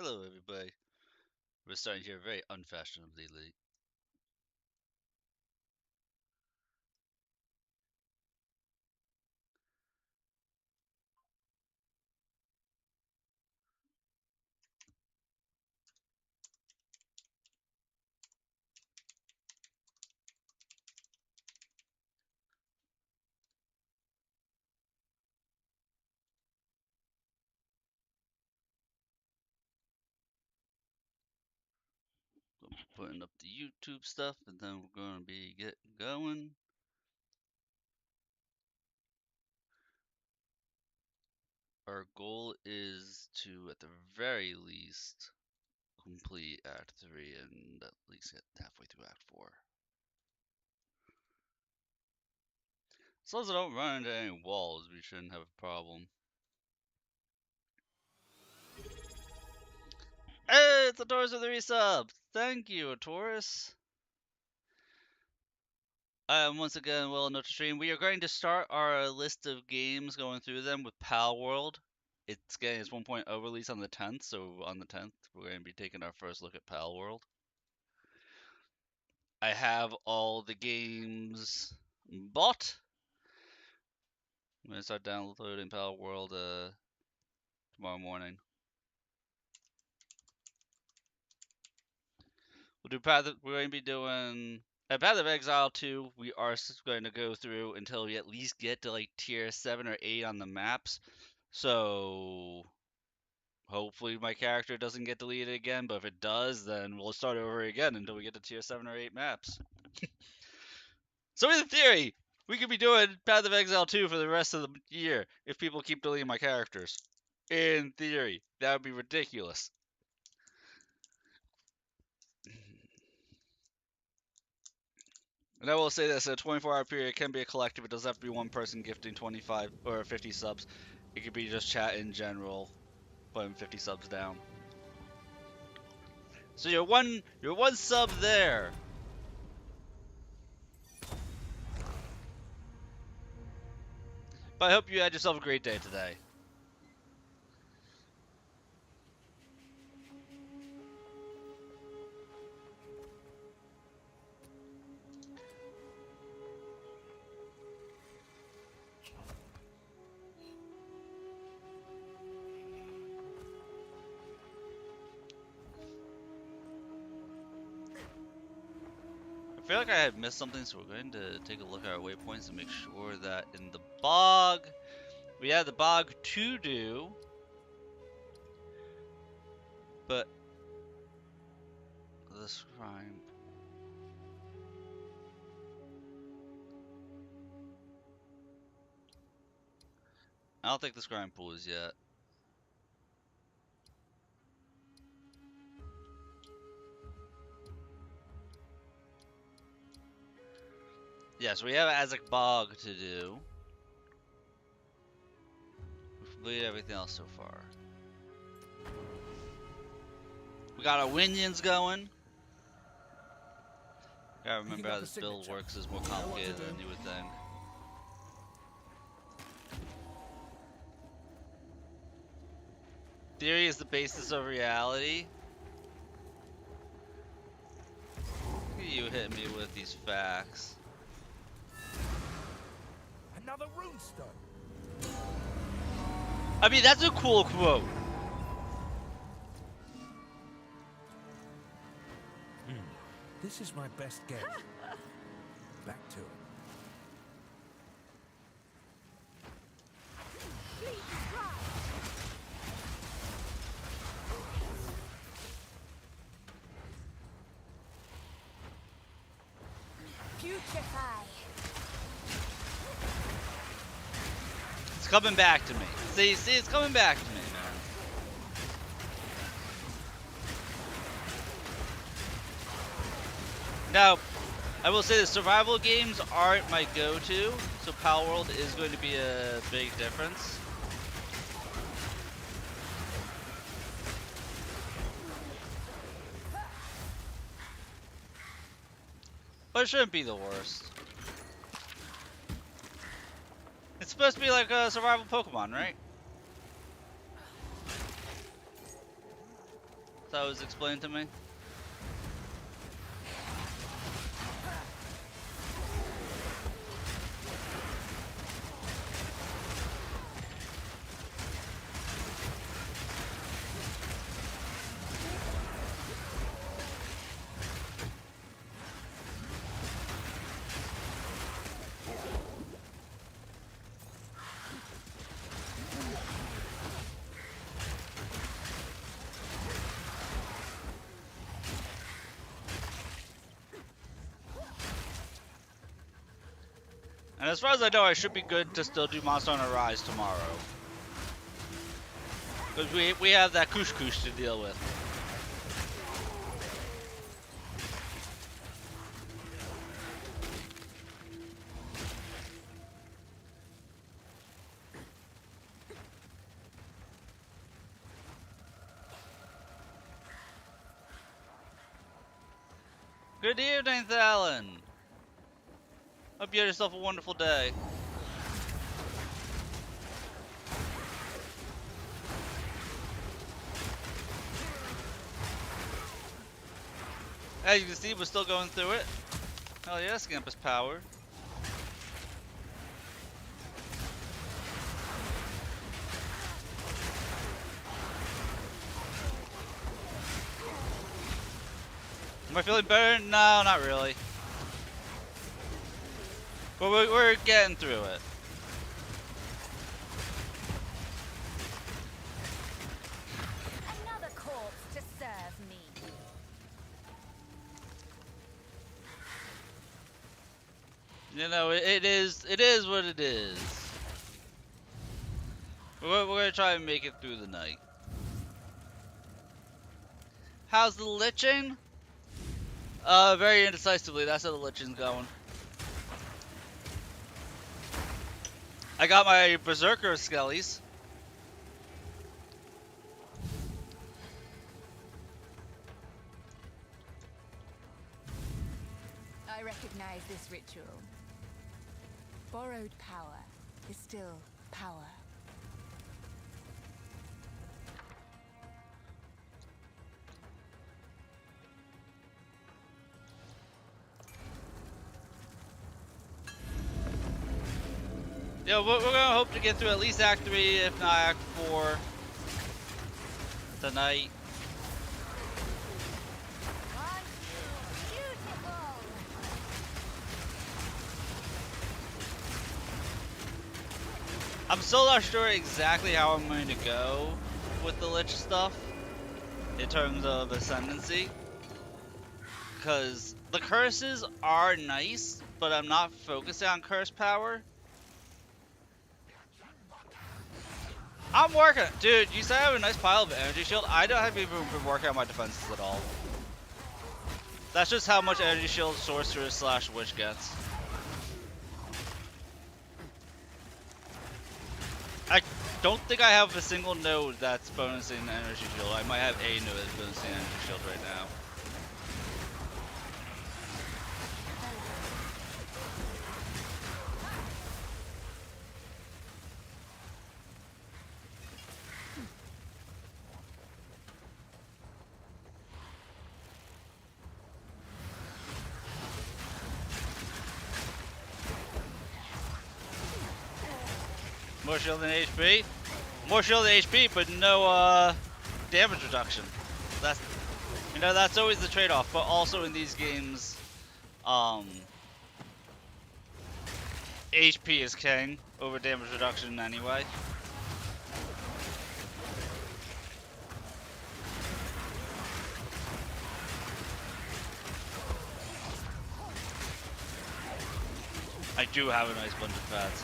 Hello, everybody. We're starting here very unfashionably late. Putting up the YouTube stuff, and then we're going to be getting going. Our goal is to, at the very least, complete Act 3 and at least get halfway through Act 4. As long as I don't run into any walls, we shouldn't have a problem. Hey, it's the Taurus with the resub! Thank you, Taurus! I am once again Will Enough to Stream. We are going to start our list of games, going through them with Pal World. It's getting its 1.0 release on the 10th, so on the 10th, we're going to be taking our first look at Pal World. I have all the games bought. I'm going to start downloading Pal World tomorrow morning. We're going to be doing Path of Exile 2. We are going to go through until we at least get to like tier 7 or 8 on the maps. So hopefully my character doesn't get deleted again, but if it does, then we'll start over again until we get to tier 7 or 8 maps. So in theory, we could be doing Path of Exile 2 for the rest of the year if people keep deleting my characters. In theory. That would be ridiculous. And I will say this, a 24-hour period can be a collective. It doesn't have to be one person gifting 25 or 50 subs. It could be just chat in general, putting 50 subs down. So you're one sub there. But I hope you had yourself a great day today. I feel like I had missed something, so we're going to take a look at our waypoints and make sure that in the bog, we have the bog to do, but the shrine. I don't think the shrine pool is yet. Yes, we have Azek Bog to do. We've completed everything else so far. We got our Winions going. Gotta remember how this build works is more complicated than you would think. Theory is the basis of reality. Look at you hitting me with these facts. Another runestone. I mean, that's a cool quote. This is my best guess. Back to it. Putrefy. It's coming back to me. See, it's coming back to me, man. Now, I will say the survival games aren't my go-to, so Pal World is going to be a big difference. But it shouldn't be the worst. It's supposed to be like a survival Pokemon, right? That was explained to me. And as far as I know, I should be good to still do Monster Hunter Rise tomorrow. Because we have that Kush Kush to deal with. Good evening, Thalen. Hope you had yourself a wonderful day. As you can see, we're still going through it. Hell yeah, Scampus power. Am I feeling better? No, not really. But we're getting through it. Another corpse to serve me. You know, it is what it is. We're gonna try and make it through the night. How's the liching? Very indecisively. That's how the liching's going. I got my Berserker Skellies. I recognize this ritual. Borrowed power is still power. Yeah, we're gonna hope to get through at least Act 3, if not Act 4, tonight. I'm still not sure exactly how I'm going to go with the Lich stuff in terms of ascendancy, because the curses are nice, but I'm not focusing on curse power. I'm working, dude. You said I have a nice pile of energy shield. I don't have even been working on my defenses at all. That's just how much energy shield sorcerer / witch gets. I don't think I have a single node that's bonusing energy shield. I might have a node that's bonusing energy shield right now. More shield than HP. More shield than HP, but no damage reduction. That's that's always the trade-off. But also in these games, HP is king over damage reduction anyway. I do have a nice bunch of pads.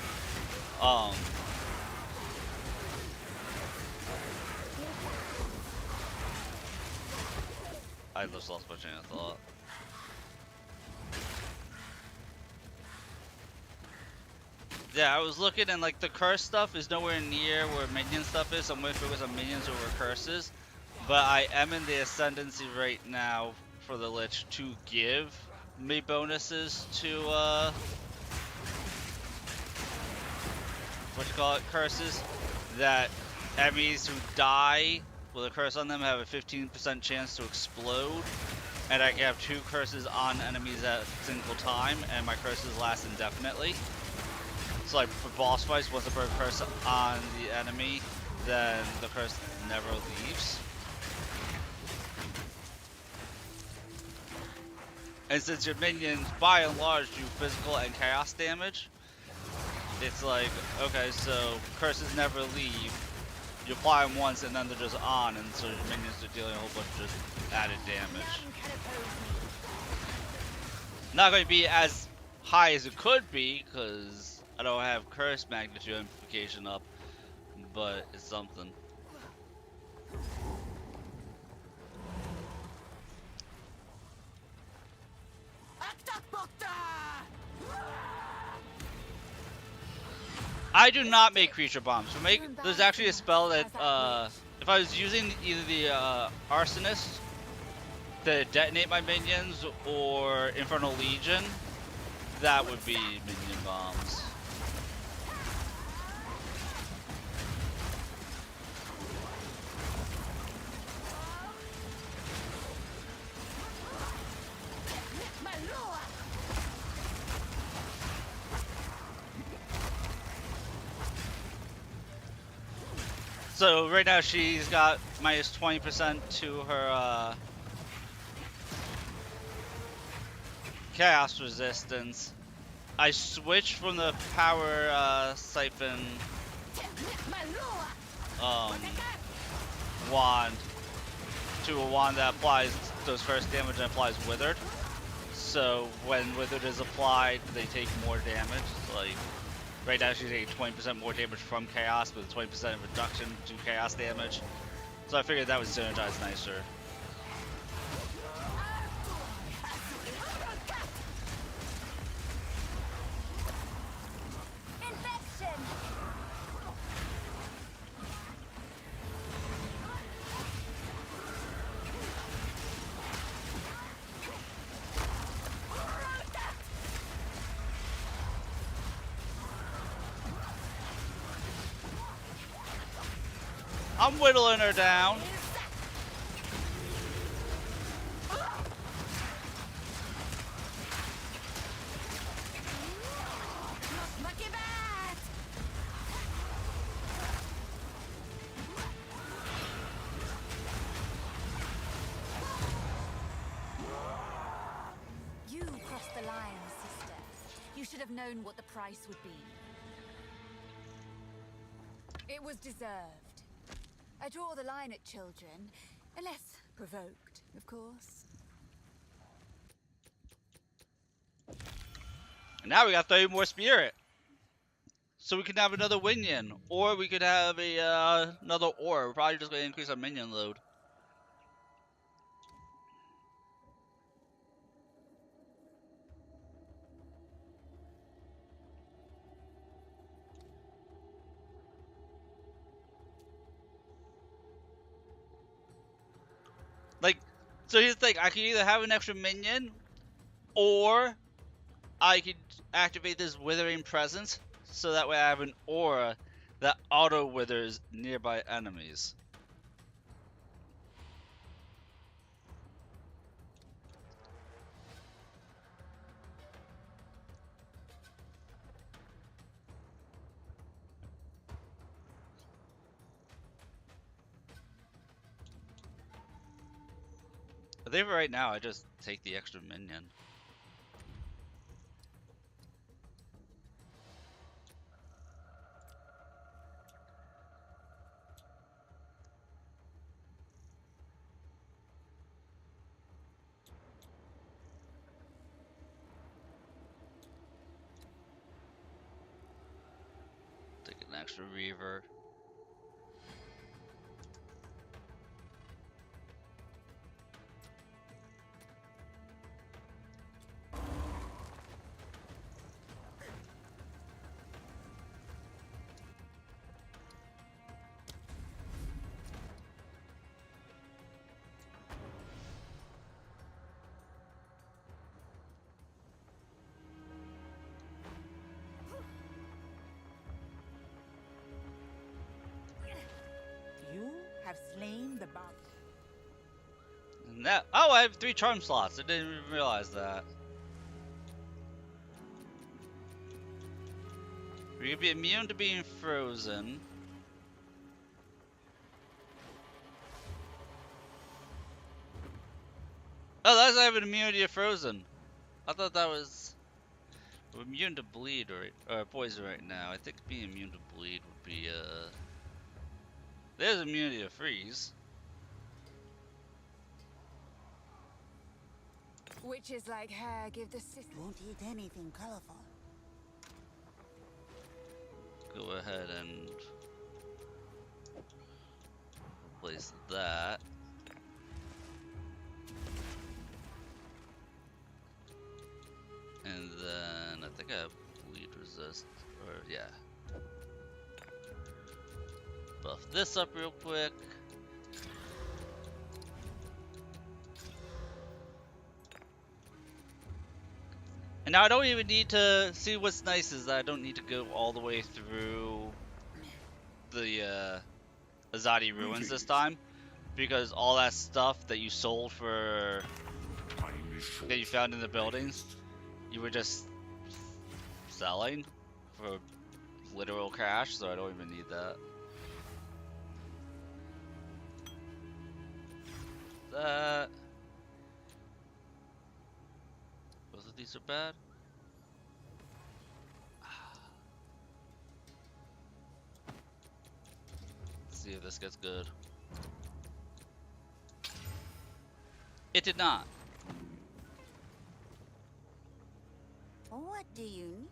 I just lost my train of thought. Yeah, I was looking and like the curse stuff is nowhere near where minion stuff is. I'm going to focus on minions over curses. But I am in the ascendancy right now for the Lich to give me bonuses to what you call it, curses, that enemies who die with a curse on them have a 15% chance to explode, and I can have 2 curses on enemies at a single time, and my curses last indefinitely. So like for boss fights, once I put a curse on the enemy, then the curse never leaves. And since your minions, by and large, do physical and chaos damage, it's like, okay, so curses never leave. You apply them once and then they're just on, and so your minions are dealing a whole bunch of just added damage. Not going to be as high as it could be, because I don't have curse magnitude amplification up, but it's something. I do not make creature bombs. There's actually a spell that, if I was using either the Arsonist to detonate my minions or Infernal Legion, that would be minion bombs. So right now she's got minus 20% to her chaos resistance. I switched from the power siphon wand to a wand that applies those first damage and applies withered. So when withered is applied, they take more damage. Like right now she's taking 20% more damage from chaos with a 20% reduction to chaos damage. So I figured that would synergize nicer. I'm whittling her down. You crossed the line, sister. You should have known what the price would be. It was deserved. I draw the line at children, unless provoked, of course. And now we got 30 more spirit. So we could have another minion, or we could have a another ore. We're probably just going to increase our minion load. Like, so here's the thing, I could either have an extra minion, or I could activate this Withering Presence, so that way I have an aura that auto-withers nearby enemies. I think right now I just take the extra minion. Take an extra Reaver. You have slain the the bath. And that, oh, I have 3 charm slots. I didn't even realize that. We could be immune to being frozen. Oh, that's not even immunity to frozen. I thought that was we're immune to bleed or poison right now. I think being immune to bleed would be there's immunity to freeze. Witches like hair give the sister. Won't eat anything colorful. Go ahead and replace that. And then I think I have bleed resist, or yeah. Buff this up real quick. And now I don't even need to see what's nice is that I don't need to go all the way through the Azadi ruins this time, because all that stuff that you sold for that you found in the buildings, you were just selling for literal cash, so I don't even need that. That both of these are bad. Let's see if this gets good. It did not. What do you need?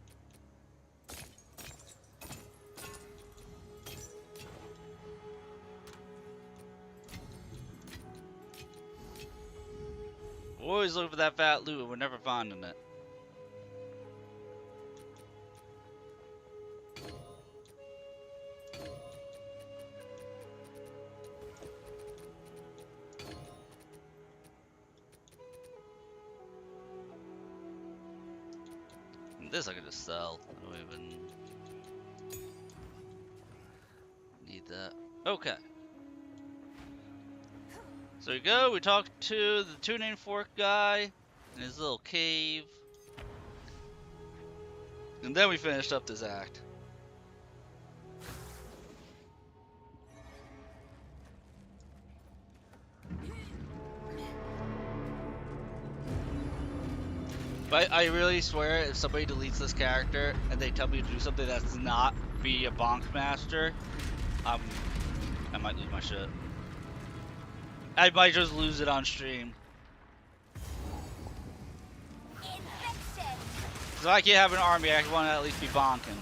We're always looking for that fat loot and we're never finding it. And this I can just sell. I don't even need that. Okay. So we go, we talk to the tuning fork guy in his little cave. And then we finished up this act. But I really swear, if somebody deletes this character and they tell me to do something that's not be a bonk master, I might lose my shit. I might just lose it on stream. So I can't have an army, I want to at least be bonking.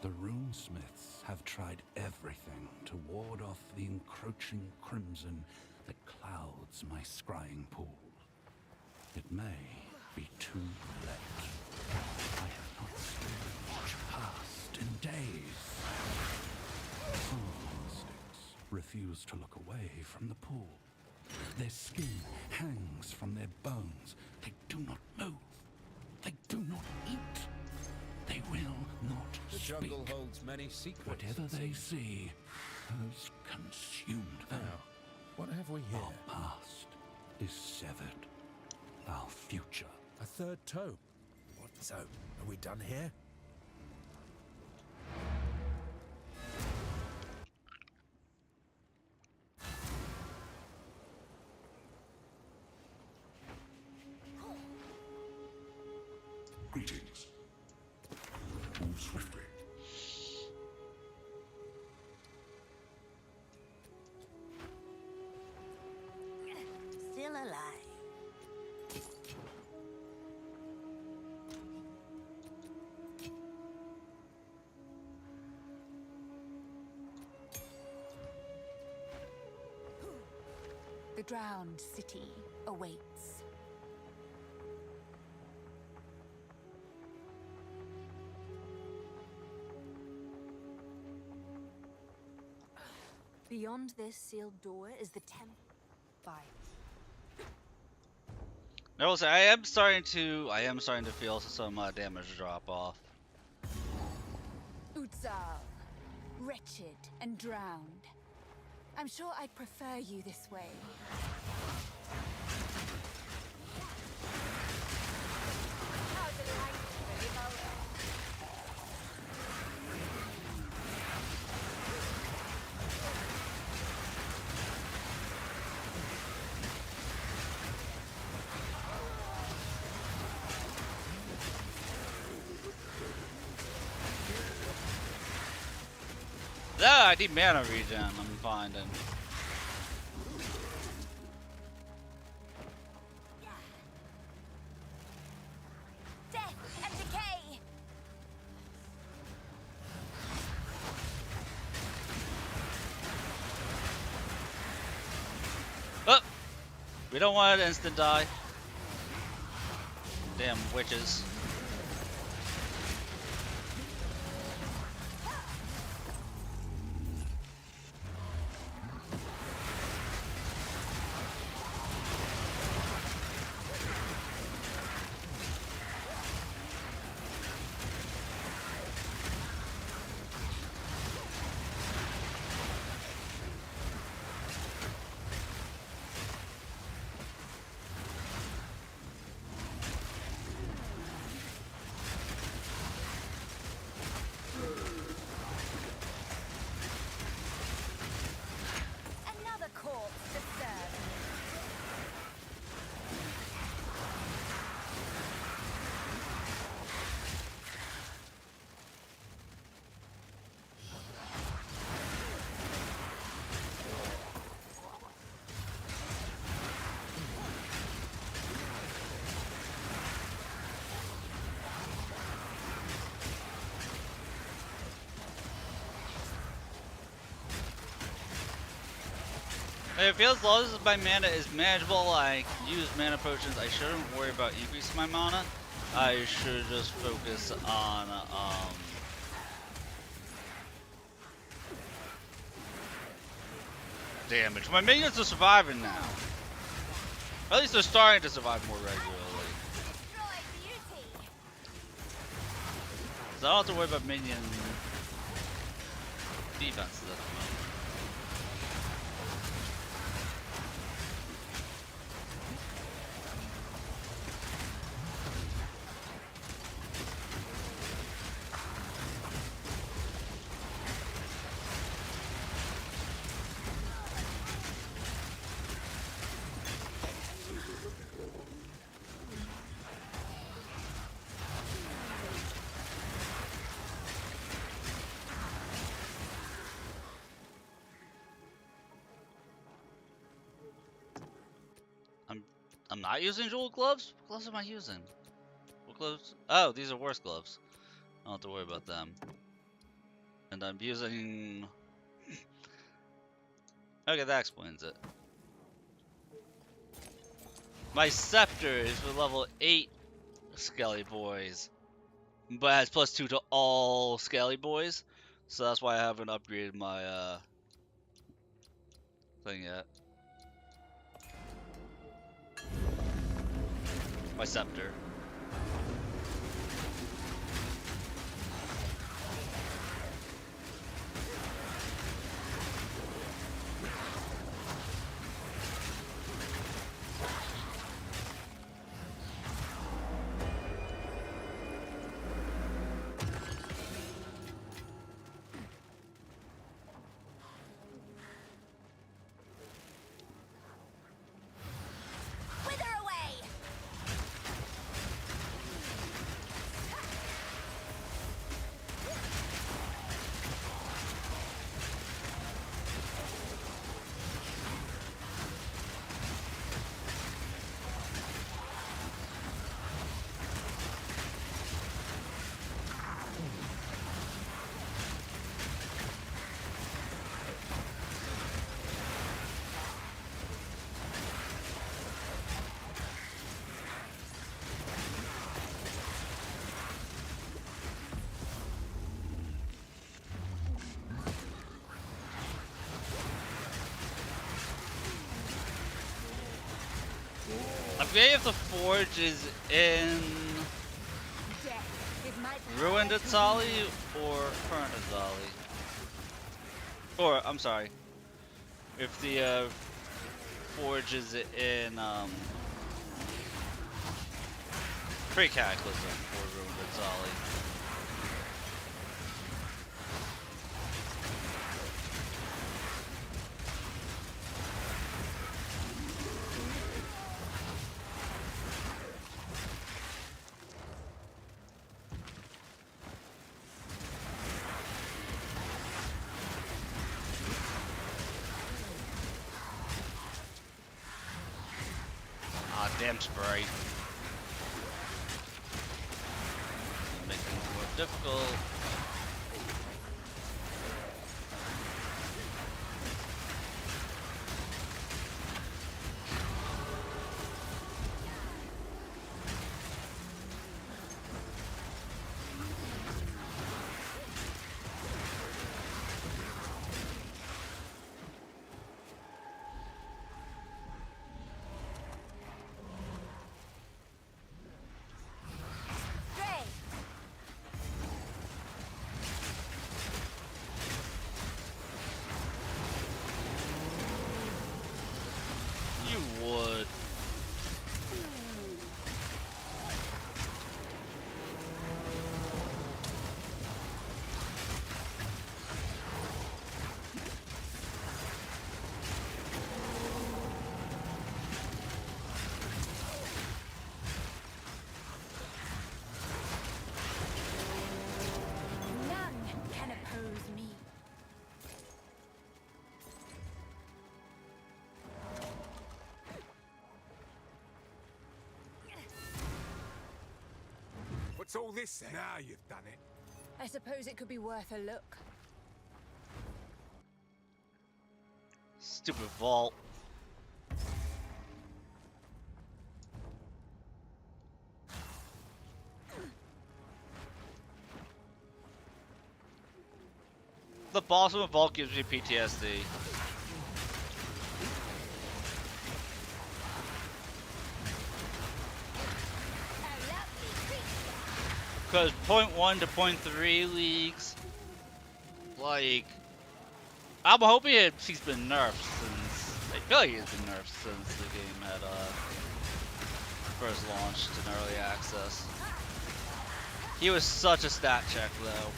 The runesmiths have tried everything to ward off the encroaching crimson that clouds my scrying pool. It may be too late. I have not stood much past in days. Some mystics refuse to look away from the pool. Their skin hangs from their bones. They do not move. They do not eat. They will not The speak. jungle holds many secrets. Whatever they see has consumed them. Now, what have we here? Our past is severed. Our future. A third tome. What so? Are we done here? Greetings. Move swiftly. Still alive. drowned city awaits. Beyond this sealed door is the temple. Bye. I will say I am starting to feel some damage drop off. Utsal, wretched and drowned. I'm sure I'd prefer you this way. How's it like, Rainbow? I need mana regen, I'm finding. Death and decay! Oh! We don't want an instant die. Damn witches. Another corpse to serve. I feel as long as my mana is manageable, I can use mana potions. I shouldn't worry about increasing my mana. I should just focus on damage. My minions are surviving now. At least they're starting to survive more regularly. Destroy beauty! So I don't have to worry about minion defenses at the moment. I'm not using jeweled gloves? What gloves am I using? What gloves? Oh, these are worse gloves. I don't have to worry about them. And I'm using... Okay, that explains it. My scepter is for level 8 Skelly Boys. But it has +2 to all Skelly Boys. So that's why I haven't upgraded my thing yet. My scepter. Wither away! forget if the forge is in Death is my Ruined power to Atzali wield. or Current Atzali. Or, I'm sorry, if the forge is in Pre-Cataclysm or Ruined Atzali. Ah, damn Sprite. Make things more difficult. Stray. You would. None can oppose me. What's all this then? Now you've done it. I suppose it could be worth a look. Stupid vault. The boss of a vault gives me PTSD. A lovely creature. Because point 1 to point 3 leagues, like, I'm hoping he's been nerfed since, I feel like he's been nerfed since the game had first launched in early access. He was such a stat check though.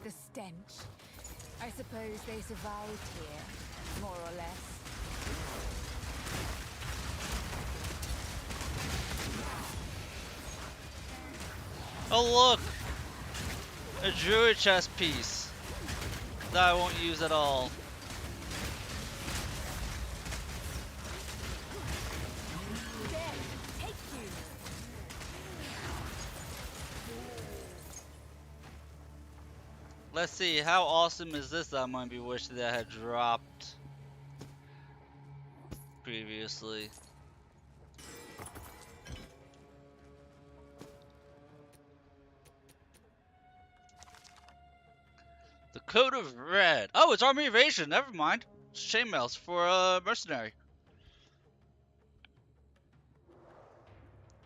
The stench. I suppose they survived here, more or less. Oh look! A druid chest piece that I won't use at all. Death, take you. Let's see, how awesome is this that I'm going to be wishing that I had dropped previously. The Code of Red. Oh, it's Army Evasion. Never mind. It's chainmails for a mercenary.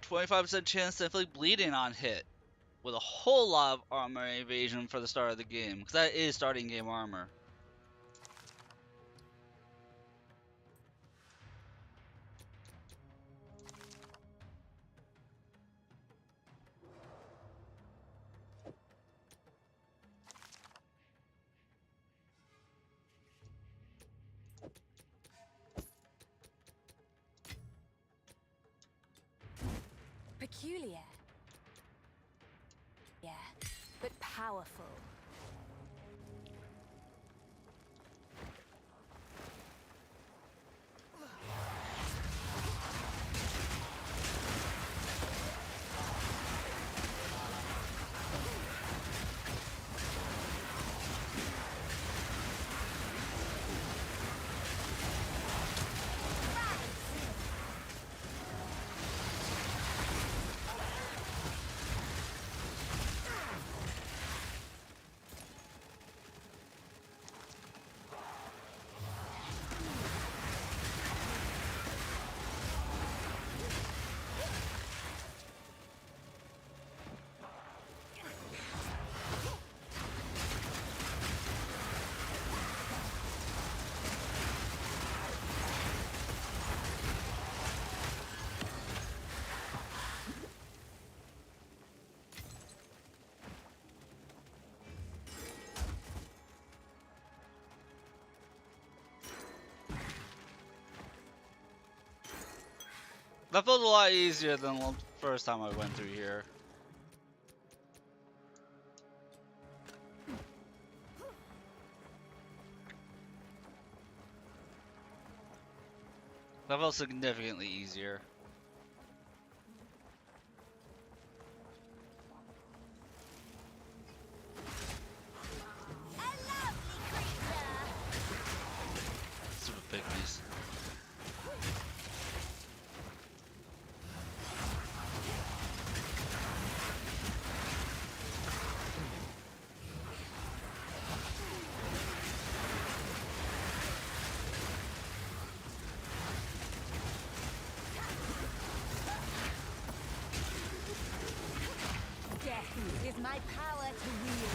25% chance to inflict bleeding on hit, with a whole lot of armor evasion for the start of the game, because that is starting game armor. Peculiar. Yeah, but powerful. That feels a lot easier than the first time I went through here. That felt significantly easier. Super pygmies. Death is my power to wield.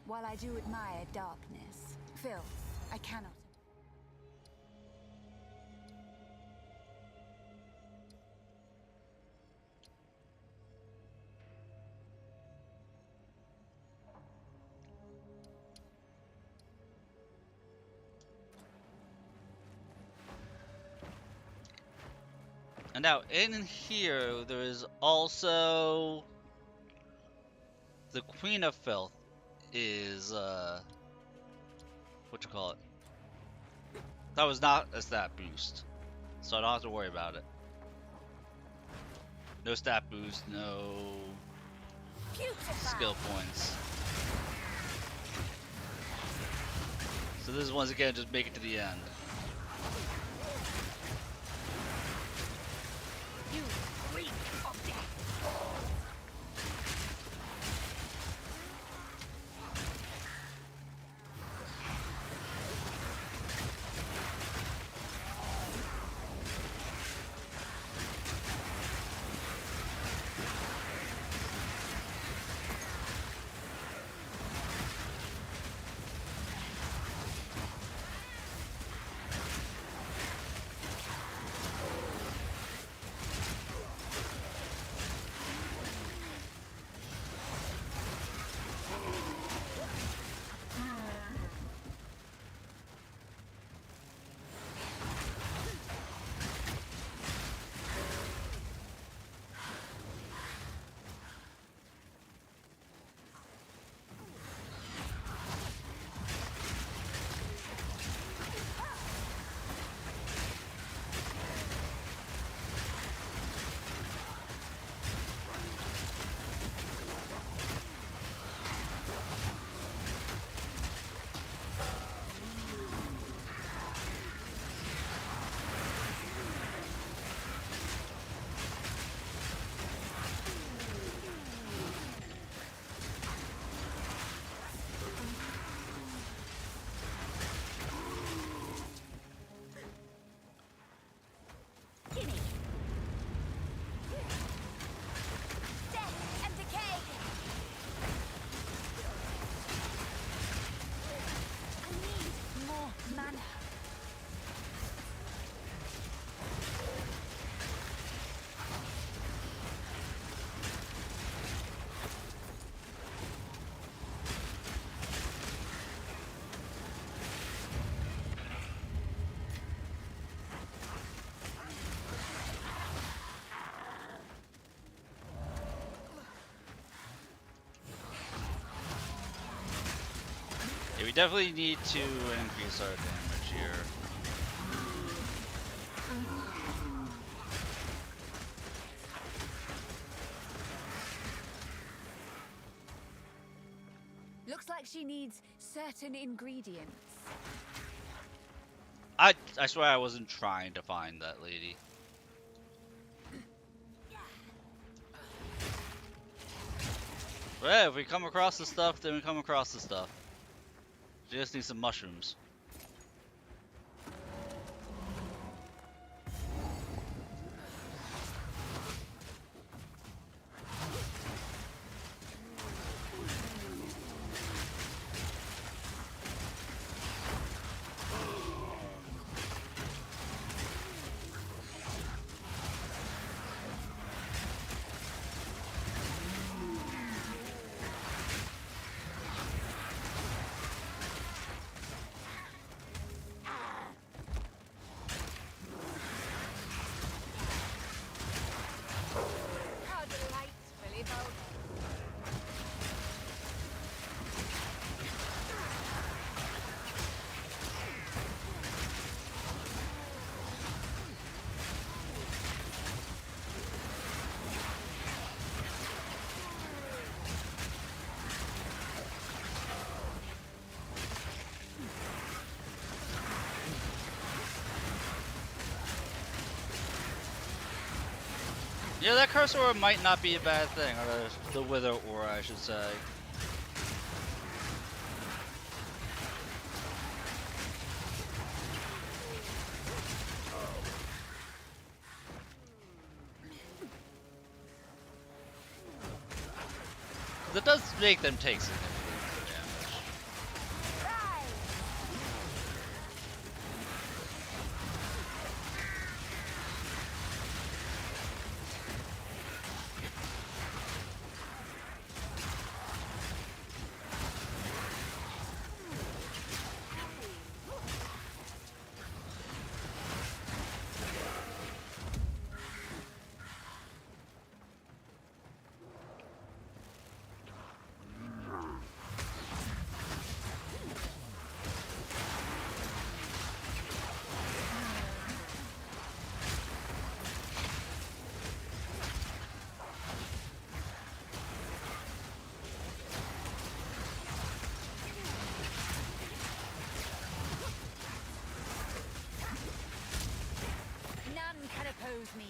While I do admire darkness, filth, I cannot. And now in here, there is also the Queen of Filth is what you call it? That was not a stat boost, so I don't have to worry about it. No stat boost, no skill points. So this is once again just make it to the end. You reek of death. Yeah, we definitely need to increase our damage here. like she needs certain ingredients. I swear I wasn't trying to find that lady. But yeah, if we come across the stuff, then we come across the stuff. We just need some mushrooms. How delightful, Evo. Yeah, that curse aura might not be a bad thing, or the wither aura, I should say. That does make them take significant damage. None can oppose me.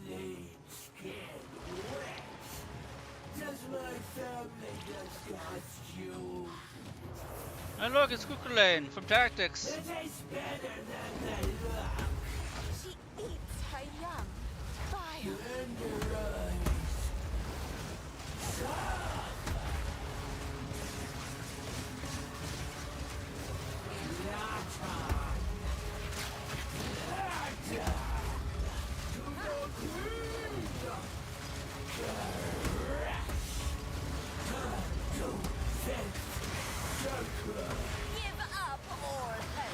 Clean skin wet. Does my family disgust you? And look, it's Kukulane from Tactics. It tastes better than they look. She eats her young. Vile. Tender eyes. Soft. Lata. Lata. Give up or hope.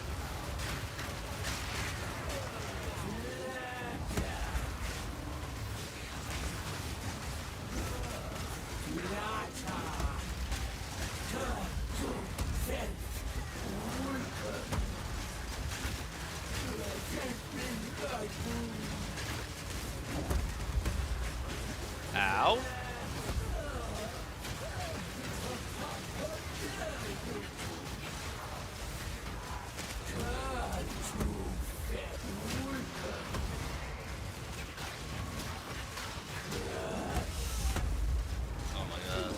Ow. Oh my god.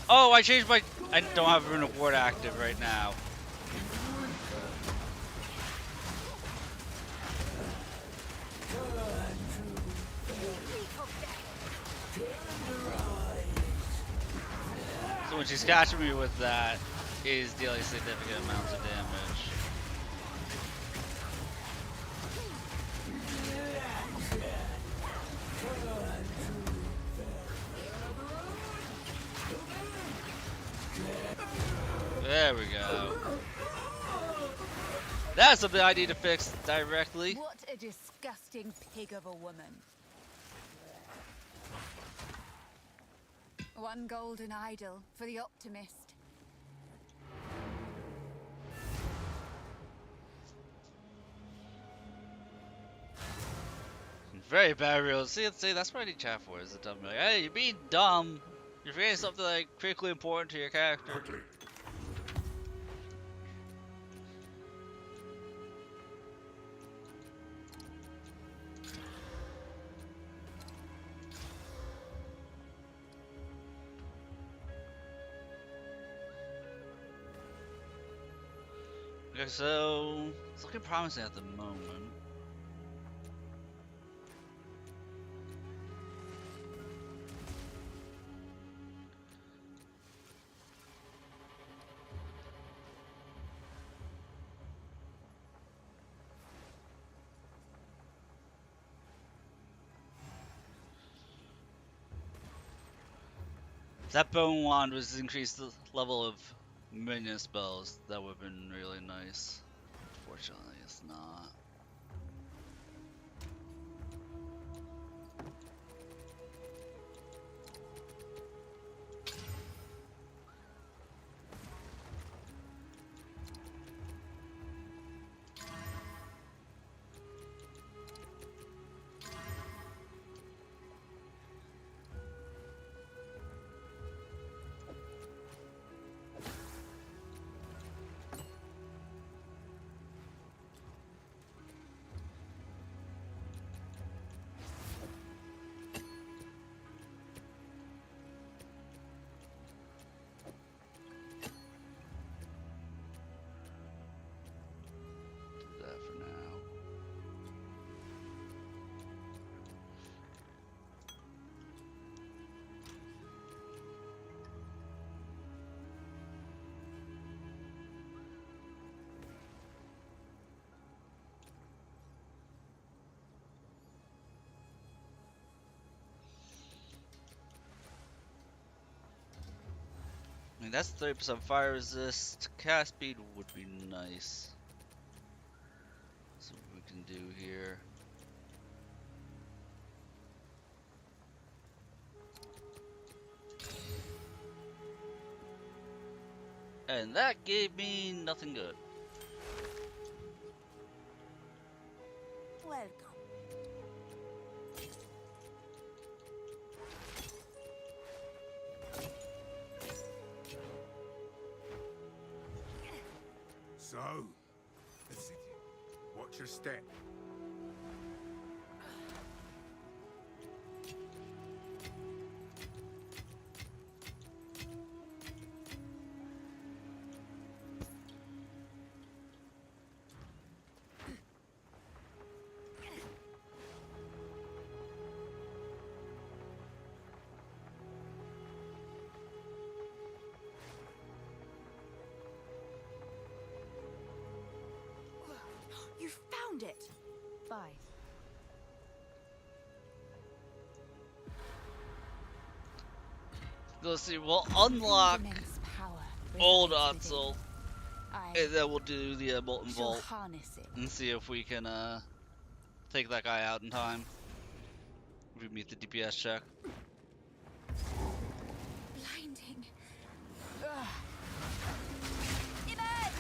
Oh, I changed my... I don't have Rune of Ward active right now. So when she's catching me with that, it is dealing significant amounts of damage. That's something I need to fix directly. What a disgusting pig of a woman. One golden idol for the optimist. Very bad real. See, that's what I need chat for. Is the dumb like, hey, you're being dumb. You're forgetting something like critically important to your character. Quickly. Okay, so it's looking promising at the moment. If that bone wand was increased the level of minion spells, that would have been really nice. Unfortunately, it's not. Do that for now. I mean, that's 30% fire resist. Cast speed would be nice. See what we can do here. And that gave me nothing good. Welcome. So, the city. Watch your step. You found it! Bye. Let's see, we'll unlock Immense power Old resides within. Otzel, I and then we'll do the Molten shall Vault harness it. and see if we can take that guy out in time. If we meet the DPS check. Blinding. Ugh. Emerge!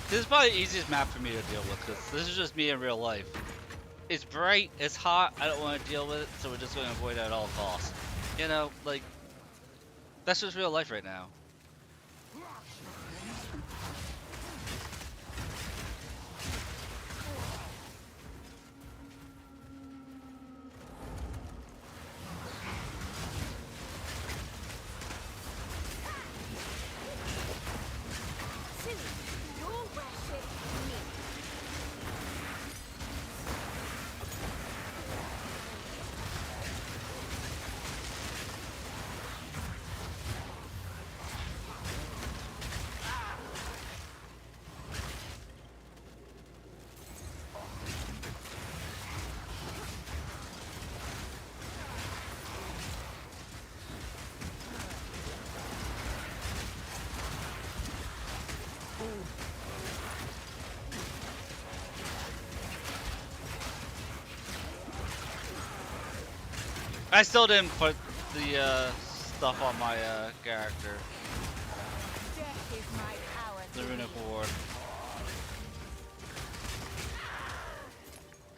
This is probably the easiest map for me to deal with because this is just me in real life. It's bright, it's hot, I don't want to deal with it, so we're just going to avoid it at all costs. You know, like, that's just real life right now. I still didn't put the stuff on my character. Death is my power. The runic ward.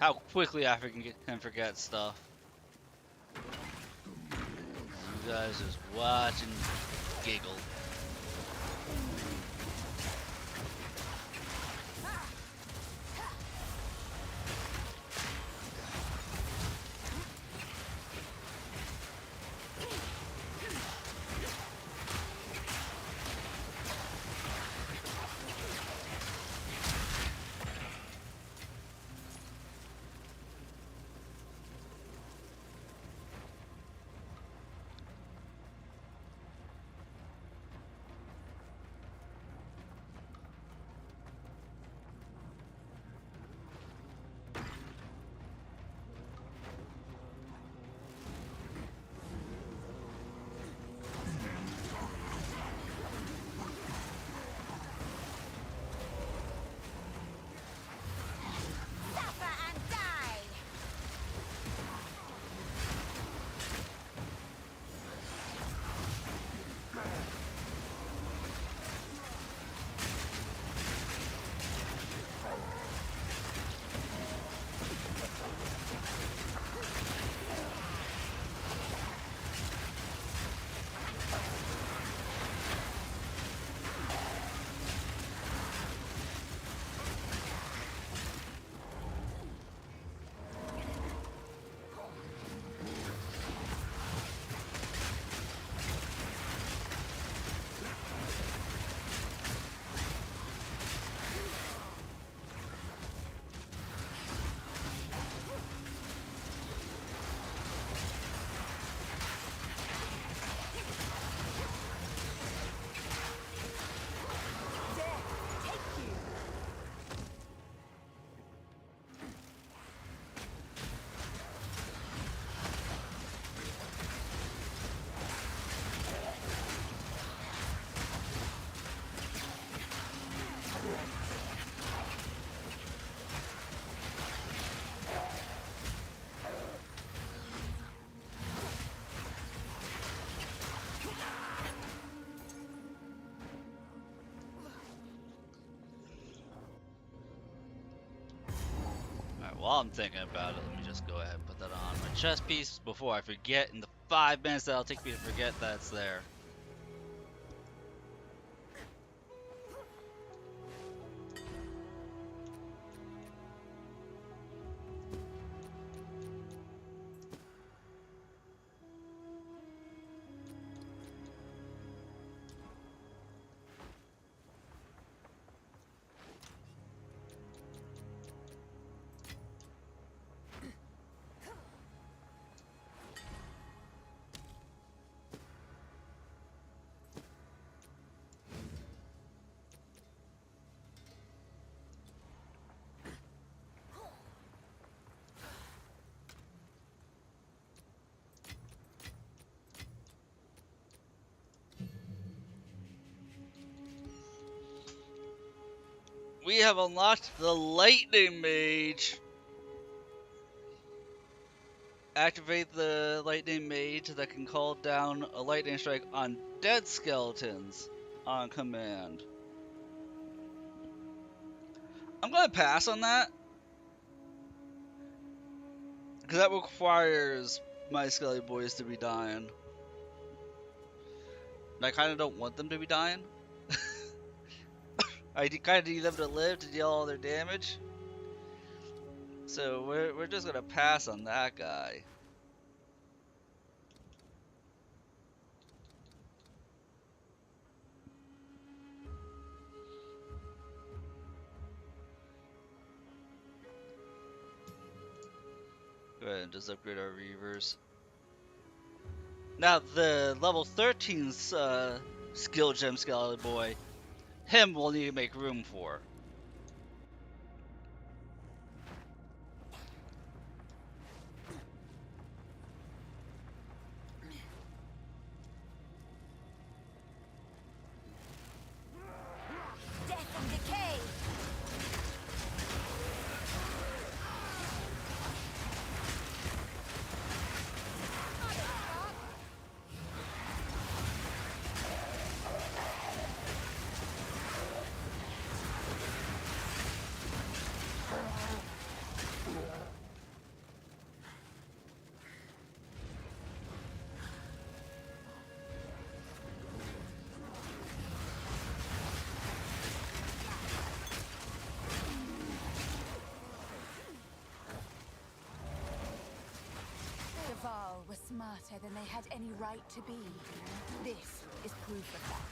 How quickly I can forget stuff. You guys just watch and giggle. Suffer and die. Alright, while I'm thinking about it, let me just go ahead and put that on my chest piece before I forget in the 5 minutes that'll take me to forget that it's there. We have unlocked the Lightning Mage. Activate the Lightning Mage that can call down a lightning strike on dead skeletons on command. I'm gonna pass on that because that requires my Skelly boys to be dying. And I kind of don't want them to be dying. I kind of need them to live to deal all their damage. So we're just gonna pass on that guy. Go ahead and just upgrade our Reavers. Now the level 13's skill gem Skelly boy, him we'll need to make room for. Death and decay! Were smarter than they had any right to be. This is proof of that.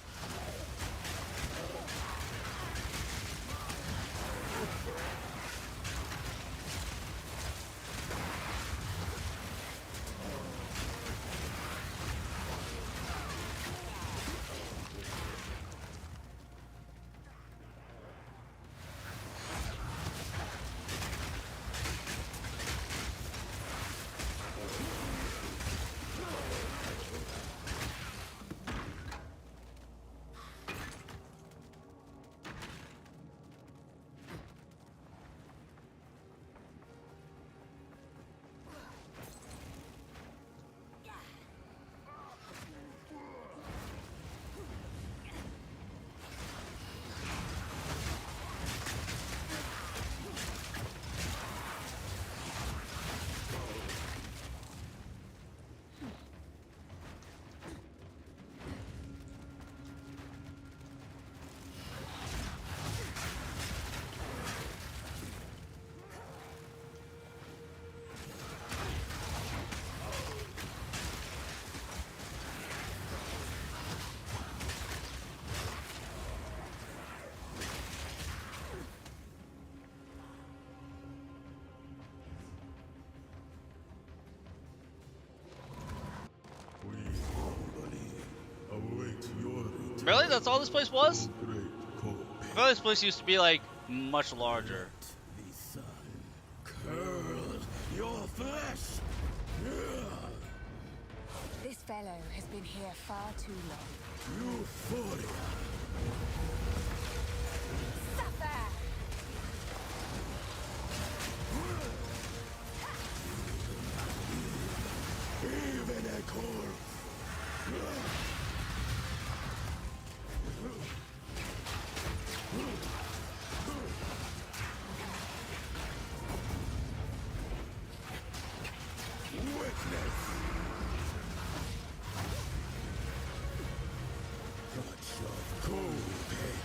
Really? That's all this place was? I thought this place used to be like much larger. Your flesh! This fellow has been here far too long. Euphoria! Suffer! Even a corpse! Witness! Touch of cold pain.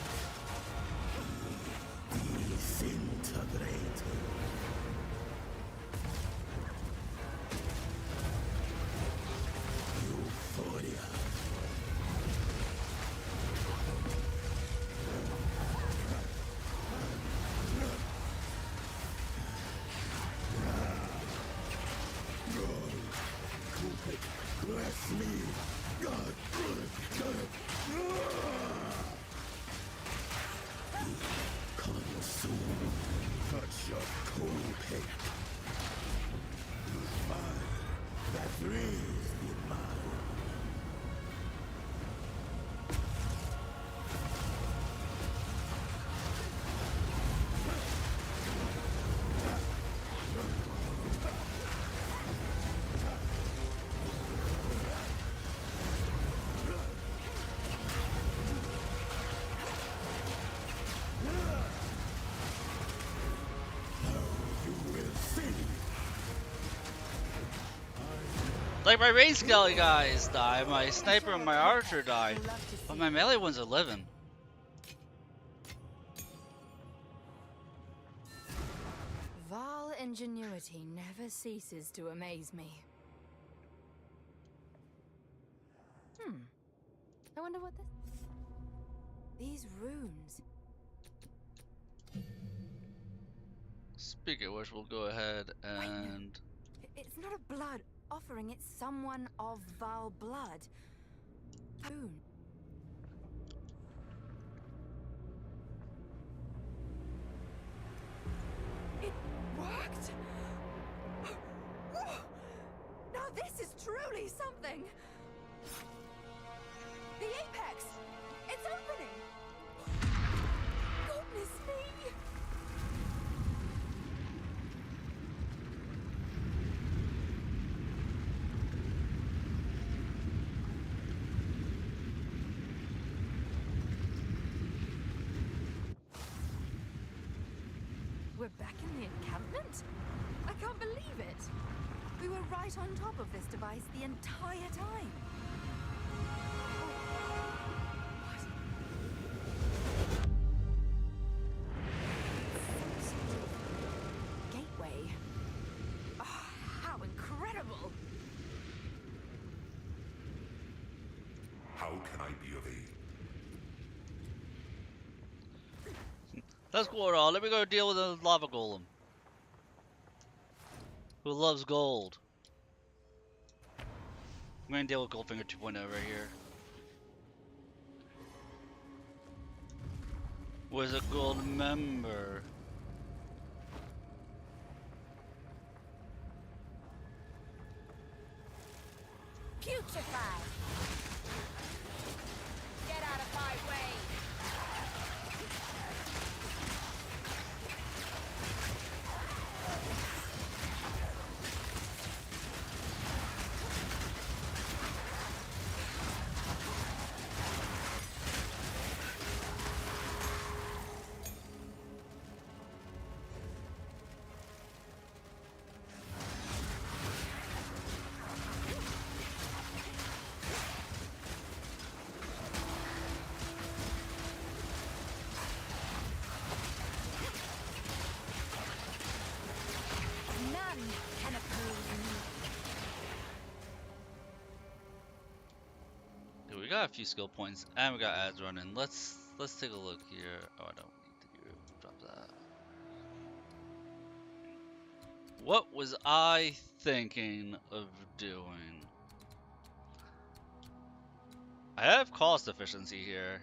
Like my range skelly guys die, my sniper and my archer die, You'll love to but see my it. melee ones are living. Vile ingenuity never ceases to amaze me. I wonder what this... These runes... Speaking of which, we'll go ahead Wait, no. and... It's not a blood offering, it's someone of vile blood. Rune. It worked! Now this is truly something! The apex! It's opening! Goodness me! We're back in the encampment? I can't believe it! We were right on top of this device the entire time. What? Some sort of gateway. Oh, how incredible! How can I be of aid? Let's go on. Let me go deal with the lava golem. Who loves gold. I'm gonna deal with Goldfinger 2.0 right here. Was a gold member. Putrefy! Get out of my way! None can oppose me. Yeah, we got a few skill points and we got ads running. Let's take a look here. Oh, I don't need to drop that. What was I thinking of doing? I have cost efficiency here.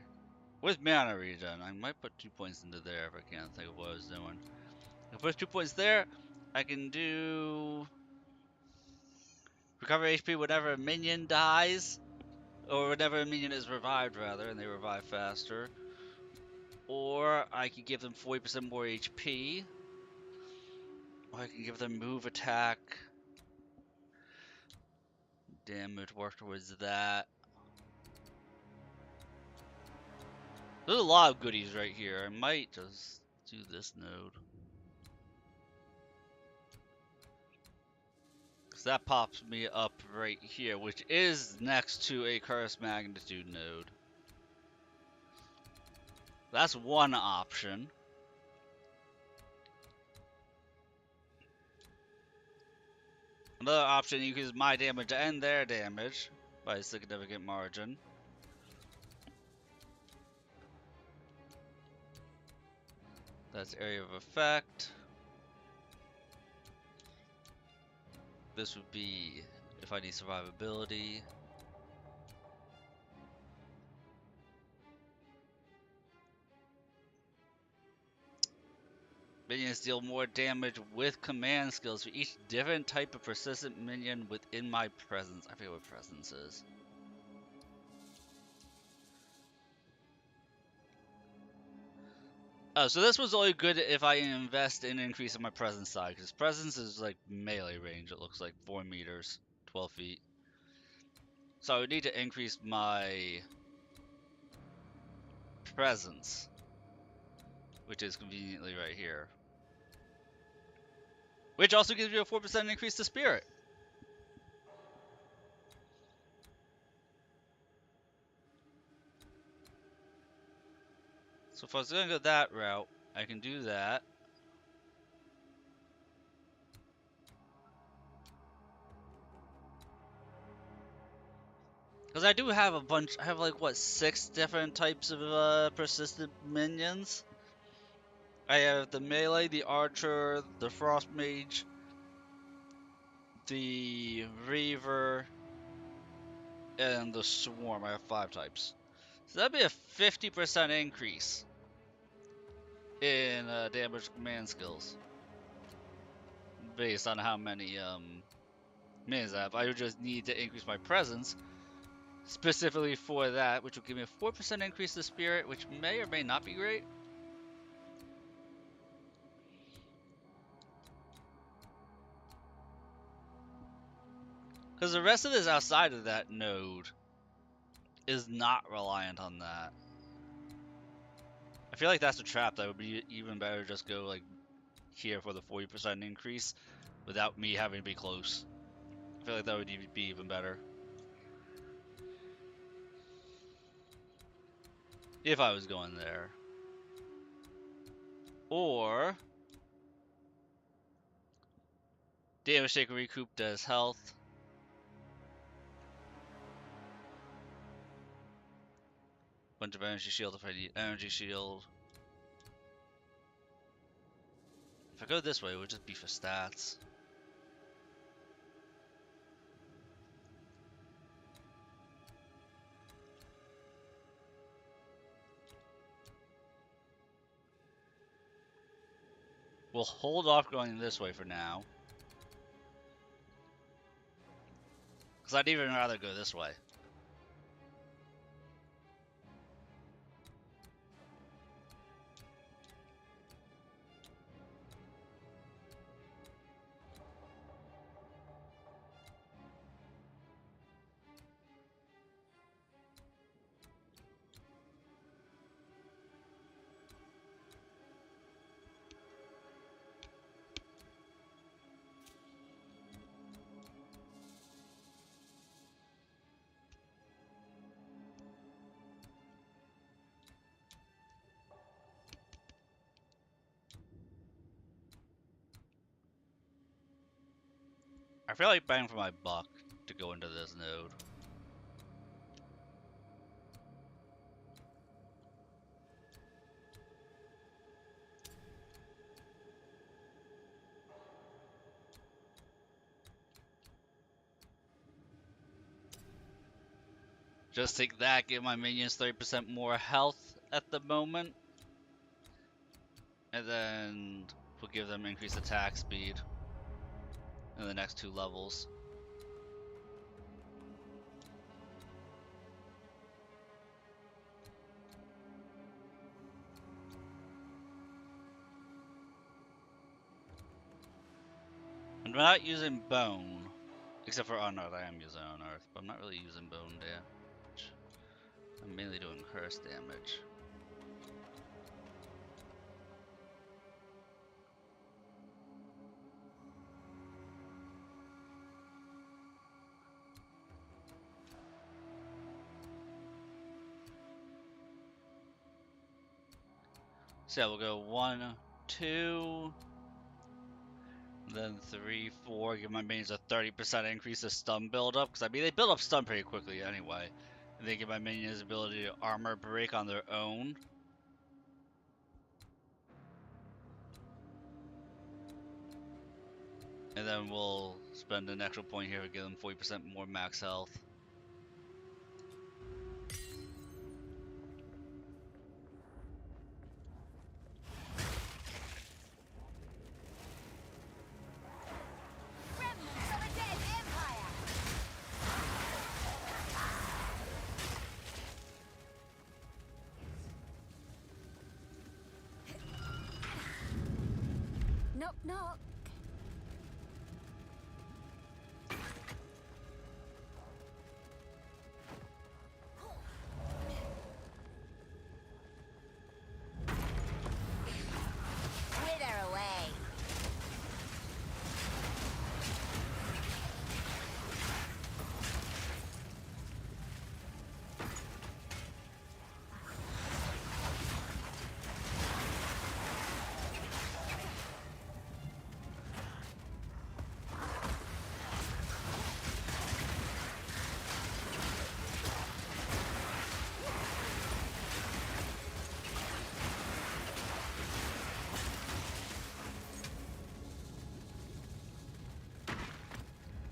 With mana regen, I might put 2 points into there if I can't think of what I was doing. If I put 2 points there, I can do recover HP whenever a minion dies, or whenever a minion is revived rather, and they revive faster. Or I can give them 40% more HP. Or I can give them move, attack, damage, work towards that. There's a lot of goodies right here. I might just do this node. Because that pops me up right here, which is next to a curse magnitude node. That's one option. Another option increases my damage and their damage by a significant margin. That's area of effect. This would be if I need survivability. Minions deal more damage with command skills for each different type of persistent minion within my presence. I forget what presence is. Oh, so this was only good if I invest in increasing my presence side, because presence is like melee range, it looks like 4 meters, 12 feet. So I would need to increase my presence, which is conveniently right here. Which also gives you a 4% increase to spirit. So if I was gonna go that route, I can do that. Because I do have a bunch, I have like, what, 6 different types of persistent minions? I have the melee, the archer, the frost mage, the reaver, and the swarm. I have 5 types. So that'd be a 50% increase in damage command skills. Based on how many minions I have. I would just need to increase my presence specifically for that, which will give me a 4% increase to spirit, which may or may not be great. Because the rest of this outside of that node is not reliant on that. I feel like that's a trap that would be even better just go like here for the 40% increase without me having to be close. I feel like that would be even better. If I was going there. Or damage taken recoup does health. Bunch of energy shield if I need energy shield. If I go this way, it would just be for stats. We'll hold off going this way for now. Because I'd even rather go this way. I feel like bang for my buck to go into this node. Just take that, give my minions 30% more health at the moment. And then we'll give them increased attack speed in the next 2 levels. I'm not using bone, except for unearth. I am using unearth, but I'm not really using bone damage. I'm mainly doing curse damage. So yeah, we'll go 1, 2, then 3, 4. Give my minions a 30% increase to stun buildup, because I mean they build up stun pretty quickly anyway. And they give my minions the ability to armor break on their own. And then we'll spend an extra point here to give them 40% more max health. Remnants of a dead empire! Knock, knock. Wither away.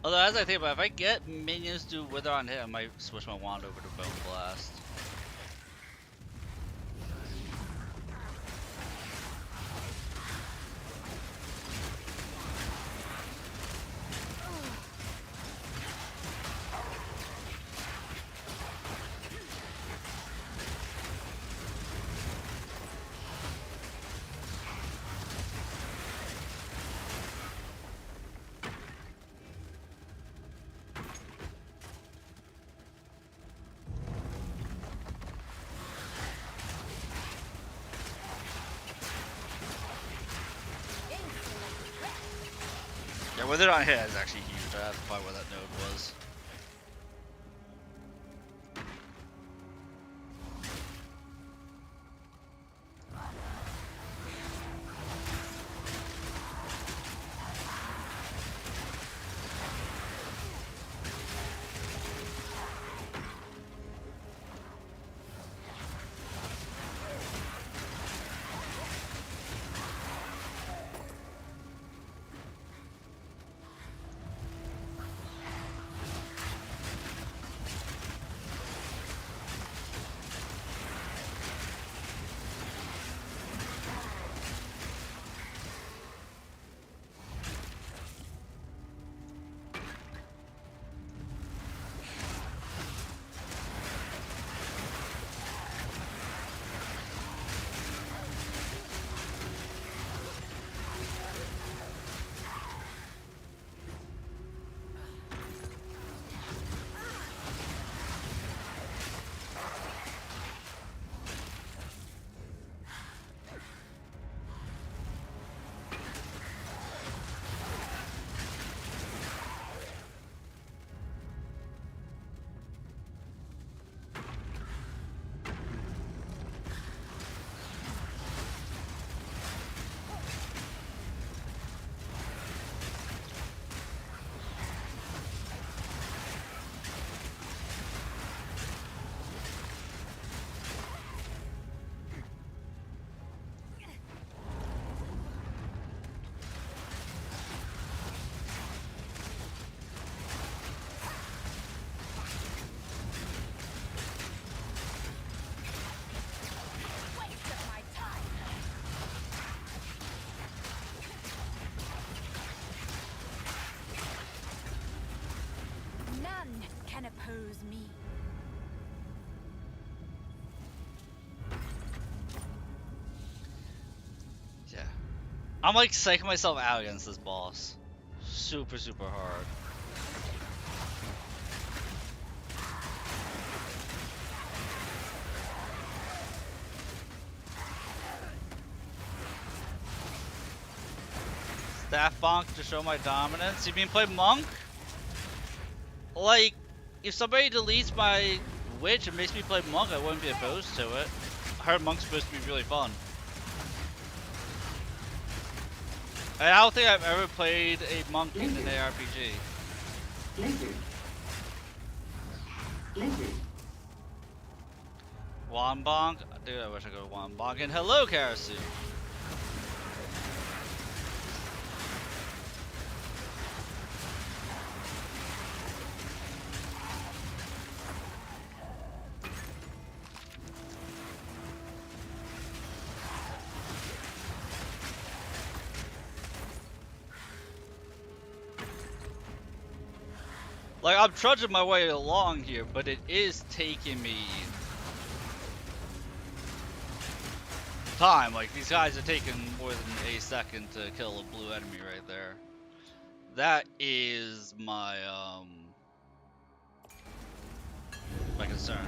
Although, as I think about it, if I get minions to Wither on hit, I might switch my wand over to Bone Blast. Yeah, Wither on hit is actually huge. I have to find where that node was. None can oppose me. Yeah. I'm like psyching myself out against this boss. Super, super hard. Staff bonk to show my dominance. You mean play monk? Like, if somebody deletes my witch and makes me play monk, I wouldn't be opposed to it. I heard monk's supposed to be really fun. And I don't think I've ever played a monk in an ARPG. Wand bonk? Dude, I wish I could wand bonk. And hello, Karasu. Like, I'm trudging my way along here, but it is taking me time. Like, these guys are taking more than a second to kill a blue enemy right there. That is my concern.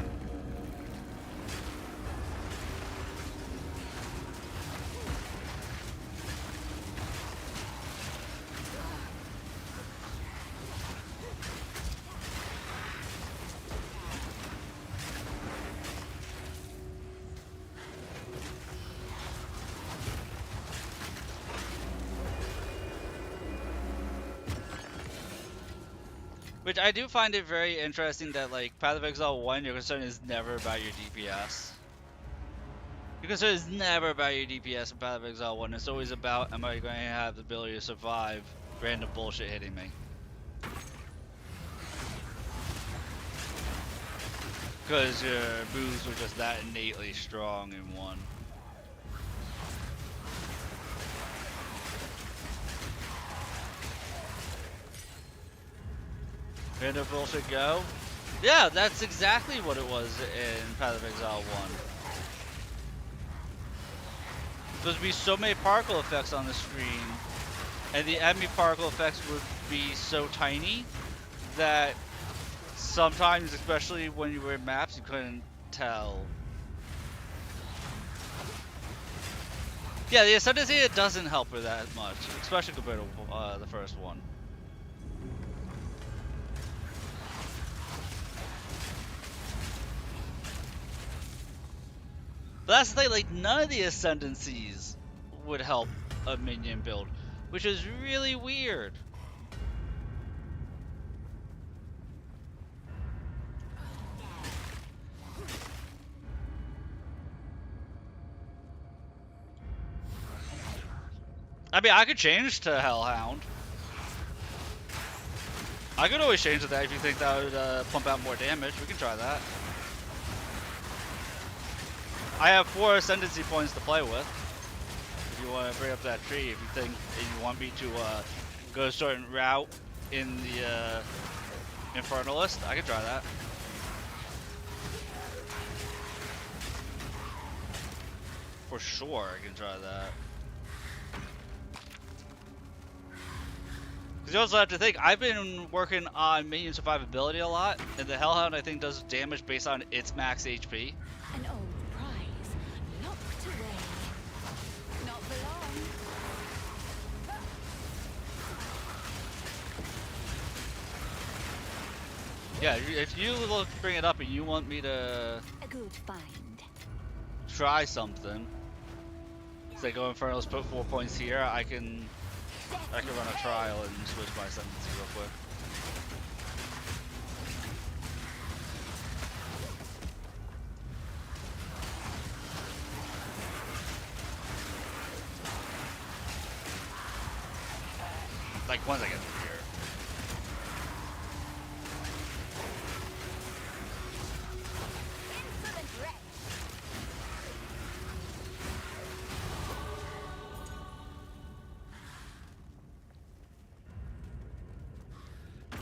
Which I do find it very interesting that, like, Path of Exile 1, your concern is never about your DPS. Your concern is never about your DPS in Path of Exile 1. It's always about, am I going to have the ability to survive random bullshit hitting me? Because your moves were just that innately strong in one. Random bullshit go? Yeah, that's exactly what it was in Path of Exile 1. There's be so many particle effects on the screen, and the enemy particle effects would be so tiny that sometimes, especially when you were in maps, you couldn't tell. Yeah, the ascendancy, it doesn't help her that much, especially compared to the first one. But that's the thing, like, none of the ascendancies would help a minion build, which is really weird. I mean, I could change to Hellhound. I could always change to that if you think that would pump out more damage. We can try that. I have 4 ascendancy points to play with. If you want to bring up that tree, if you think you want me to go a certain route in the Infernalist, I could try that. For sure, I can try that. Because you also have to think, I've been working on minion survivability a lot, and the Hellhound, I think, does damage based on its max HP. An old prize, locked away. Not for long. Yeah, if you bring it up and you want me to A good find. try something, say go Infernalist, put 4 points here, I can run a trial and switch my ascendancy real quick. Like, once I get through here. Insolent wretch.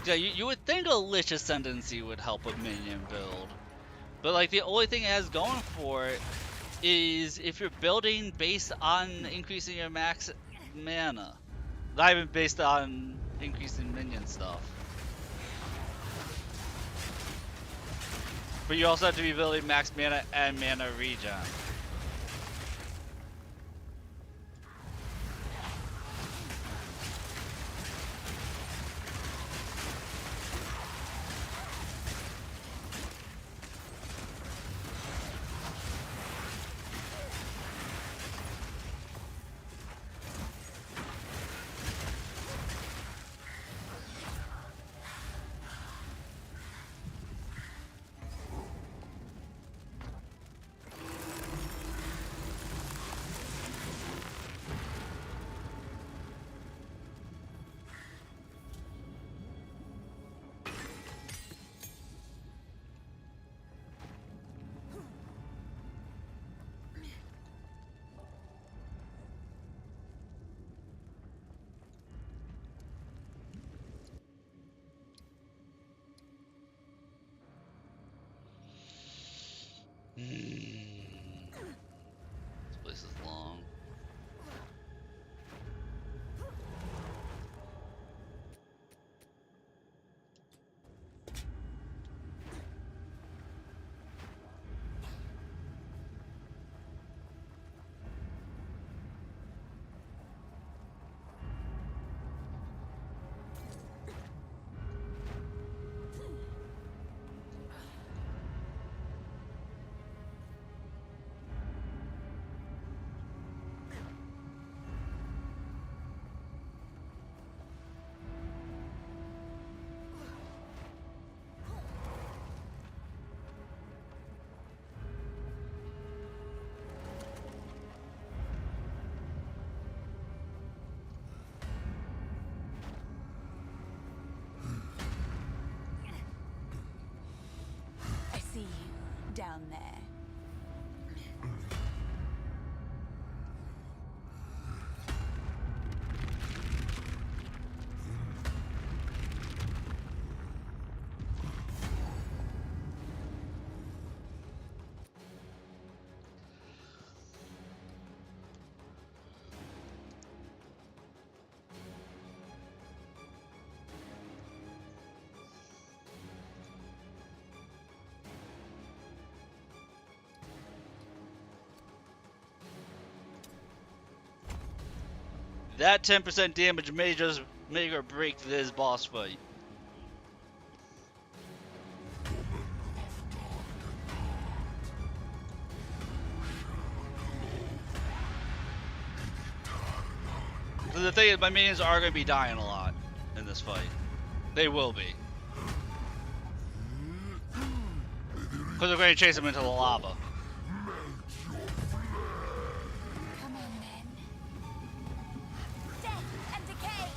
Yeah, you would think a Lich Ascendancy would help a minion build. But, like, the only thing it has going for it is if you're building based on increasing your max mana. Not even based on increasing minion stuff. But you also have to be building max mana and mana regen. That 10% damage may just make or break this boss fight. So the thing is, my minions are going to be dying a lot in this fight. They will be. Because we're going to chase them into the lava. Come on, then. Death and decay!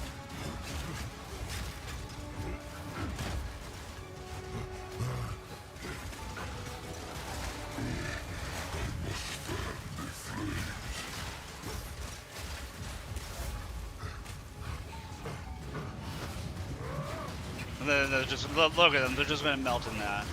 And then they're just, look at them, they're just going to melt in that.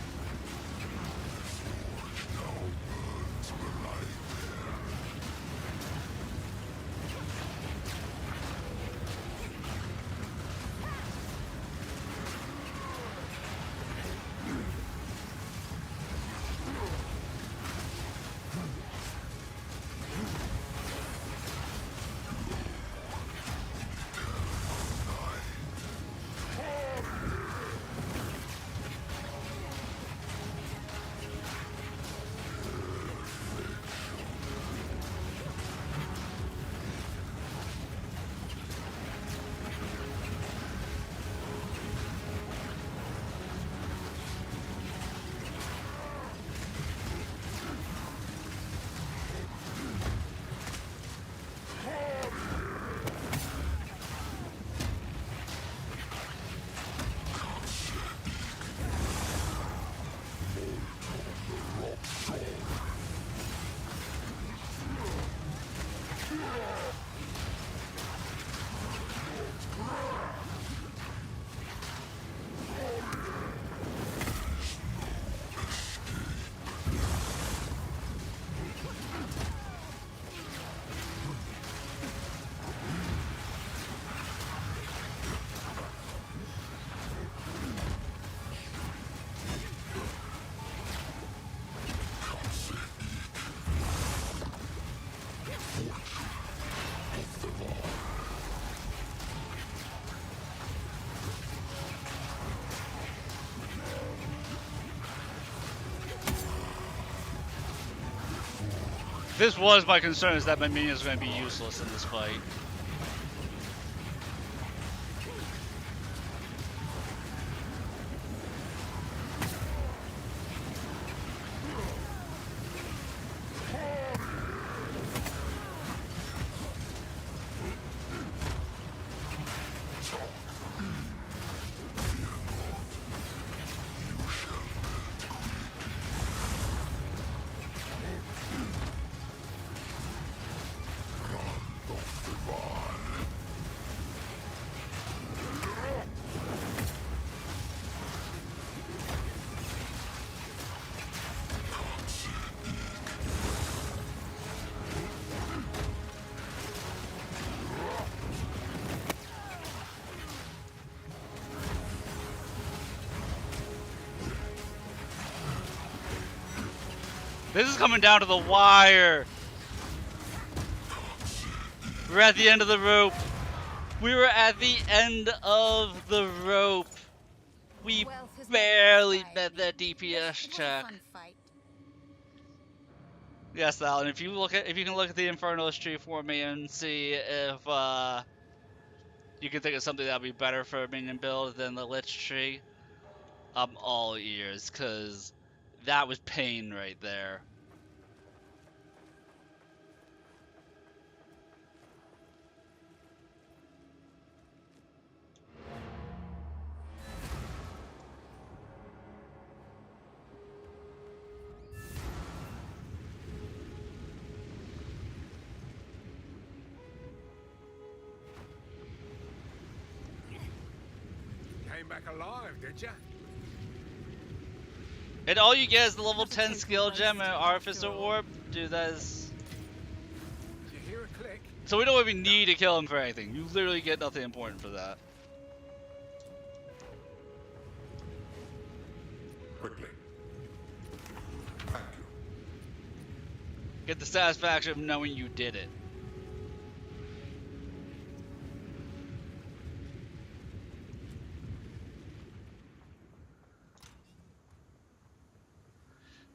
This was my concern, is that my minions are going to be useless in this fight. This is coming down to the wire. We're at the end of the rope. We were at the end of the rope. We Wealth has barely not met that inspired me. DPS Let's have a check. fun fight. Yes, Alan. If you can look at the Inferno tree for me and see if you can think of something that would be better for a minion build than the Lich tree, I'm all ears, cause that was pain right there. Came back alive, did ya? And all you get is the level Not a 10 token skill gem and wasted, Artificer after all. Orb. Dude, that is... Did you hear a click? So we don't even need to kill him for anything. You literally get nothing important for that. Quickly. Thank you. Get the satisfaction of knowing you did it.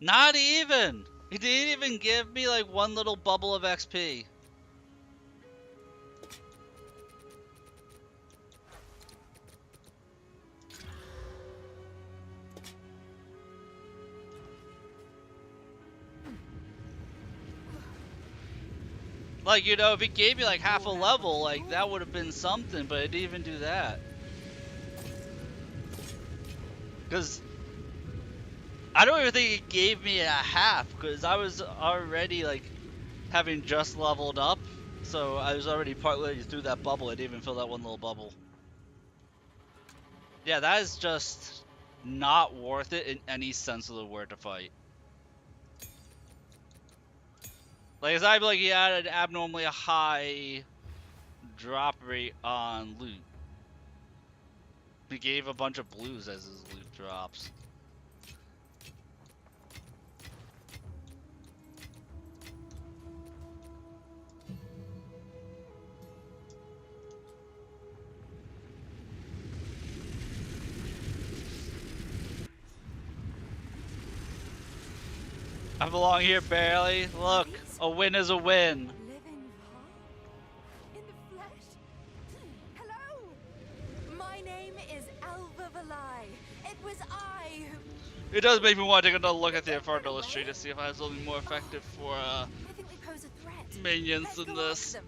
Not even! He didn't even give me like one little bubble of XP. Like, you know, if he gave me like half a level, like that would have been something, but it didn't even do that. Because I don't even think it gave me a half, because I was already like having just leveled up. So I was already partway through that bubble. I didn't even fill that one little bubble. Yeah, that is just not worth it in any sense of the word to fight. Like, it's not like he had an abnormally high drop rate on loot. He gave a bunch of blues as his loot drops. I belong here barely. Look, a win is a win. Living Var? In the flesh? Hello! My name is Alva Valai. It was I who... It does make me want to take another look at the Infernal Illustrator to see if I have something more effective for I think they pose a threat. minions Let's than go this. after them.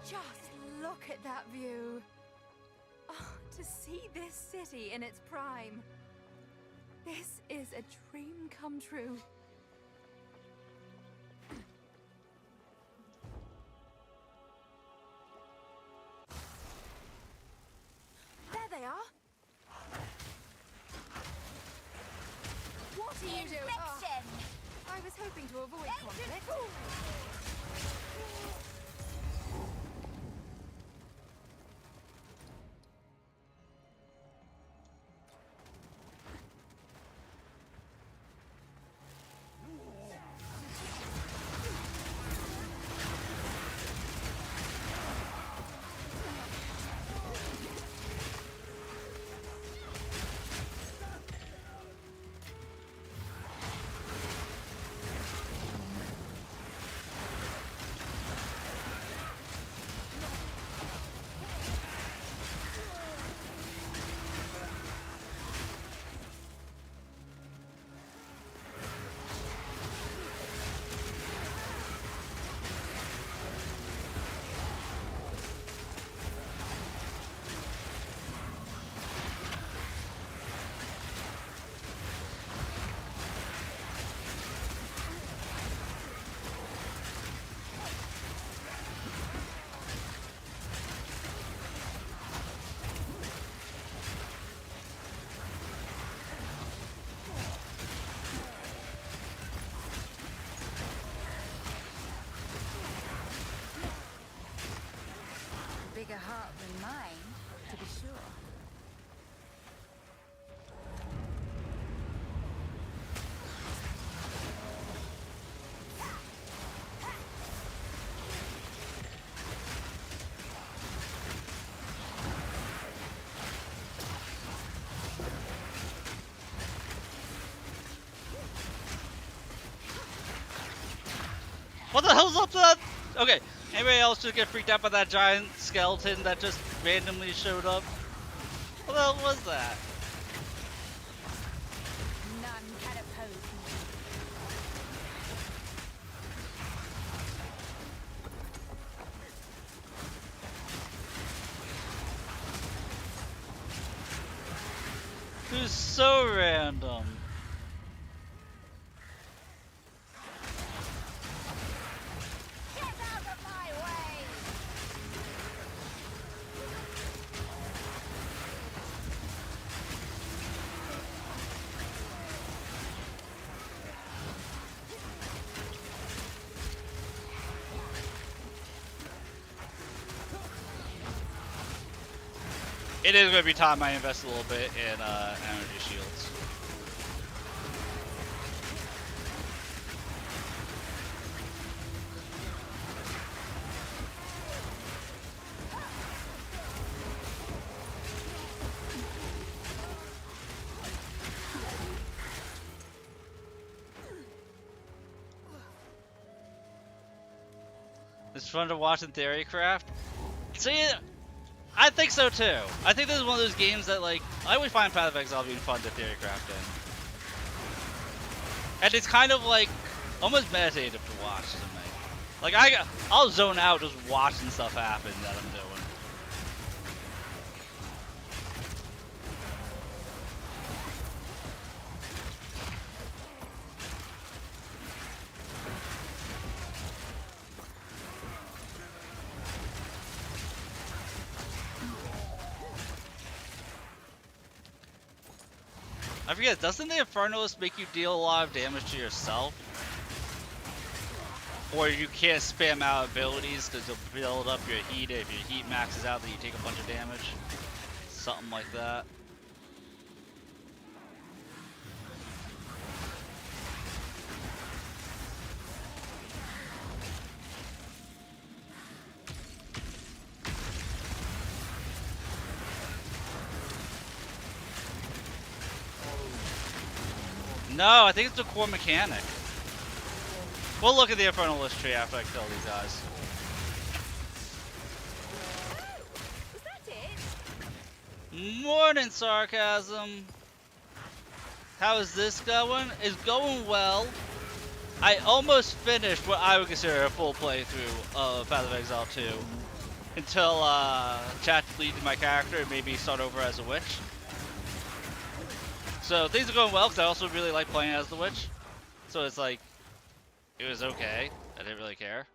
Just look at that view. Oh, to see this city in its prime. This is a dream come true. There they are. What are you doing? Oh, I was hoping to avoid conflict. Bigger heart than mine, to be sure. What the hell's up to that? Okay, anybody else just get freaked out by that giant skeleton that just randomly showed up? What the hell was that? None can oppose me. Who's so random? Get out of my way! It is going to be time I invest a little bit in energy shields. It's fun to watch in Theorycraft. See, I think so too. I think this is one of those games that, like, I always find Path of Exile being fun to Theorycraft in. And it's kind of like almost meditative to watch to me. Like I'll zone out just watching stuff happen that I'm doing. I forget, doesn't the Infernalist make you deal a lot of damage to yourself? Or you can't spam out abilities because you'll build up your heat. If your heat maxes out, then you take a bunch of damage. Something like that. No, I think it's a core mechanic. We'll look at the Infernalist tree after I kill these guys. Was that it? Morning, Sarcasm. How is this going? It's going well. I almost finished what I would consider a full playthrough of Path of Exile 2 until chat deleted my character and made me start over as a witch. So things are going well because I also really like playing as the witch. So it's like, it was okay. I didn't really care.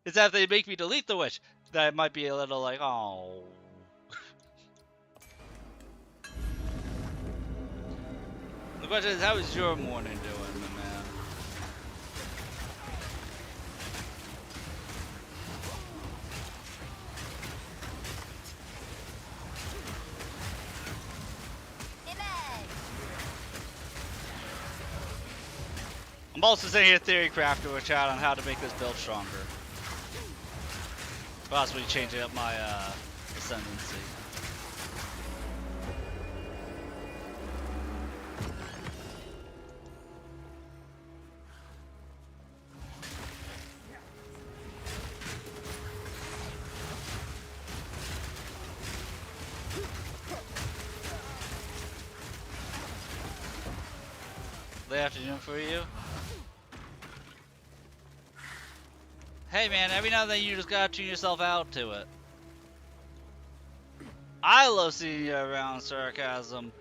It's that if they make me delete the witch, that might be a little like, oh. The question is, how is your morning doing, my man? I'm also sitting here theorycrafting with chat on how to make this build stronger. Possibly changing up my ascendancy. Late afternoon for you. Hey man, every now and then you just gotta tune yourself out to it. I love seeing you around, Sarcasm,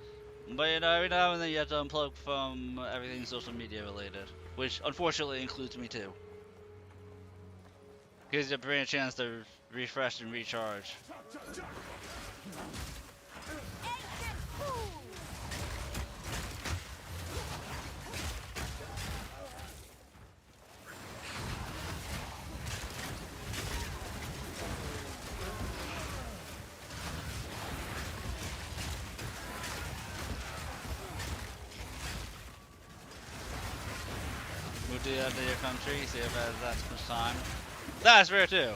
but you know, every now and then you have to unplug from everything social media related, which unfortunately includes me too. Gives your brain a chance to refresh and recharge. Moved to the end of your country, see if that's much time. That's rare too.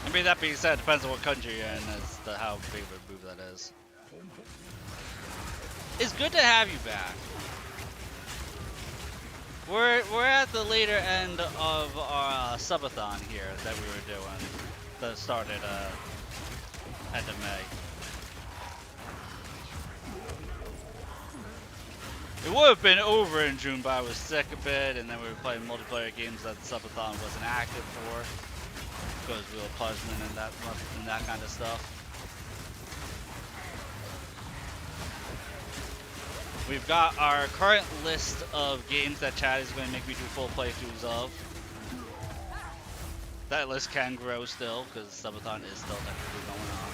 I mean, that being said, depends on what country you're in as to how big of a move that is. It's good to have you back. We're at the later end of our subathon here that we were doing that started end of May. It would have been over in June, but I was sick a bit, and then we were playing multiplayer games that the subathon wasn't active for because we were punishment and that kind of stuff. We've got our current list of games that chat is going to make me do full playthroughs of. That list can grow still, because Subathon is still technically going on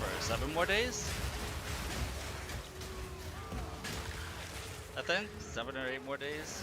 for 7 more days. I think 7 or 8 more days.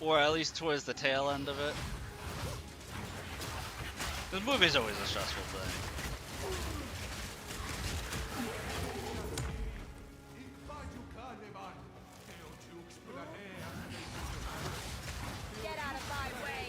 or at least towards the tail end of it. The movie's always a stressful thing. Get out of my way!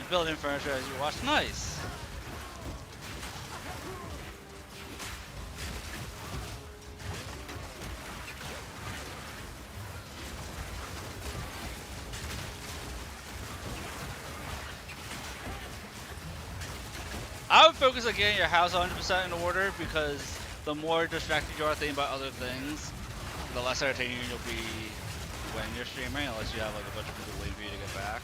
Building furniture as you watch. Nice. I would focus on getting your house 100% in order, because the more distracted you are thinking about other things, the less entertaining you'll be when you're streaming, unless you have like a bunch of people waiting for you to get back.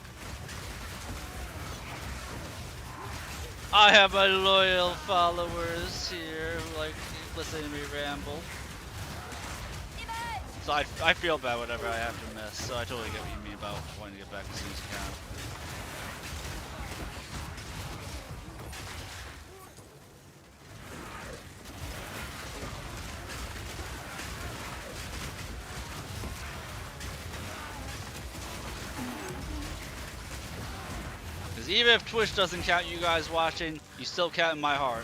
I have my loyal followers here who like listening to me ramble. So I feel bad whenever I have to miss, so I totally get what you mean about wanting to get back as soon as you can. Because even if Twitch doesn't count you guys watching, you still count in my heart.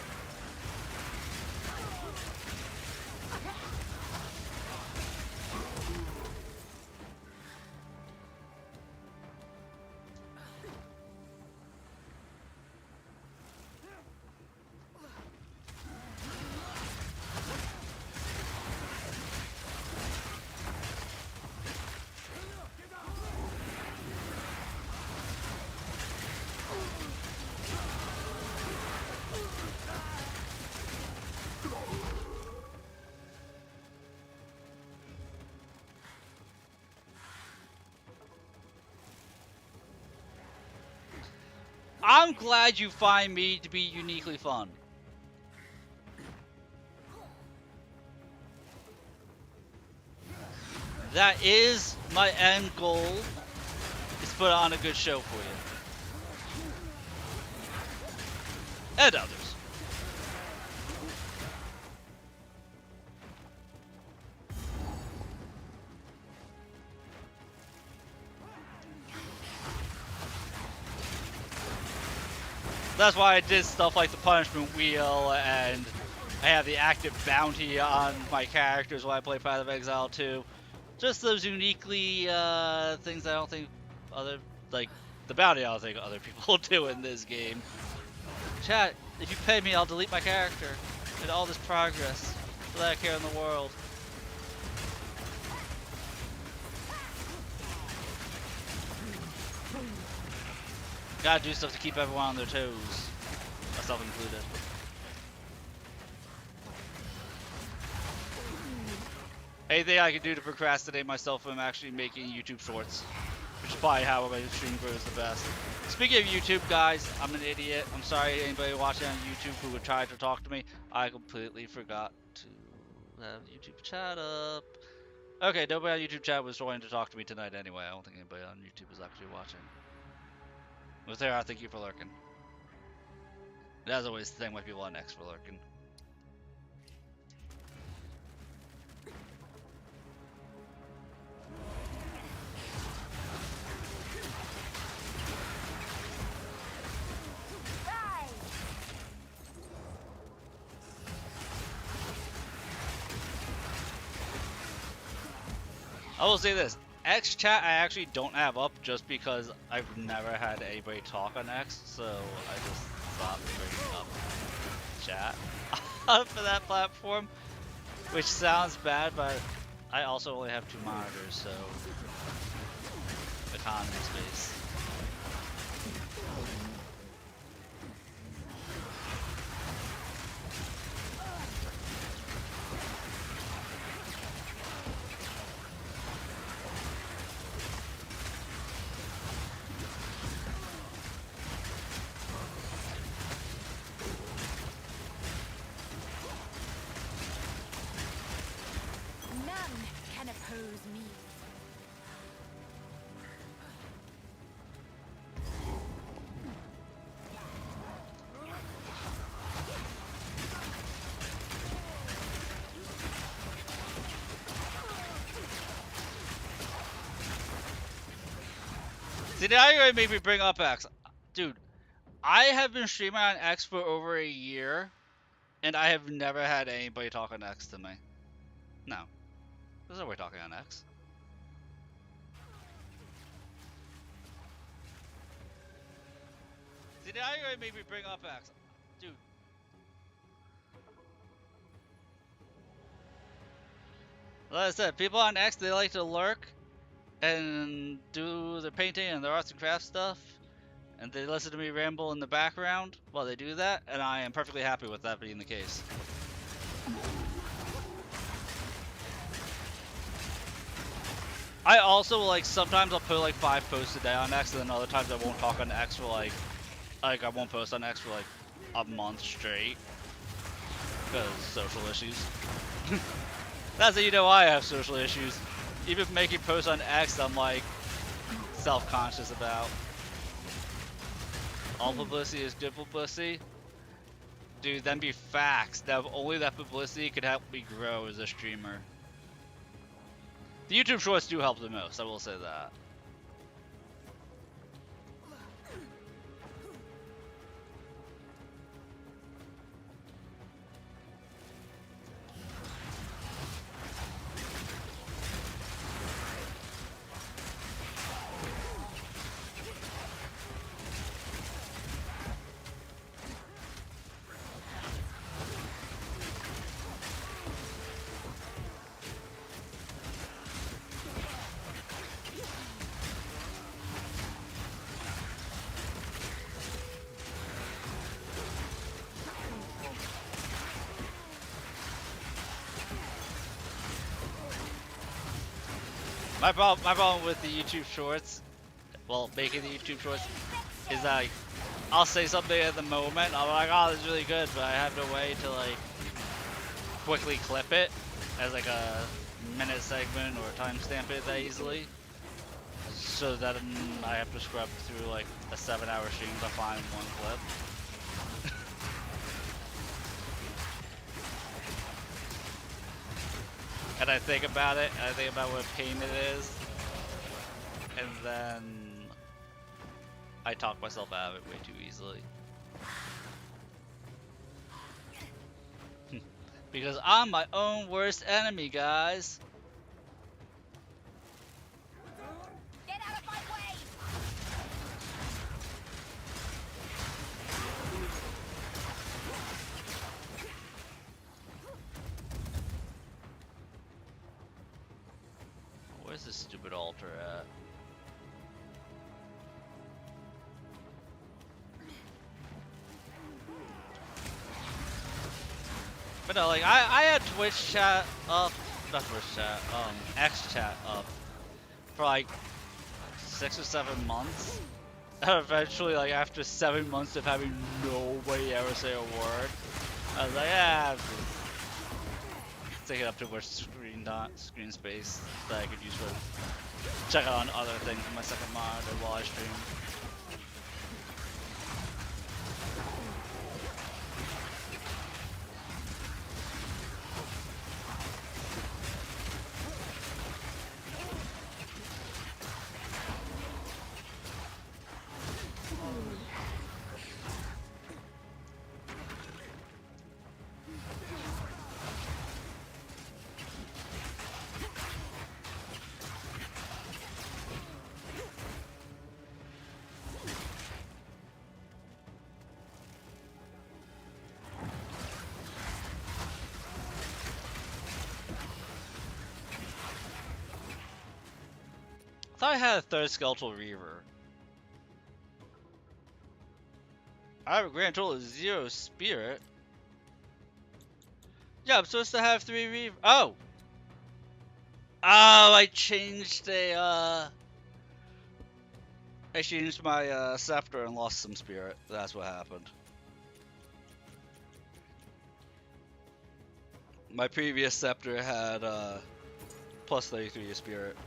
I'm glad you find me to be uniquely fun. That is my end goal, is to put on a good show for you. And others. That's why I did stuff like the punishment wheel, and I have the active bounty on my characters when I play Path of Exile 2. Just those uniquely things I don't think other, like the bounty, I don't think other people will do in this game. Chat, if you pay me, I'll delete my character and all this progress that I care in the world. Gotta do stuff to keep everyone on their toes, myself included. Anything I can do to procrastinate myself from actually making YouTube shorts, which is probably how my stream grows the best. Speaking of YouTube, guys, I'm an idiot. I'm sorry anybody watching on YouTube who would try to talk to me. I completely forgot to have YouTube chat up. Okay, nobody on YouTube chat was trying to talk to me tonight anyway. I don't think anybody on YouTube is actually watching. With there, I thank you for lurking. As always, thank my people on X for lurking. I will say this, X chat I actually don't have up just because I've never had anybody talk on X, so I just stopped bringing up chat for that platform, which sounds bad, but I also only have 2 monitors, so economy space. See, now you're gonna make me bring up X. Dude, I have been streaming on X for over a year, and I have never had anybody talk on X to me. No. There's no way talking on X. See, now you're gonna make me bring up X. Dude. Like I said, people on X, they like to lurk and do their painting and their arts and crafts stuff, and they listen to me ramble in the background while they do that, and I am perfectly happy with that being the case. I also, like, sometimes I'll put like 5 posts a day on X, and then other times I won't talk on X for like I won't post on X for like a month straight because social issues. That's how you know I have social issues. Even making posts on X, I'm like self-conscious about. All publicity is good publicity. Dude, then be facts. That only that publicity could help me grow as a streamer. The YouTube shorts do help the most, I will say that. My problem with the YouTube shorts, well, making the YouTube shorts, is that I'll say something at the moment, I'm like, oh, this is really good, but I have no way to like quickly clip it as like a minute segment or timestamp it that easily. So that I have to scrub through like a 7-hour stream to find one clip. And I think about it, and I think about what pain it is, and then I talk myself out of it way too easily. Because I'm my own worst enemy, guys. Get out of my way! Where's this stupid altar at? But no, like I had Twitch chat up, not Twitch chat, X chat up for like 6 or 7 months. And eventually, like after 7 months of having nobody ever say a word, I was like, yeah, it's taking up too much screen space that I could use for checking on other things on my second monitor while I stream. I thought I had a third Skeletal Reaver. I have a grand total of 0 Spirit. Yeah, I'm supposed to have 3 Reaver. Oh! Oh, I changed I changed my scepter and lost some spirit. That's what happened. My previous scepter had plus 33 to spirit.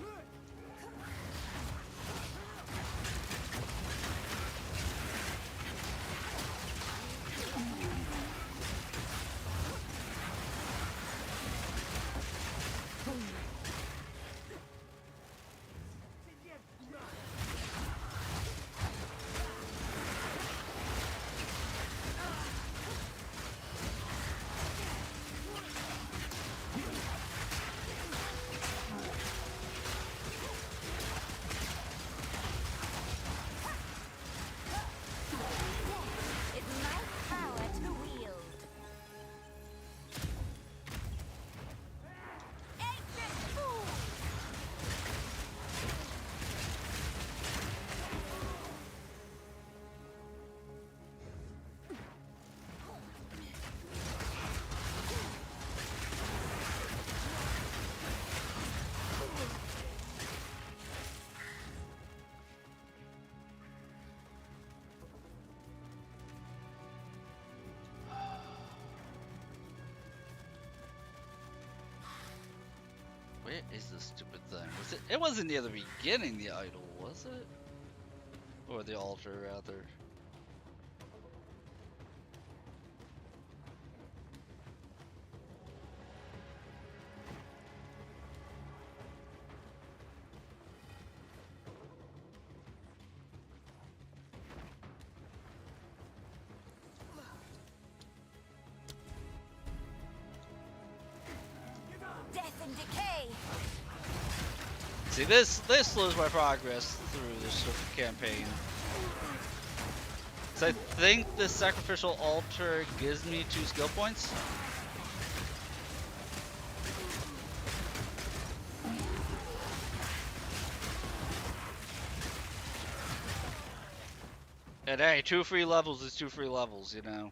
Where is this stupid thing? It wasn't near the beginning, the idol, was it? Or the altar, rather. Death and decay. See, this slows my progress through this campaign. So I think the sacrificial altar gives me 2 skill points. And hey, 2 free levels is 2 free levels, you know.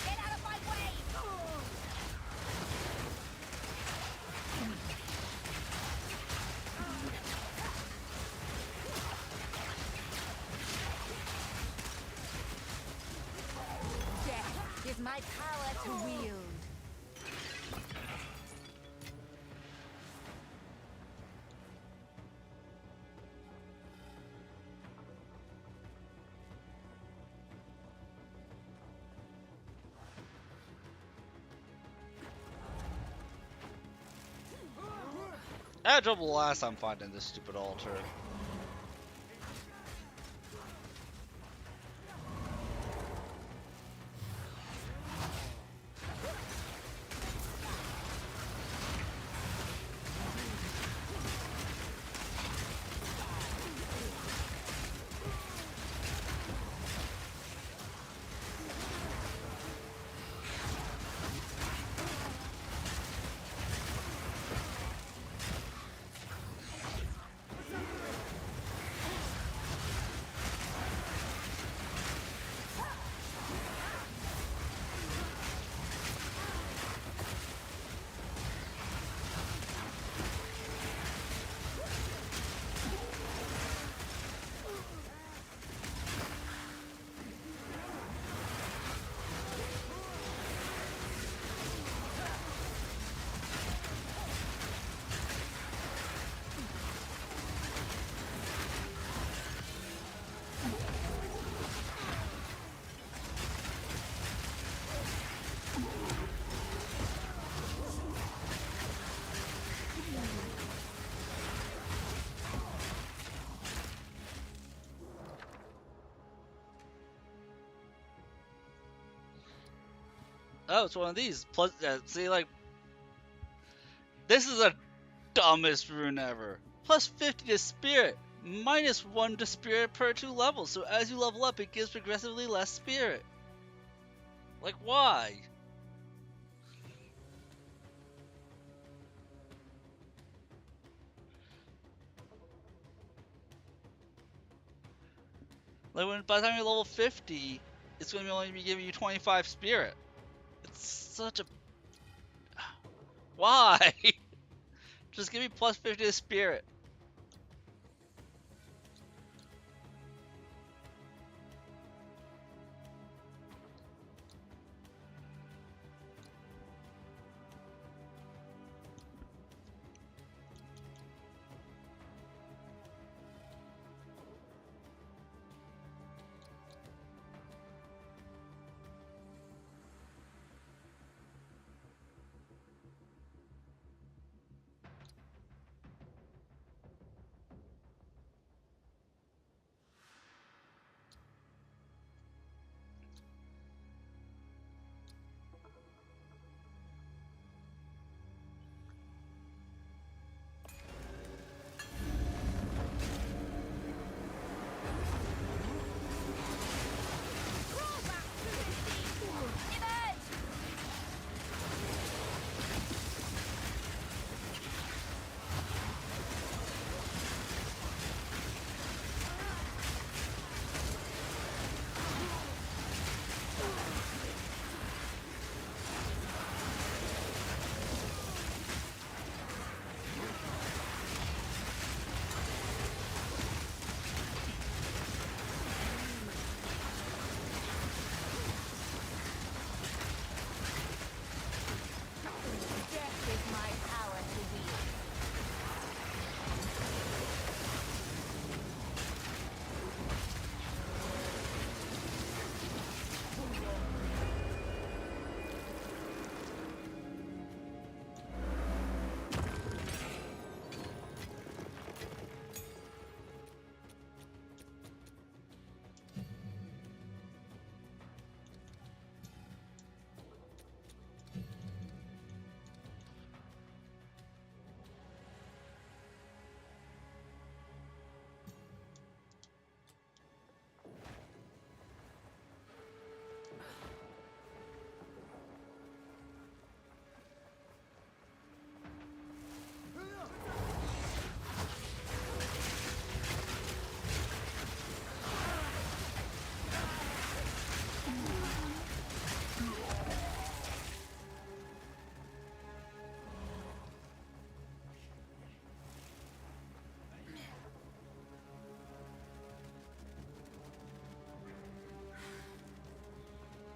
Get out of my way! Death is my power to wield. I had trouble last time finding this stupid altar. Oh, it's one of these. Plus, see, like, this is the dumbest rune ever. Plus 50 to spirit. Minus 1 to spirit per 2 levels. So as you level up, it gives progressively less spirit. Like, why? Like, by the time you're level 50, it's going to only be giving you 25 spirit. It's such a... Why? Just give me plus 50 to spirit.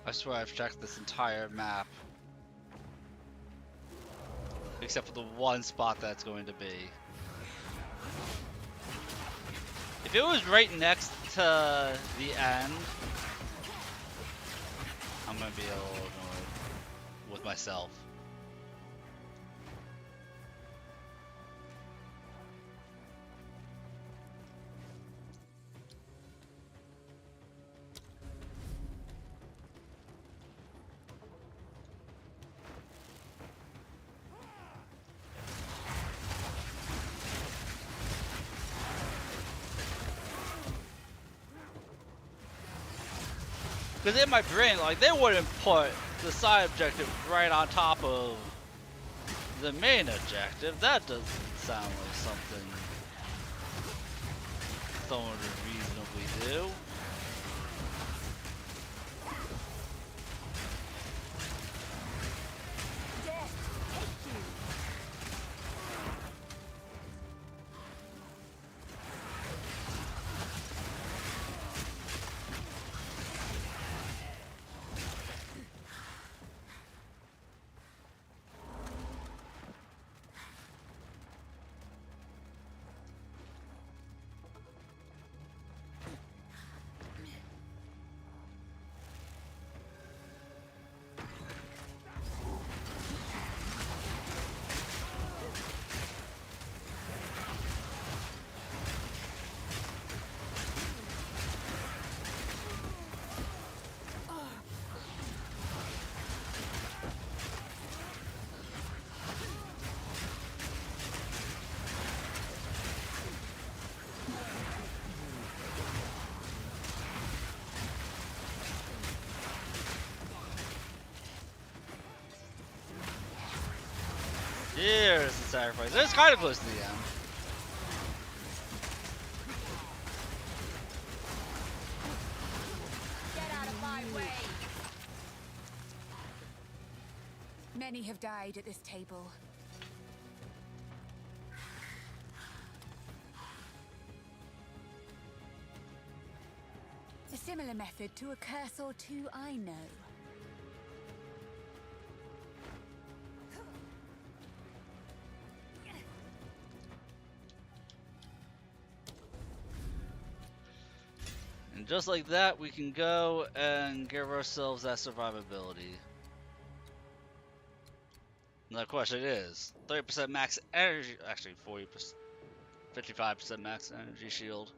I swear I've checked this entire map. Except for the one spot that's going to be. If it was right next to the end, I'm gonna be a little annoyed with myself. Because in my brain, like, they wouldn't put the side objective right on top of the main objective. That doesn't sound like something someone would reasonably do. Death, take you. Here's the sacrifice. It's kind of close to the end. Get out of my way. Many have died at this table. A similar method to a curse or two I know. And just like that, we can go and give ourselves that survivability. Now the question is, 30% max energy, actually 40%, 55% max energy shield.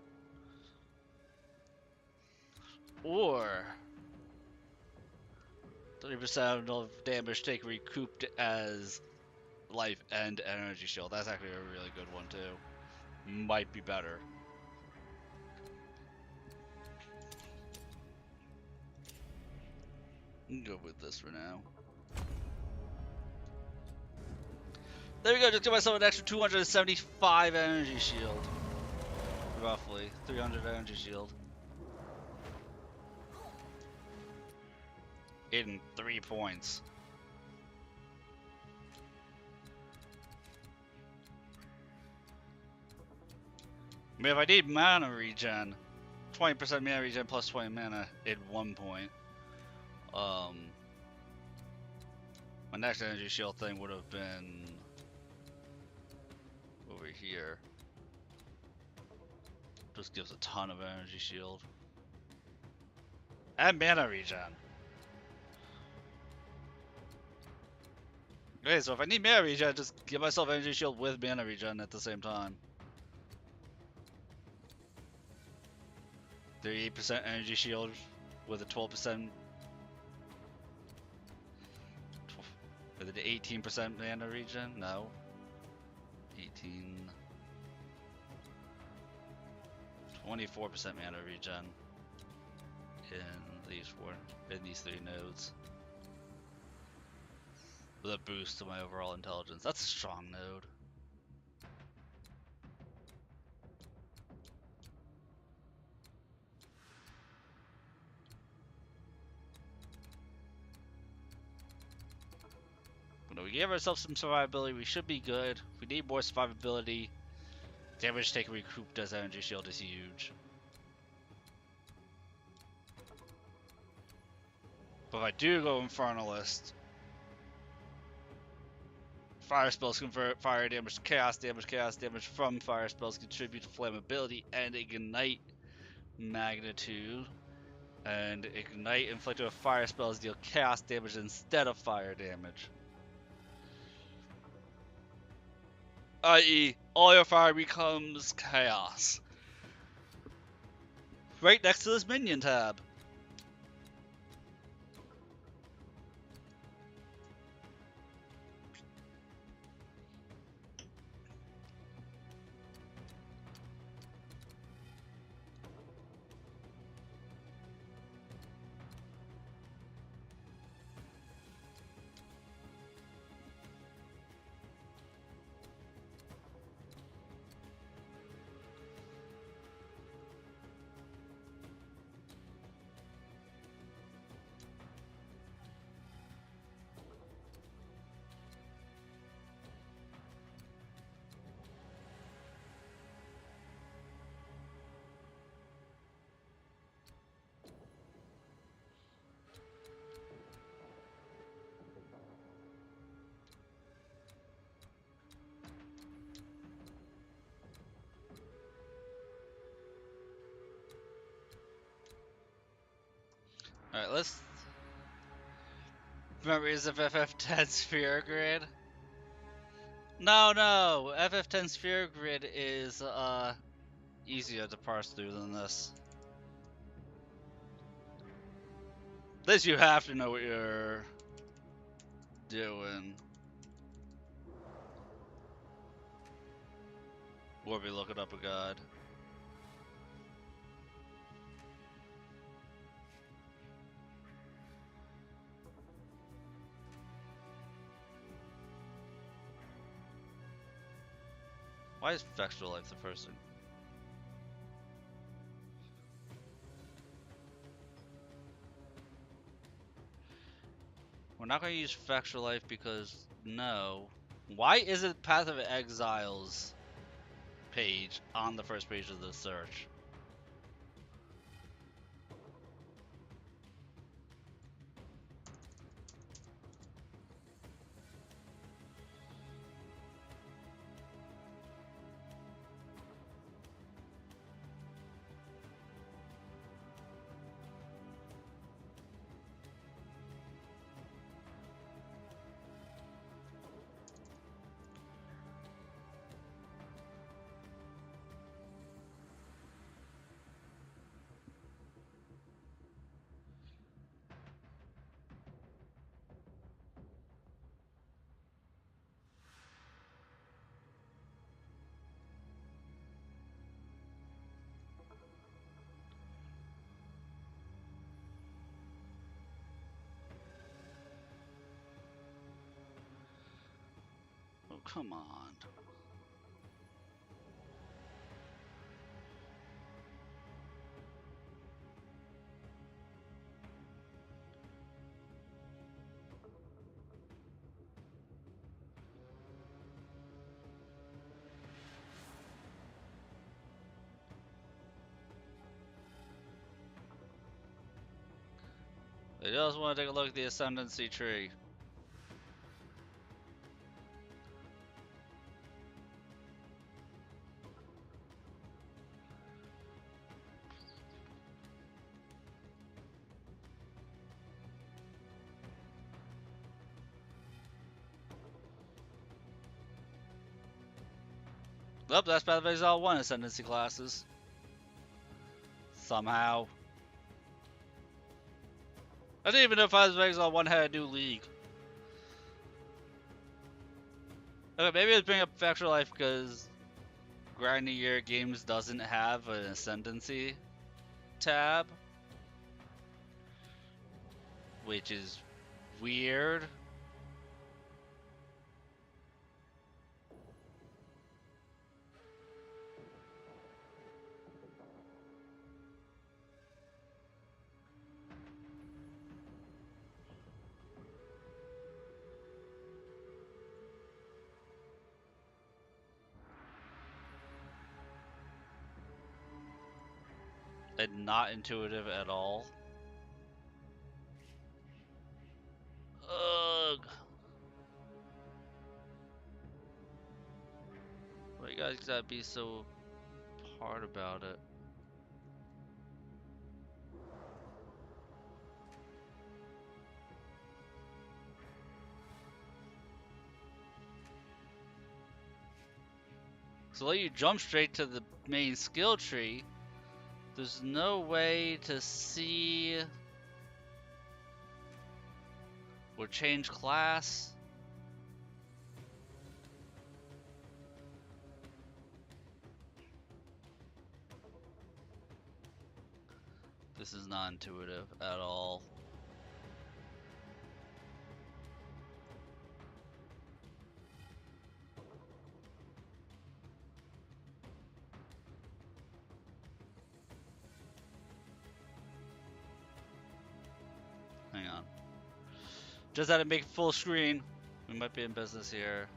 Or 30% of damage take recouped as life and energy shield. That's actually a really good one too. Might be better. I'm good with this for now. There we go, just give myself an extra 275 energy shield. Roughly. 300 energy shield. In 3 points. I mean, if I need mana regen, 20% mana regen plus 20 mana in 1 point. My next energy shield thing would have been over here. Just gives a ton of energy shield. And mana regen. Okay, so if I need mana regen, just give myself energy shield with mana regen at the same time. 38% energy shield with a 12%. With an 18% mana regen? No. 18. 24% mana regen in these 3 nodes. With a boost to my overall intelligence. That's a strong node. But we gave ourselves some survivability, we should be good. If we need more survivability, damage taken recouped as energy shield is huge. But if I do go Infernalist, fire spells convert fire damage to chaos damage. Chaos damage from fire spells contribute to flammability and ignite magnitude. And ignite inflicted with fire spells deal chaos damage instead of fire damage. I.e., all your fire becomes chaos. Right next to this minion tab. Alright, let's... Memories of FF10 Sphere Grid? No! FF10 Sphere Grid is, easier to parse through than this. This you have to know what you're doing. Or be looking up a guide. Why is Vexual Life the first thing? We're not going to use Vexual Life because, no. Why isn't Path of Exiles page on the first page of the search? Oh, come on. I just want to take a look at the Ascendancy tree. Oh, that's Path of Exile 1 Ascendancy classes. Somehow. I didn't even know Path of Exile 1 had a new league. Okay, maybe let's bring up Factual Life because Grinding Year Games doesn't have an Ascendancy tab. Which is weird. And not intuitive at all. Ugh. Why you guys gotta be so hard about it? So let you jump straight to the main skill tree. There's no way to see or change class. This is not intuitive at all. Hang on. Just had to make it full screen. We might be in business here.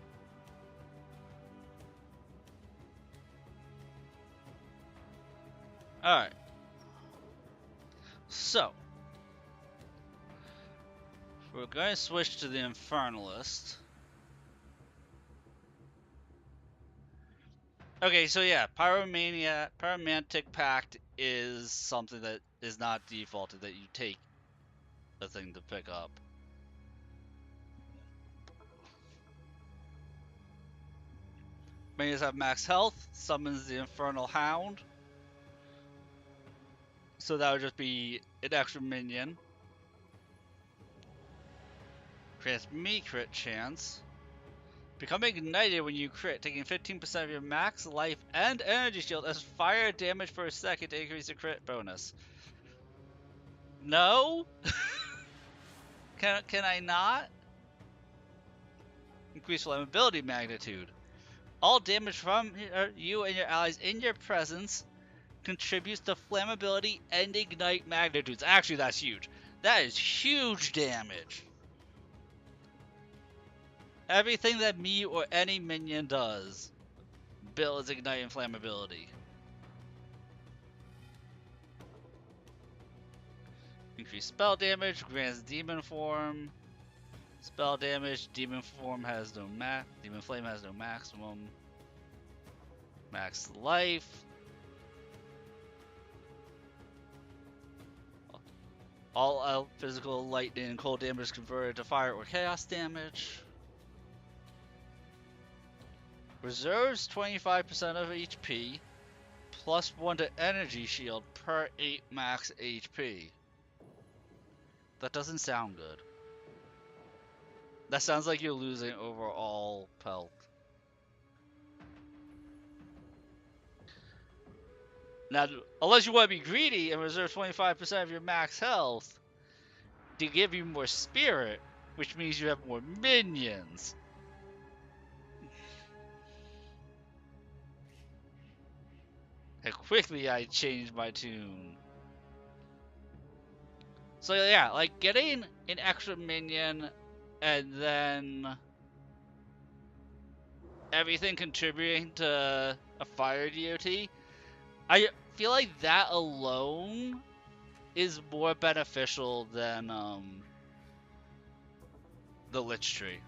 Alright. So. We're going to switch to the Infernalist. Okay, so yeah, Pyromantic Pact is something that is not defaulted, that you take a thing to pick up. Minions have max health, summons the Infernal Hound. So that would just be an extra minion. Grants me crit chance. Becoming ignited when you crit, taking 15% of your max life and energy shield as fire damage for a second to increase the crit bonus. No? Can I not? Increase flammability magnitude. All damage from you and your allies in your presence contributes to flammability and ignite magnitudes. Actually, that's huge. That is huge damage. Everything that me or any minion does builds ignite and flammability. Increase spell damage, grants demon form. Spell damage, demon form has no demon flame has no maximum. Max life. All physical, lightning, and cold damage is converted to fire or chaos damage. Reserves 25% of HP, plus 1 to energy shield per 8 max HP. That doesn't sound good. That sounds like you're losing overall health. Now, unless you want to be greedy and reserve 25% of your max health to give you more spirit, which means you have more minions. And quickly I changed my tune. So yeah, like getting an extra minion and then everything contributing to a fire DOT, I feel like that alone is more beneficial than the Lich Tree.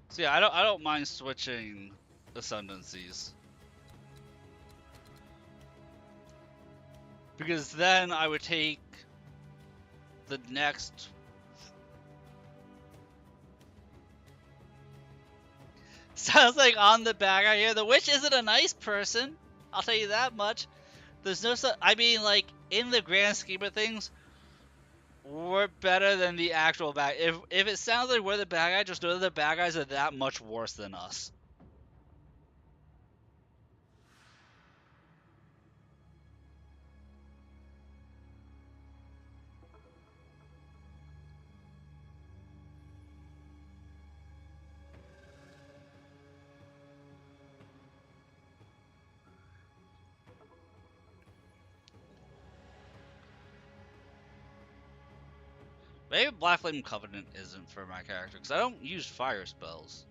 So yeah, I don't mind switching ascendancies. Because then I would take the next sounds like on the bag right here. The witch isn't a nice person. I'll tell you that much. There's no I mean, like, in the grand scheme of things, we're better than the actual bad. If it sounds like we're the bad guy, just know that the bad guys are that much worse than us. Maybe Black Flame Covenant isn't for my character, because I don't use fire spells.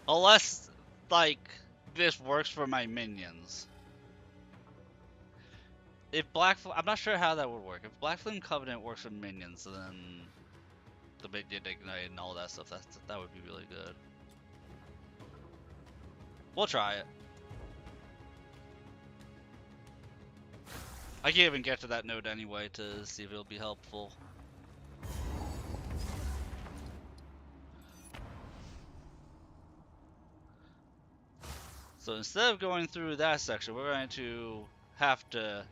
Unless, like, this works for my minions. If I'm not sure how that would work. If Black Flame Covenant works for minions, then the Minion Ignite and all that stuff, that would be really good. We'll try it. I can't even get to that node anyway to see if it'll be helpful. So instead of going through that section, we're going to have to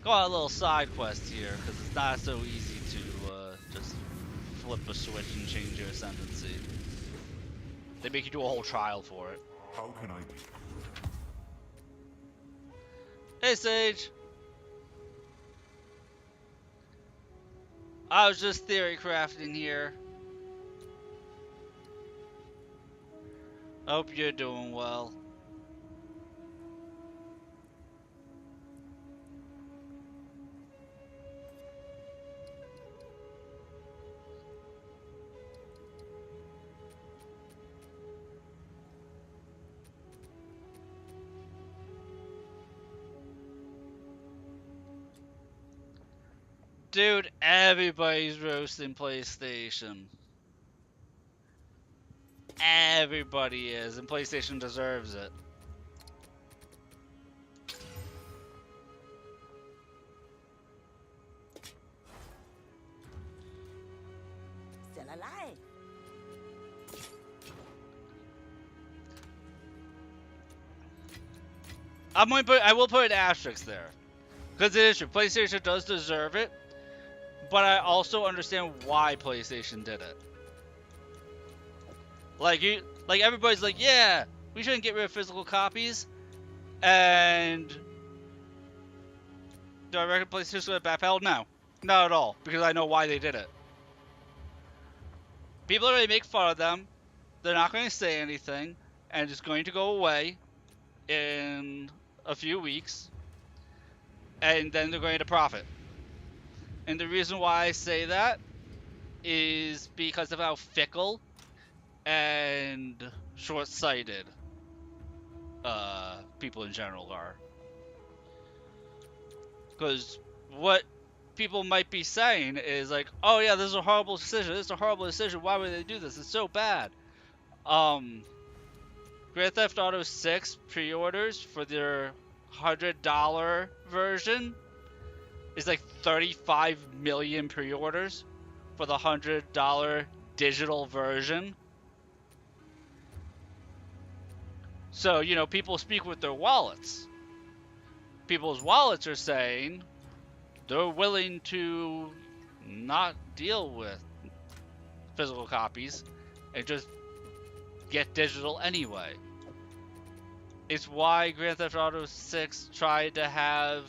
go on a little side quest here, because it's not so easy to just flip a switch and change your ascendancy. They make you do a whole trial for it. How can I be? Hey, Sage! I was just theory crafting here. Hope you're doing well. Dude, everybody's roasting PlayStation. Everybody is, and PlayStation deserves it. Still alive. I will put an asterisk there. Because it is true, PlayStation does deserve it, but I also understand why PlayStation did it. Like everybody's like, yeah, we shouldn't get rid of physical copies, and do I reckon PlayStation would backpedal? No, not at all, because I know why they did it. People are going to make fun of them. They're not going to say anything, and it's going to go away in a few weeks, and then they're going to profit. And the reason why I say that is because of how fickle and short-sighted people in general are. Because what people might be saying is like, oh yeah, this is a horrible decision, this is a horrible decision, why would they do this, it's so bad. Grand Theft Auto 6 pre-orders for their $100 version is like 35 million pre-orders for the $100 digital version. So, you know, people speak with their wallets. People's wallets are saying they're willing to not deal with physical copies and just get digital anyway. It's why Grand Theft Auto 6 tried to have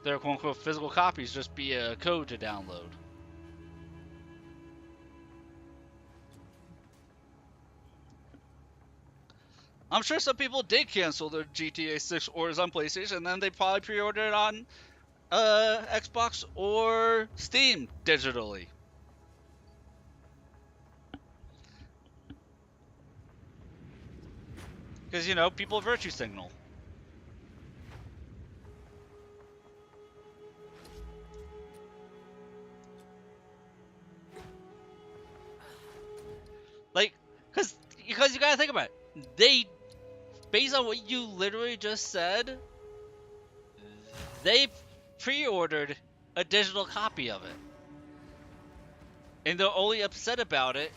their quote-unquote physical copies just be a code to download. I'm sure some people did cancel their GTA 6 orders on PlayStation, and then they probably pre-ordered it on Xbox or Steam digitally. Because, you know, people virtue signal. Like, because you gotta think about it. They, based on what you literally just said, they pre-ordered a digital copy of it. And they're only upset about it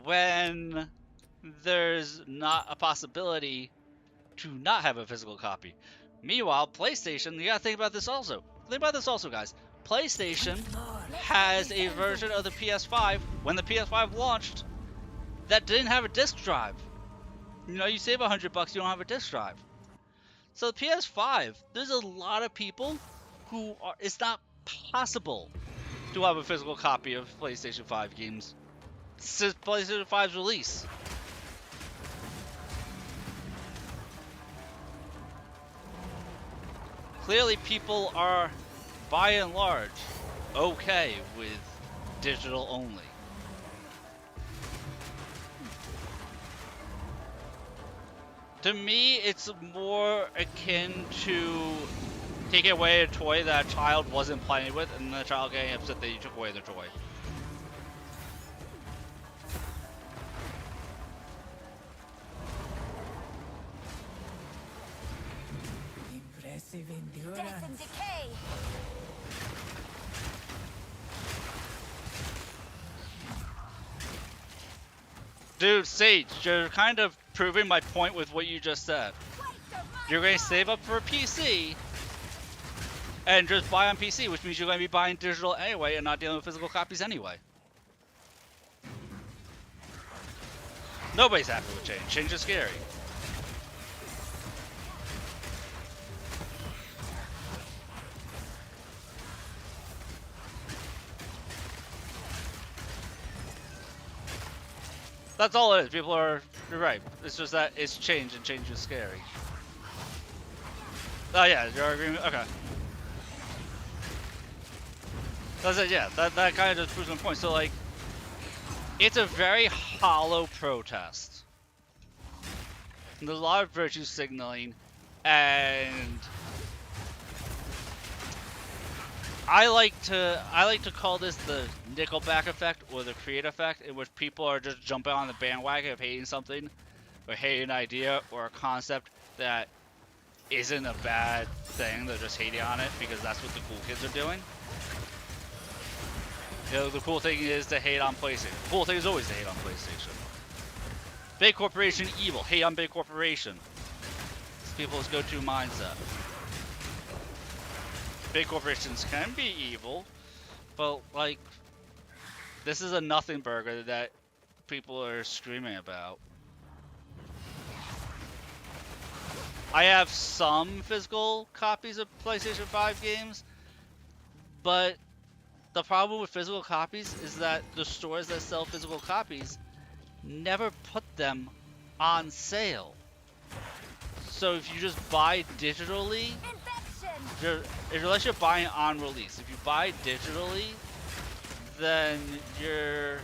when there's not a possibility to not have a physical copy. Meanwhile, PlayStation, you gotta think about this also. Think about this also, guys. PlayStation has a version of the PS5 when the PS5 launched that didn't have a disc drive. You know, you save $100, you don't have a disc drive. So the PS5, there's a lot of people who are, it's not possible to have a physical copy of PlayStation 5 games since PlayStation 5's release. clearly people are, by and large, okay with digital only. To me, it's more akin to taking away a toy that a child wasn't playing with, and the child getting upset that you took away their toy. Impressive Death and endurance. decay. Dude, Sage, you're kind of proving my point with what you just said. You're going to save up for a PC and just buy on PC, which means you're going to be buying digital anyway and not dealing with physical copies anyway. Nobody's happy with change. Change is scary. That's all it is. People are, you're right. It's just that it's change and change is scary. Oh yeah, you're agreeing. Okay. That's it, yeah. That kind of just proves my point. So like, it's a very hollow protest. And there's a lot of virtue signaling, and I like to call this the Nickelback effect or the Create effect, in which people are just jumping on the bandwagon of hating something, or hating an idea or a concept that isn't a bad thing. They're just hating on it because that's what the cool kids are doing. You know, the cool thing is to hate on PlayStation. The cool thing is always to hate on PlayStation. Big corporation evil. Hate on big corporation. It's people's go-to mindset. Big corporations can be evil, but like, this is a nothing burger that people are screaming about. I have some physical copies of PlayStation 5 games, but the problem with physical copies is that the stores that sell physical copies never put them on sale. So if you just buy digitally, unless you're buying on release, if you buy digitally, then you're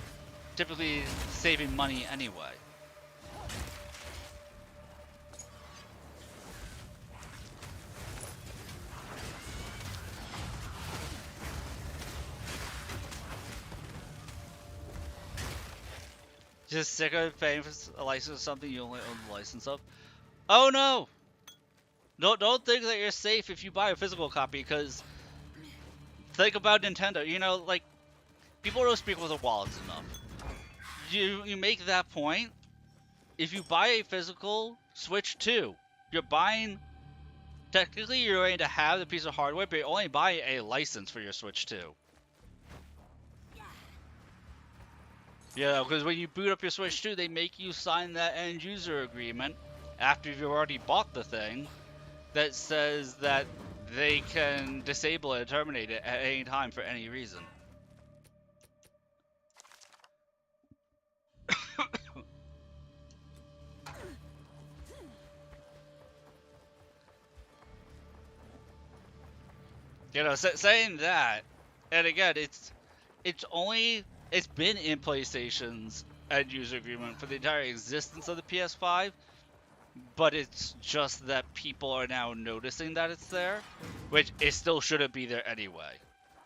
typically saving money anyway. Just sick of paying for a license of something you only own the license of. Oh no! Don't think that you're safe if you buy a physical copy, because think about Nintendo. You know, like, people don't speak with their wallets enough. You make that point. If you buy a physical Switch 2, you're buying, technically you're going to have the piece of hardware, but you're only buying a license for your Switch 2. Yeah, because when you boot up your Switch 2, they make you sign that end user agreement after you've already bought the thing that says that they can disable it and terminate it at any time for any reason. You know, saying that, and again, it's been in PlayStation's end user agreement for the entire existence of the PS5, but it's just that people are now noticing that it's there, which it still shouldn't be there anyway.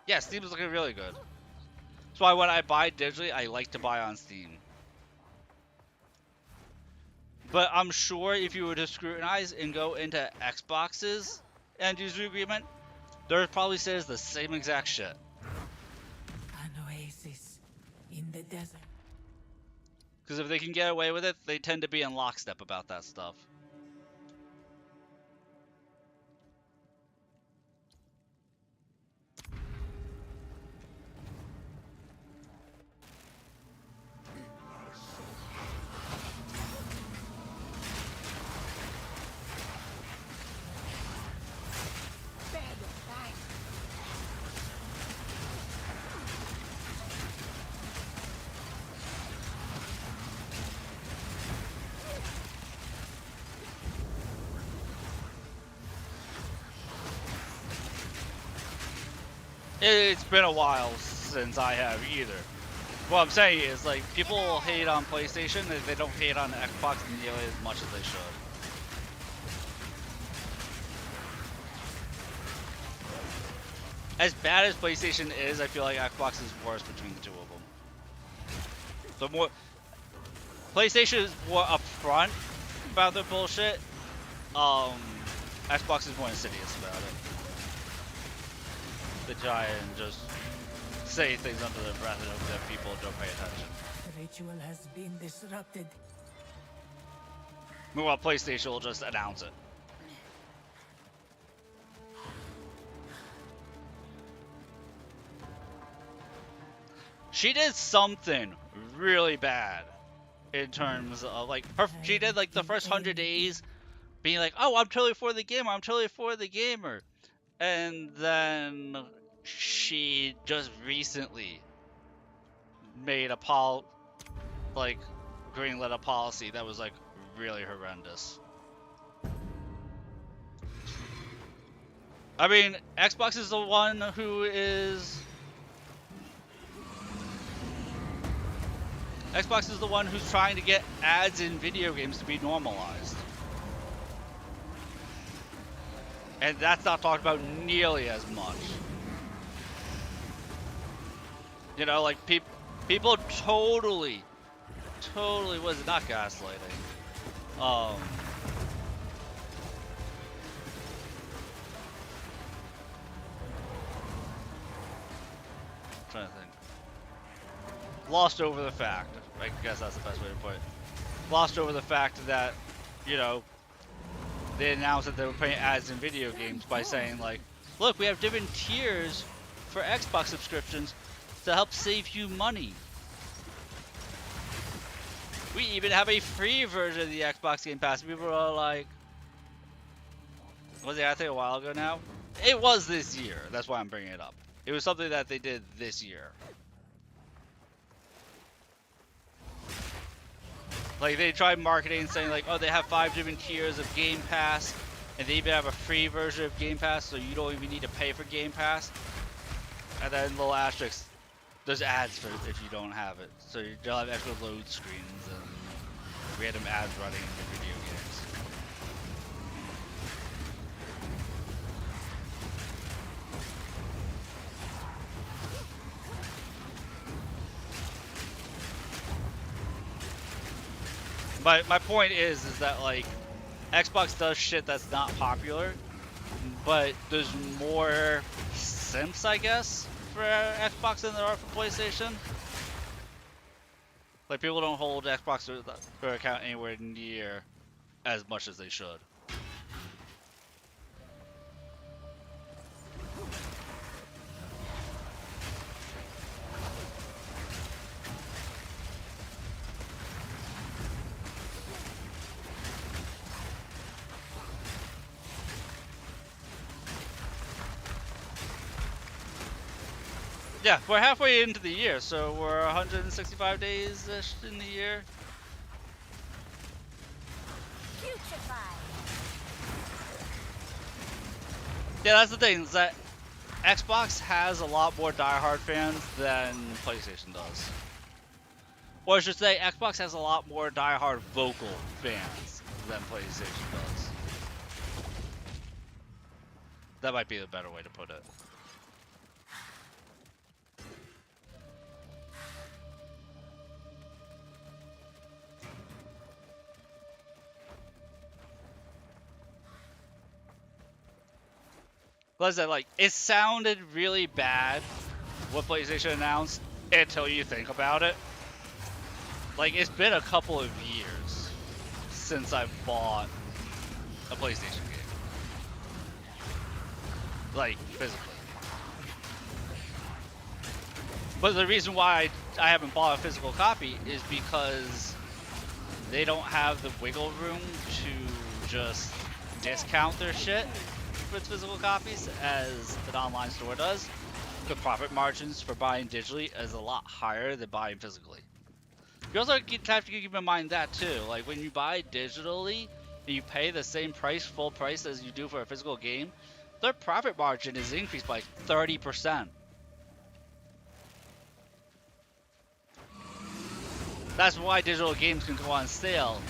Yeah, Steam's looking really good. That's why when I buy digitally, I like to buy on Steam. But I'm sure if you were to scrutinize and go into Xbox's end user agreement, there probably says the same exact shit. An oasis in the desert. Because if they can get away with it, they tend to be in lockstep about that stuff. It's been a while since I have either. What I'm saying is, like, people hate on PlayStation, and they don't hate on Xbox nearly as much as they should. As bad as PlayStation is, I feel like Xbox is worse between the two of them. The more PlayStation is more upfront about their bullshit, Xbox is more insidious about it. They try and just say things under their breath and hope that people don't pay attention. The ritual has been disrupted. Meanwhile, PlayStation will just announce it. She did something really bad in terms of, like, she did, like, the first 100 days being like, oh, I'm totally for the gamer, I'm totally for the gamer. And then she just recently made a greenlit a policy that was, like, really horrendous. I mean, Xbox is the one who's trying to get ads in video games to be normalized. And that's not talked about nearly as much. You know, like, people totally was not gaslighting. Trying to think. Lost over the fact. I guess that's the best way to put it. Lost over the fact that, you know, they announced that they were putting ads in video games by saying, like, look, we have different tiers for Xbox subscriptions to help save you money. We even have a free version of the Xbox Game Pass. People are like, was it, I think, a while ago now? It was this year. That's why I'm bringing it up. It was something that they did this year. Like, they tried marketing saying, like, oh, they have 5 different tiers of Game Pass, and they even have a free version of Game Pass, so you don't even need to pay for Game Pass. And then little asterisks, there's ads for if you don't have it. So you'll have extra load screens and random ads running in your video games. My point is that, like, Xbox does shit that's not popular, but there's more simps, I guess, for Xbox than there are for PlayStation. Like, people don't hold Xbox their account anywhere near as much as they should. Yeah, we're halfway into the year, so we're 165 days-ish in the year. Yeah, that's the thing, is that Xbox has a lot more diehard fans than PlayStation does. Or I should say, Xbox has a lot more diehard vocal fans than PlayStation does. That might be the better way to put it. Was that, like, it sounded really bad what PlayStation announced until you think about it. Like, it's been a couple of years since I've bought a PlayStation game. Like, physically. But the reason why I haven't bought a physical copy is because they don't have the wiggle room to just discount their shit for its physical copies as an online store does. The profit margins for buying digitally is a lot higher than buying physically. You also have to keep in mind that too. Like, when you buy digitally and you pay the same price, full price, as you do for a physical game, their profit margin is increased by 30%. That's why digital games can go on sale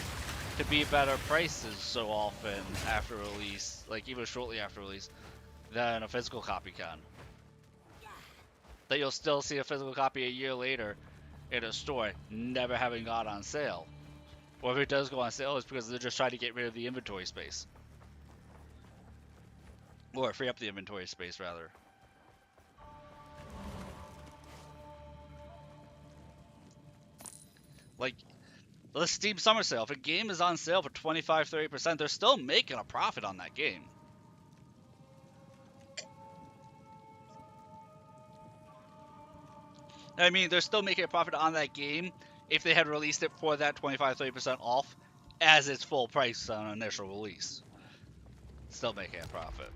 to be better prices so often after release, like even shortly after release, than a physical copy can. That you'll still see a physical copy a year later in a store, never having gone on sale. Or if it does go on sale, it's because they're just trying to get rid of the inventory space. Or free up the inventory space, rather. Like, the Steam Summer Sale, if a game is on sale for 25-30%, they're still making a profit on that game. I mean, they're still making a profit on that game if they had released it for that 25-30% off as its full price on initial release. Still making a profit.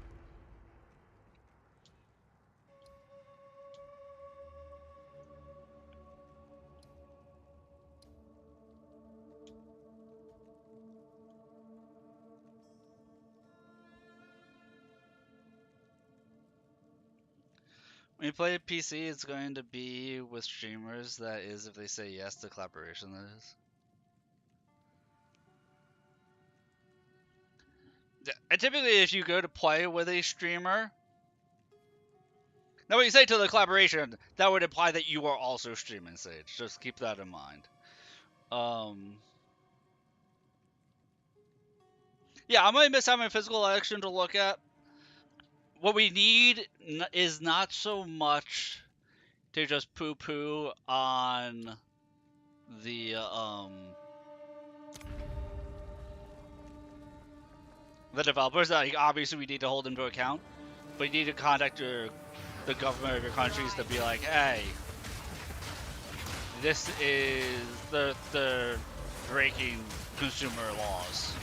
When you play PC, it's going to be with streamers, that is, if they say yes to collaboration, that is. And typically, if you go to play with a streamer, now when you say to the collaboration, that would imply that you are also streaming, Sage. Just keep that in mind. Yeah, I might miss having a physical election to look at. What we need is not so much to just poo-poo on the developers. Like, obviously, we need to hold them to account, but you need to contact the government of your countries to be like, hey, this is the breaking consumer laws,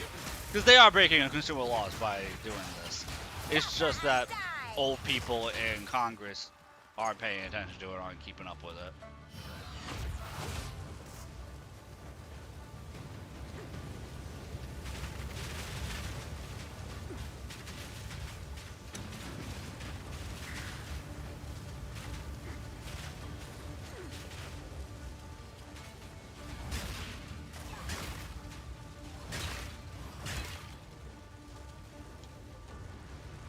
because they are breaking consumer laws by doing this. It's just that old people in Congress aren't paying attention to it, aren't keeping up with it.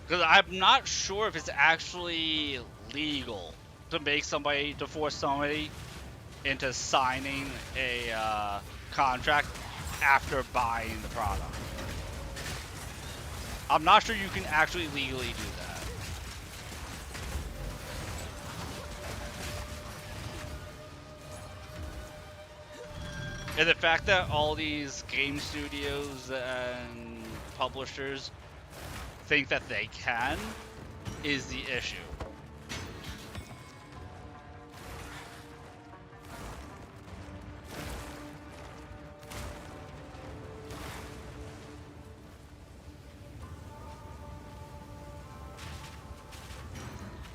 Because I'm not sure if it's actually legal to force somebody into signing a contract after buying the product. I'm not sure you can actually legally do that. And the fact that all these game studios and publishers think that they can is the issue.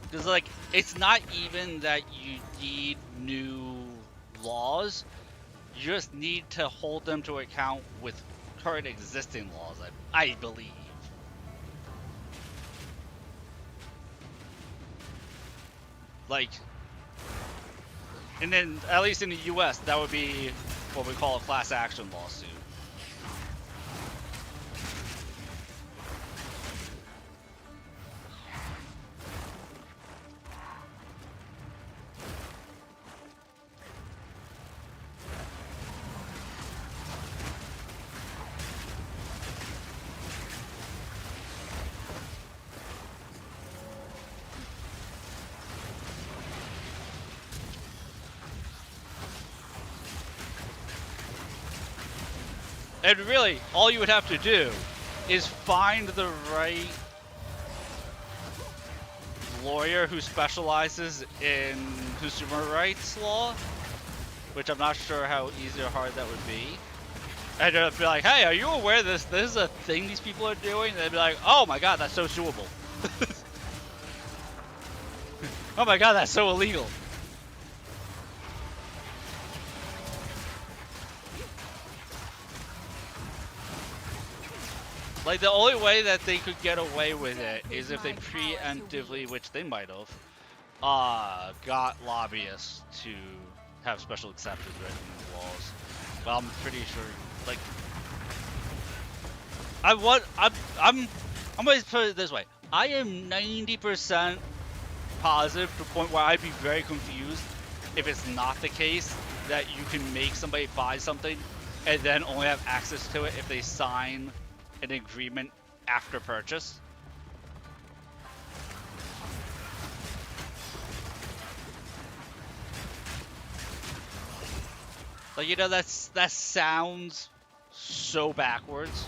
Because, like, it's not even that you need new laws, you just need to hold them to account with current existing laws, I believe. Like, and then, at least in the US, that would be what we call a class action lawsuit. And really, all you would have to do is find the right lawyer who specializes in consumer rights law, which I'm not sure how easy or hard that would be. And they'd be like, hey, are you aware this is a thing these people are doing? And they'd be like, oh my god, that's so suable. Oh my god, that's so illegal. Like, the only way that they could get away with it is if they preemptively, which they might have, got lobbyists to have special exceptions written in the walls. But I'm pretty sure, like, I'm going to put it this way. I am 90% positive to the point where I'd be very confused if it's not the case that you can make somebody buy something and then only have access to it if they sign an agreement after purchase. Like, you know, that sounds so backwards.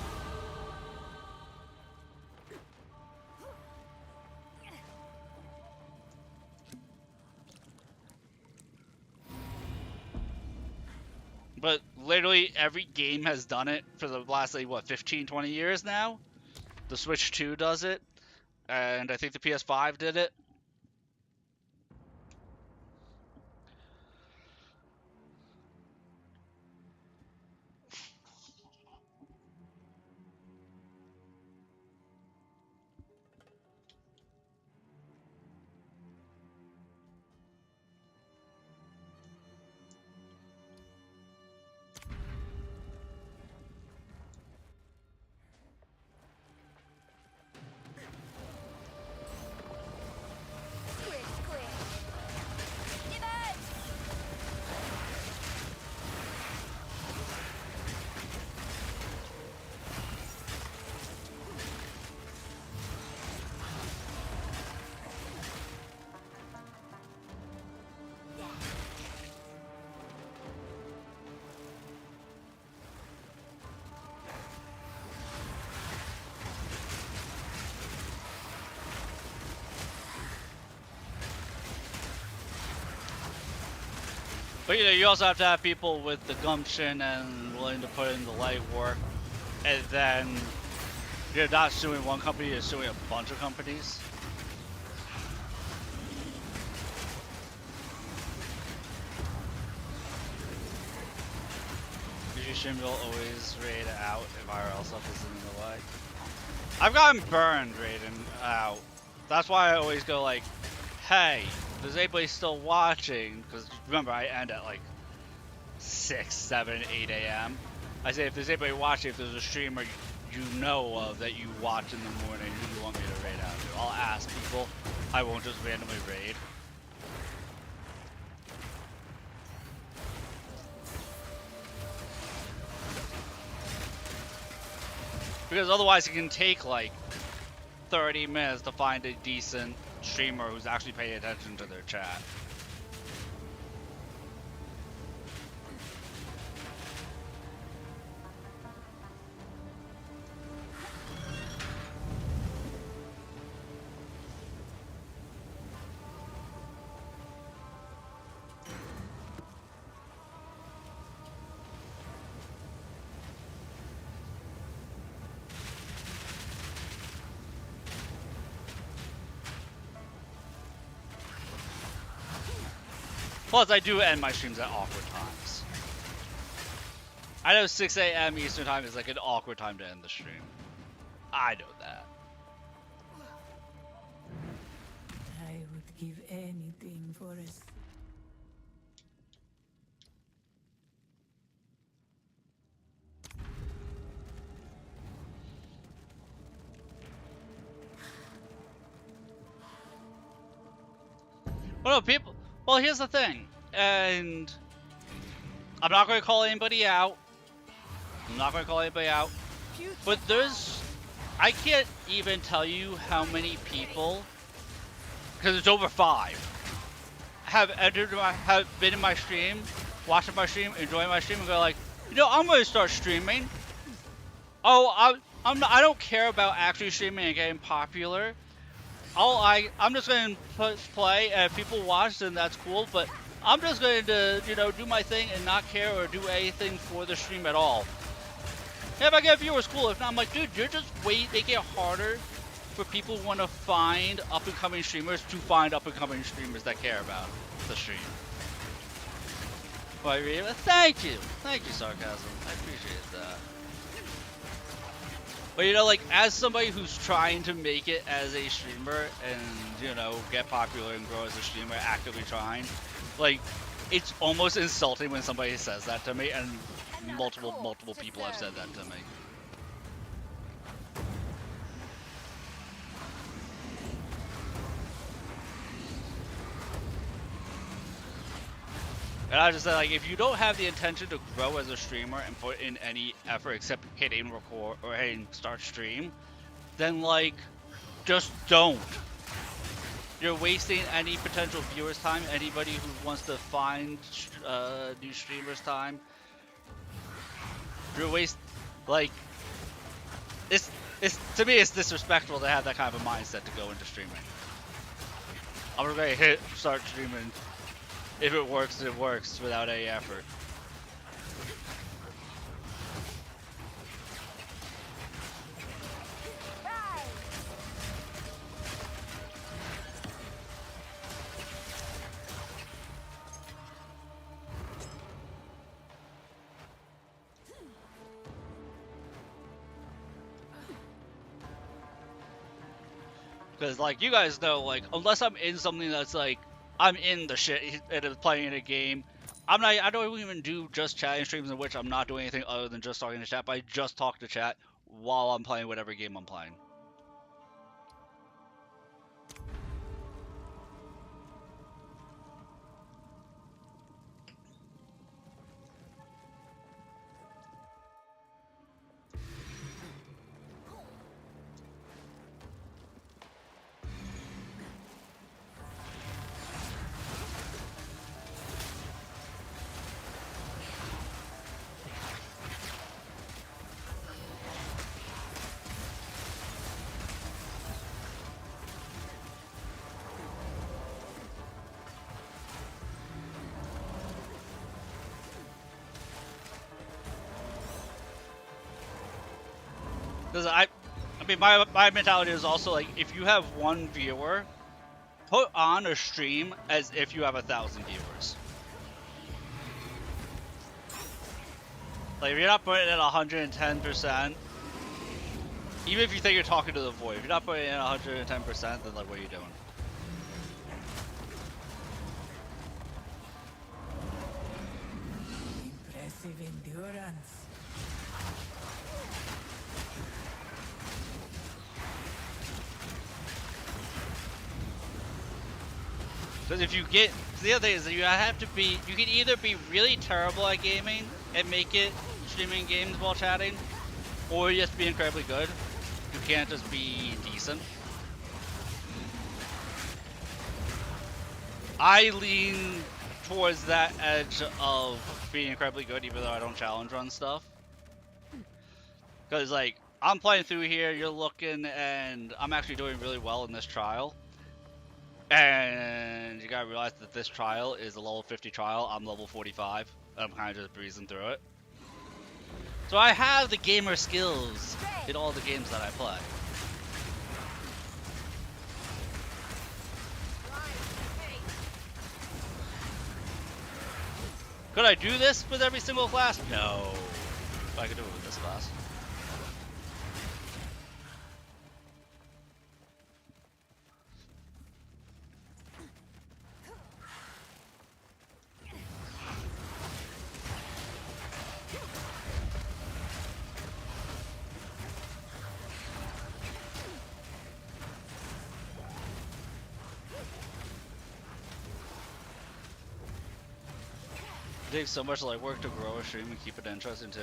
But literally every game has done it for the last, like, what, 15, 20 years now? The Switch 2 does it, and I think the PS5 did it. Quick, quick. Give it! But, you know, you also have to have people with the gumption and willing to put in the light work, and then you're not suing one company, you're suing a bunch of companies. Usually stream will always raid out if IRL stuff is in the way. I've gotten burned raiding out. That's why I always go like, hey, is anybody still watching? Because remember, I end at like 6, 7, 8 a.m. I say, if there's anybody watching, if there's a streamer you know of that you watch in the morning, who do you want me to raid out to? I'll ask people. I won't just randomly raid. Because otherwise it can take like 30 minutes to find a decent streamer who's actually paying attention to their chat. Plus, I do end my streams at awkward times. I know 6 a.m. Eastern time is like an awkward time to end the stream. I know that. I would give anything for us. Well, no, people. Well, here's the thing, and I'm not going to call anybody out. I'm not going to call anybody out. But I can't even tell you how many people, because it's over 5, have been in my stream, watching my stream, enjoying my stream, and go like, you know, I'm going to start streaming. Oh, I don't care about actually streaming and getting popular. I'm just going to play, and if people watch, then that's cool, but I'm just going to, you know, do my thing and not care or do anything for the stream at all. And if I get viewers, cool. If not, I'm like, dude, you're just making it harder for people who want to find up-and-coming streamers to find up-and-coming streamers that care about the stream. Well, thank you, Sarcasm. I appreciate that. But, you know, like, as somebody who's trying to make it as a streamer and, you know, get popular and grow as a streamer, actively trying, like, it's almost insulting when somebody says that to me, and Another multiple corpse to people have said serve that me. to me. And I just said, like, if you don't have the intention to grow as a streamer and put in any effort except hitting record or hitting start stream, then, like, just don't. You're wasting any potential viewers' time, anybody who wants to find new streamers' time. You're like, it's, to me, it's disrespectful to have that kind of a mindset to go into streaming. I'm gonna hit start streaming. If it works without any effort. Because, like, you guys know, like, unless I'm in something that's, like, I'm in the shit and it's playing a game, I don't even do just chatting streams in which I'm not doing anything other than just talking to chat, but I just talk to chat while I'm playing whatever game I'm playing. Because I mean, my mentality is also, like, if you have one viewer, put on a stream as if you have 1,000 viewers. Like, if you're not putting in 110%, even if you think you're talking to the void, if you're not putting in 110%, then, like, what are you doing? Impressive endurance. Because if you get, the other thing is that you have to be, you can either be really terrible at gaming and make it streaming games while chatting, or you have to be incredibly good. You can't just be decent. I lean towards that edge of being incredibly good, even though I don't challenge run stuff. Because, like, I'm playing through here, you're looking, and I'm actually doing really well in this trial. And you gotta realize that this trial is a level 50 trial. I'm level 45. I'm kind of just breezing through it. So I have the gamer skills in all the games that I play. Could I do this with every single class? No. But I could do it with this class. It takes so much like work to grow a stream and keep it interesting too.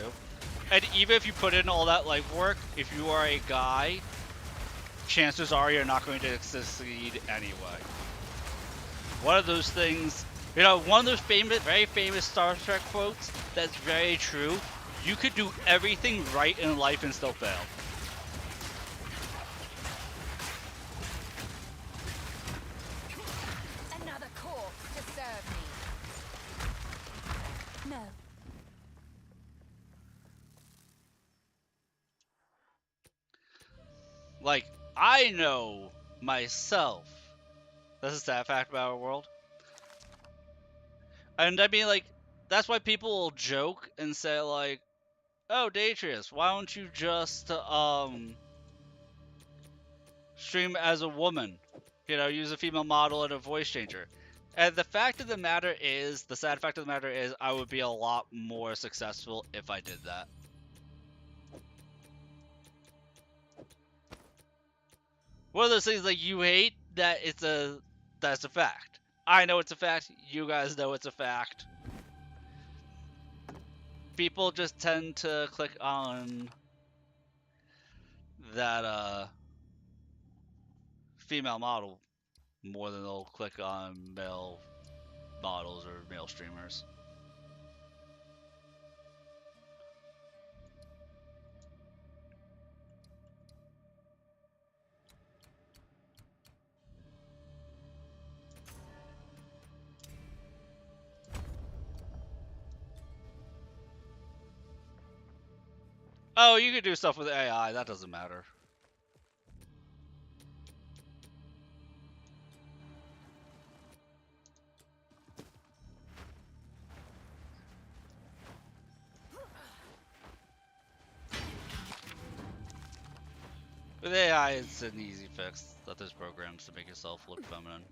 And even if you put in all that like work, if you are a guy, chances are you're not going to succeed anyway. One of those things, you know, one of those famous, very famous Star Trek quotes that's very true. You could do everything right in life and still fail. Another corpse to serve me. No. Like, I know myself. That's a sad fact about our world. And I mean, like, that's why people will joke and say, like, oh, Detrius, why don't you just, stream as a woman? You know, use a female model and a voice changer. And the fact of the matter is, the sad fact of the matter is, I would be a lot more successful if I did that. One of those things like you hate that that's a fact. I know it's a fact. You guys know it's a fact. People just tend to click on that female model more than they'll click on male models or male streamers. Oh, you could do stuff with AI. That doesn't matter. With AI, it's an easy fix that there's programs to make yourself look feminine.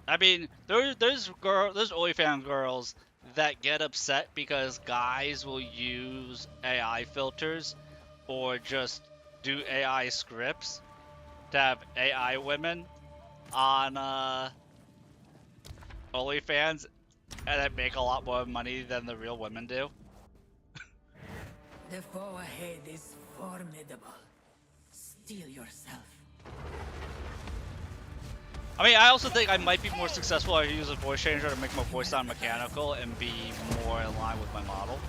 I mean, there's OnlyFans girls that get upset because guys will use AI filters or just do AI scripts to have AI women on OnlyFans and that make a lot more money than the real women do. The foe ahead is formidable. Steel yourself. I mean, I also think I might be more successful if I use a voice changer to make my voice sound mechanical and be more in line with my model.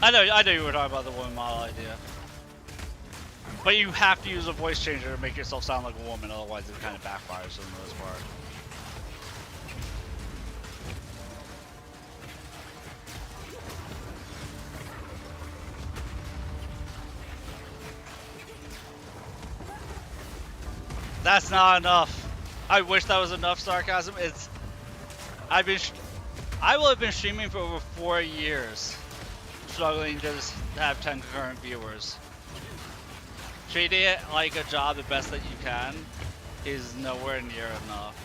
I know you were talking about the woman model idea. But you have to use a voice changer to make yourself sound like a woman, otherwise it kind of backfires for the most part. That's not enough. I wish that was enough sarcasm. I will have been streaming for over 4 years, struggling to just have 10 concurrent viewers. Treating it like a job the best that you can is nowhere near enough.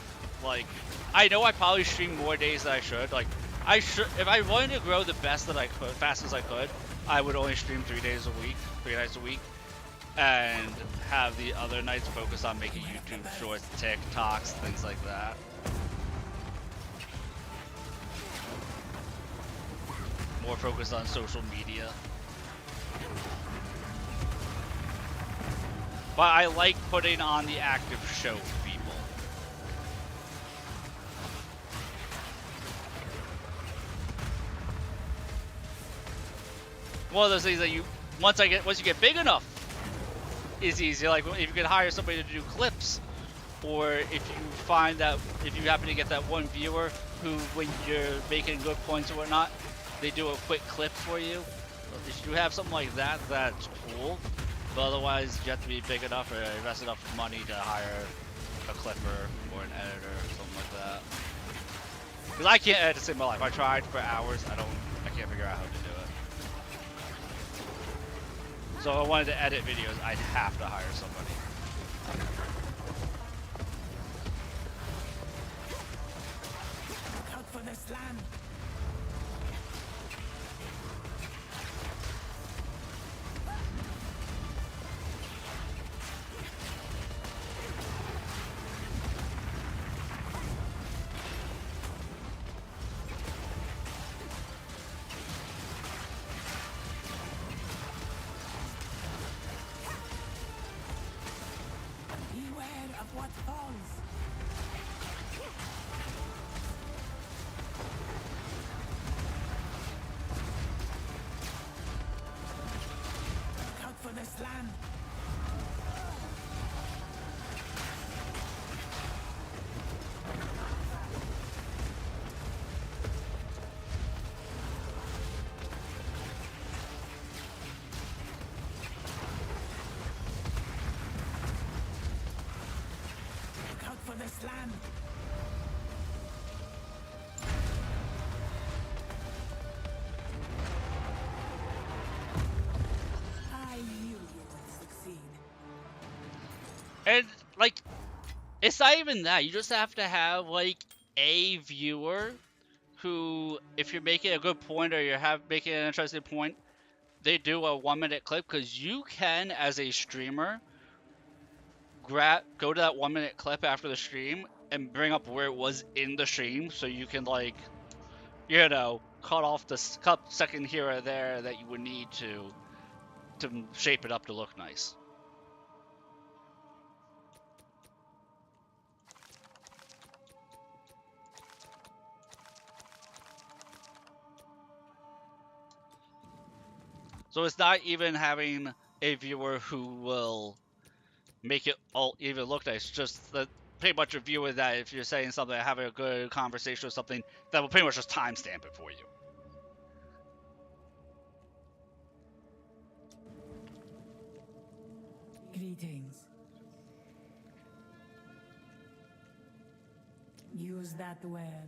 Like, I know I probably stream more days than I should. Like, if I wanted to grow the best that I could, fast as I could, I would only stream 3 nights a week, and have the other nights focus on making YouTube shorts, TikToks, things like that. More focused on social media. But I like putting on the active show for people. One of those things that once you get big enough, is easy. Like if you can hire somebody to do clips, or if you happen to get that one viewer who, when you're making good points or whatnot, they do a quick clip for you. If you have something like that, that's cool. But otherwise, you have to be big enough or invest enough money to hire a clipper or an editor or something like that. Because I can't edit to save my life. I tried for hours. I can't figure out how to do it. So if I wanted to edit videos, I'd have to hire somebody. Out for this land. Beware of what falls. Look out for this land. for the slam. I knew you would succeed. And like, it's not even that. You just have to have like a viewer who, if you're making a good point or you're making an interesting point, they do a 1 minute clip, because you can, as a streamer, go to that 1 minute clip after the stream and bring up where it was in the stream, so you can, like, cut off the cut second here or there that you would need to shape it up to look nice. So it's not even having a viewer who will make it all even look nice. Just the pretty much a viewer that, if you're saying something, having a good conversation or something, that will pretty much just timestamp it for you. Greetings. Use that well.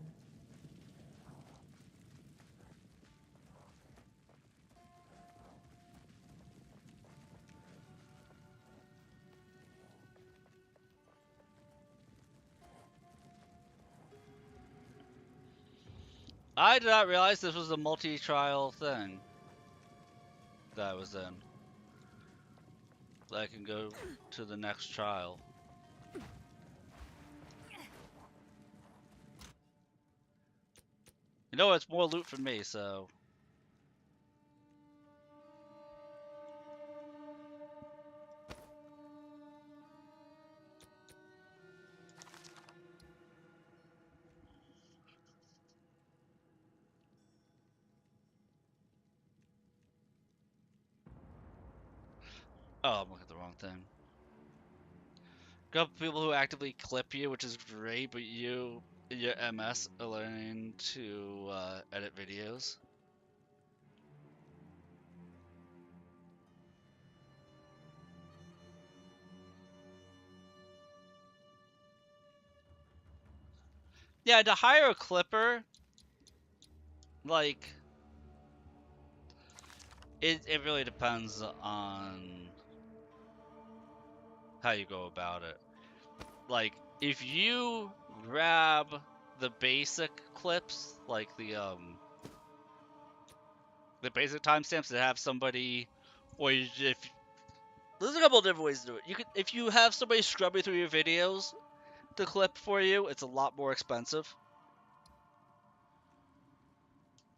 I did not realize this was a multi-trial thing that I was in. That I can go to the next trial. You know, it's more loot for me, so. Oh, I'm looking at the wrong thing. Got people who actively clip you, which is great, but you, in your MS, are learning to edit videos. Yeah, to hire a clipper, like, it really depends on how you go about it. Like, if you grab the basic clips, like the basic timestamps, that have somebody, or if there's a couple of different ways to do it. You could, if you have somebody scrubbing through your videos to clip for you, it's a lot more expensive.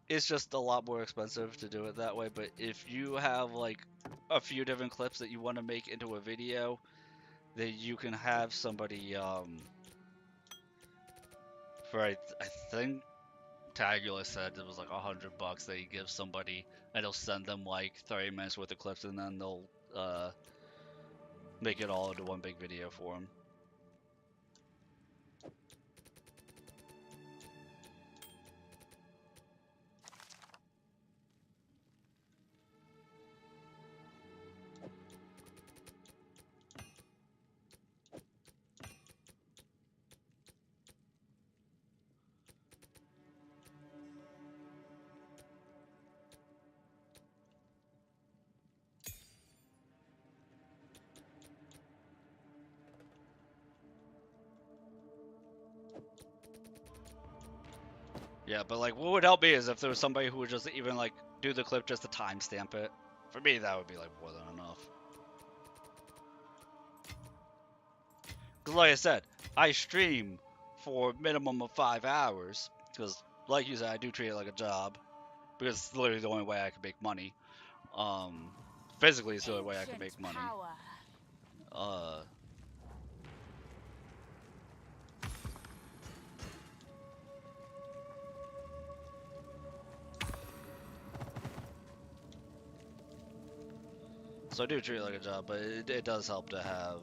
It's just a lot more expensive to do it that way. But if you have like a few different clips that you want to make into a video, then you can have somebody for I think Tagula said it was like $100 that you give somebody, and they'll send them like 30 minutes worth of clips, and then they'll make it all into one big video for them. Yeah, but like, what would help me is if there was somebody who would just even like do the clip just to timestamp it. For me, that would be like more than enough. Because like I said, I stream for a minimum of 5 hours. Because like you said, I do treat it like a job. Because it's literally the only way I can make money. Physically, it's the only way I can make money. Uh, so I do treat it like a job, but it does help to have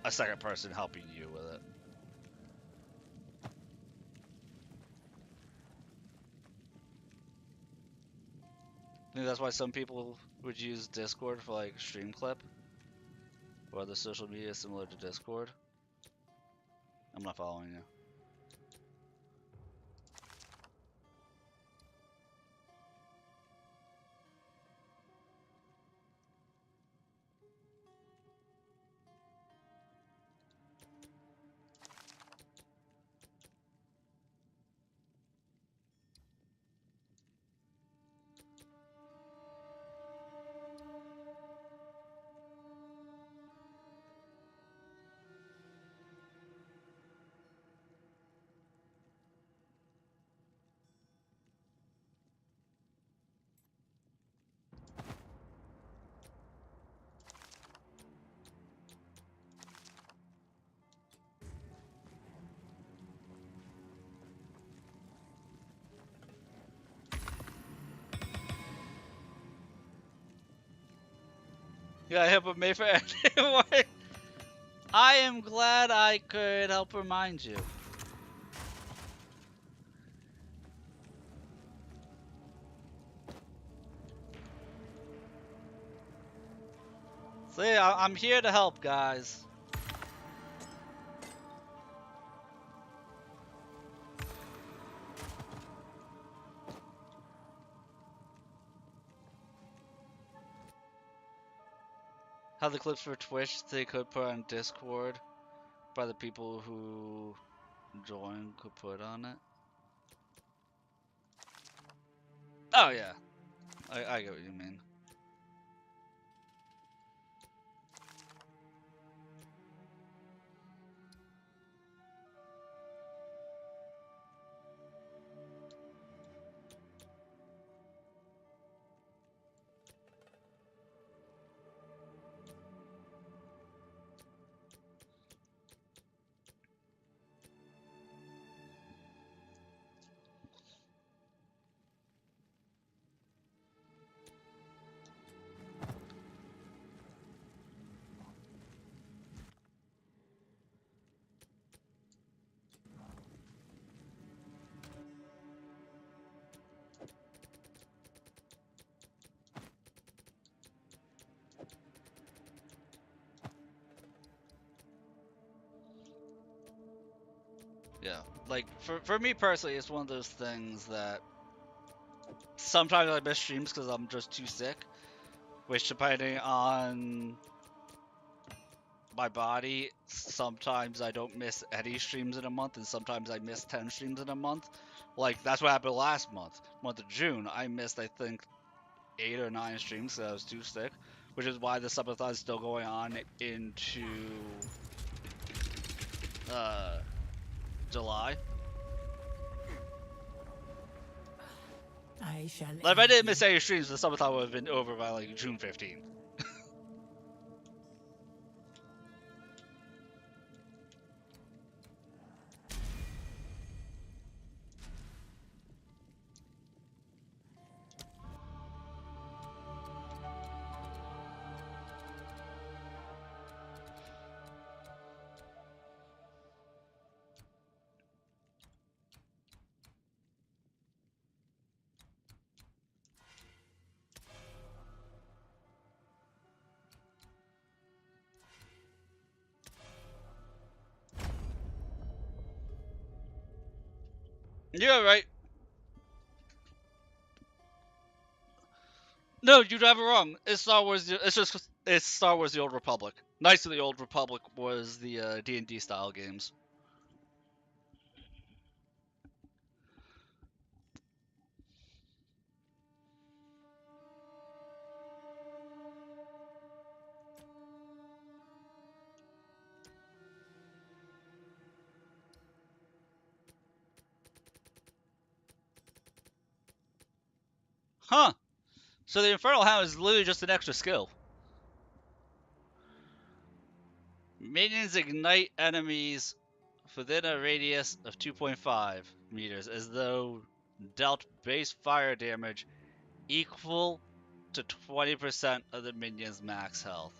a second person helping you with it. I think that's why some people would use Discord for like Stream Clip or other social media similar to Discord. I'm not following you. Yeah, I help Mayfair anyway. I am glad I could help remind you. See, I'm here to help, guys. How the clips for Twitch they could put on Discord by the people who join could put on it. Oh yeah, I get what you mean. Yeah, like for me personally, it's one of those things that sometimes I miss streams because I'm just too sick. Which, depending on my body, sometimes I don't miss any streams in a month, and sometimes I miss 10 streams in a month. Like that's what happened last month of June. I missed I think 8 or 9 streams because I was too sick, which is why the subathon is still going on into July. I shall. Like, if I didn't miss any streams, the subathon would have been over by like June 15th. You're right. No, you'd have it wrong. It's Star Wars. It's Star Wars: The Old Republic. Knights of the Old Republic was the D&D style games. Huh. So the Infernal Hound is literally just an extra skill. Minions ignite enemies within a radius of 2.5 meters as though dealt base fire damage equal to 20% of the minion's max health.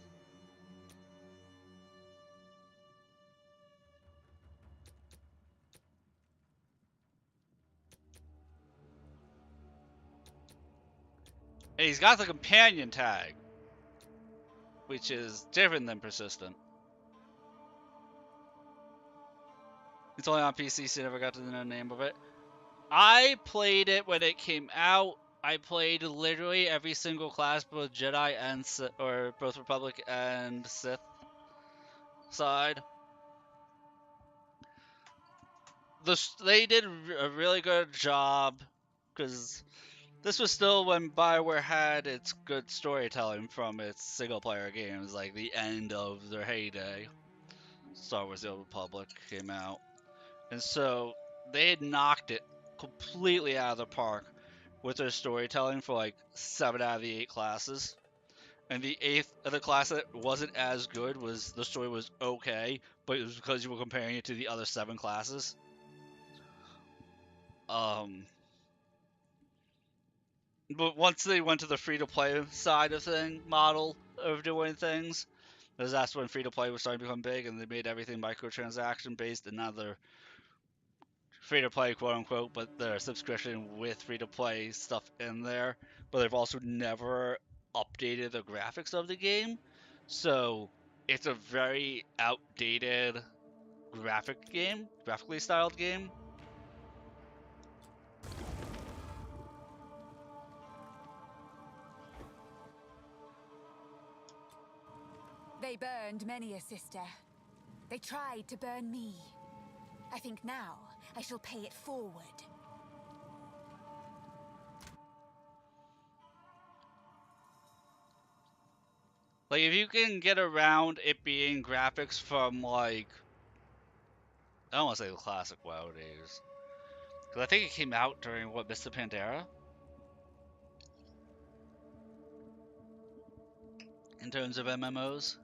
And he's got the companion tag, which is different than persistent. It's only on PC, so I never got to know the name of it. I played it when it came out. I played literally every single class, both Jedi and Sith, or both Republic and Sith side. They did a really good job, because this was still when BioWare had its good storytelling from its single-player games, like the end of their heyday. Star Wars: The Old Republic came out, and so they had knocked it completely out of the park with their storytelling for like 7 out of the 8 classes. And the 8th of the class that wasn't as good was the story was okay, but it was because you were comparing it to the other 7 classes. But once they went to the free-to-play side of thing model of doing things, because that's when free-to-play was starting to become big, and they made everything microtransaction based, and now they're free-to-play, quote-unquote, but they're subscription with free-to-play stuff in there. But they've also never updated the graphics of the game, so it's a very outdated graphically styled game. They burned many a sister. They tried to burn me. I think now I shall pay it forward. Like, if you can get around it being graphics from, like, I don't want to say the classic WoW days, because I think it came out during, what, Mr. Pandera? In terms of MMOs.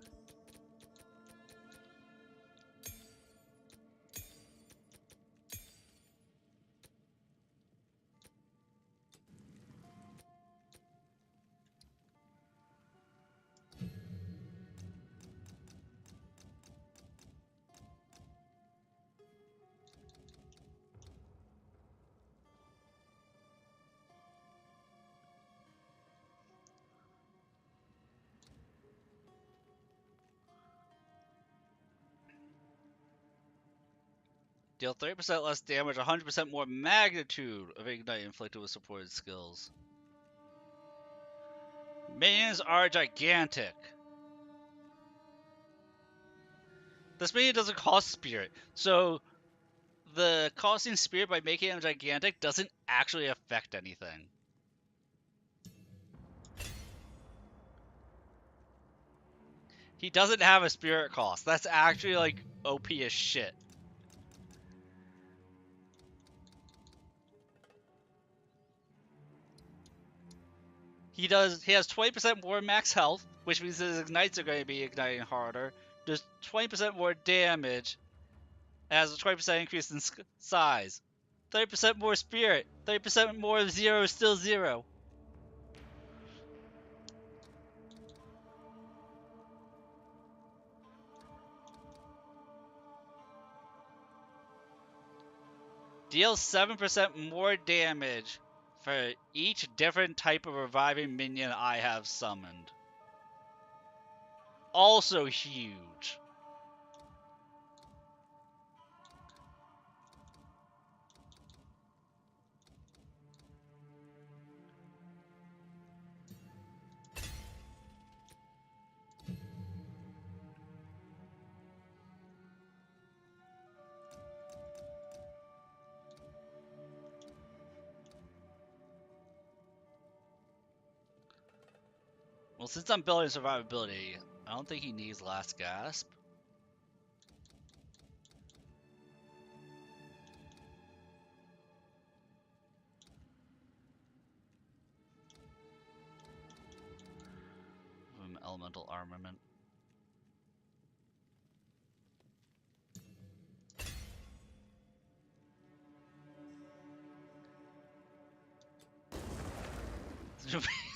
Deal 30% less damage, 100% more magnitude of ignite inflicted with supported skills. Minions are gigantic. This minion doesn't cost spirit, so the costing spirit by making him gigantic doesn't actually affect anything. He doesn't have a spirit cost. That's actually like OP as shit. He has 20% more max health, which means his ignites are going to be igniting harder. Does 20% more damage, has a 20% increase in size. 30% more spirit. 30% more zero is still zero. Deals 7% more damage for each different type of reviving minion I have summoned. Also huge. Well, since I'm building survivability, I don't think he needs Last Gasp. Elemental armament.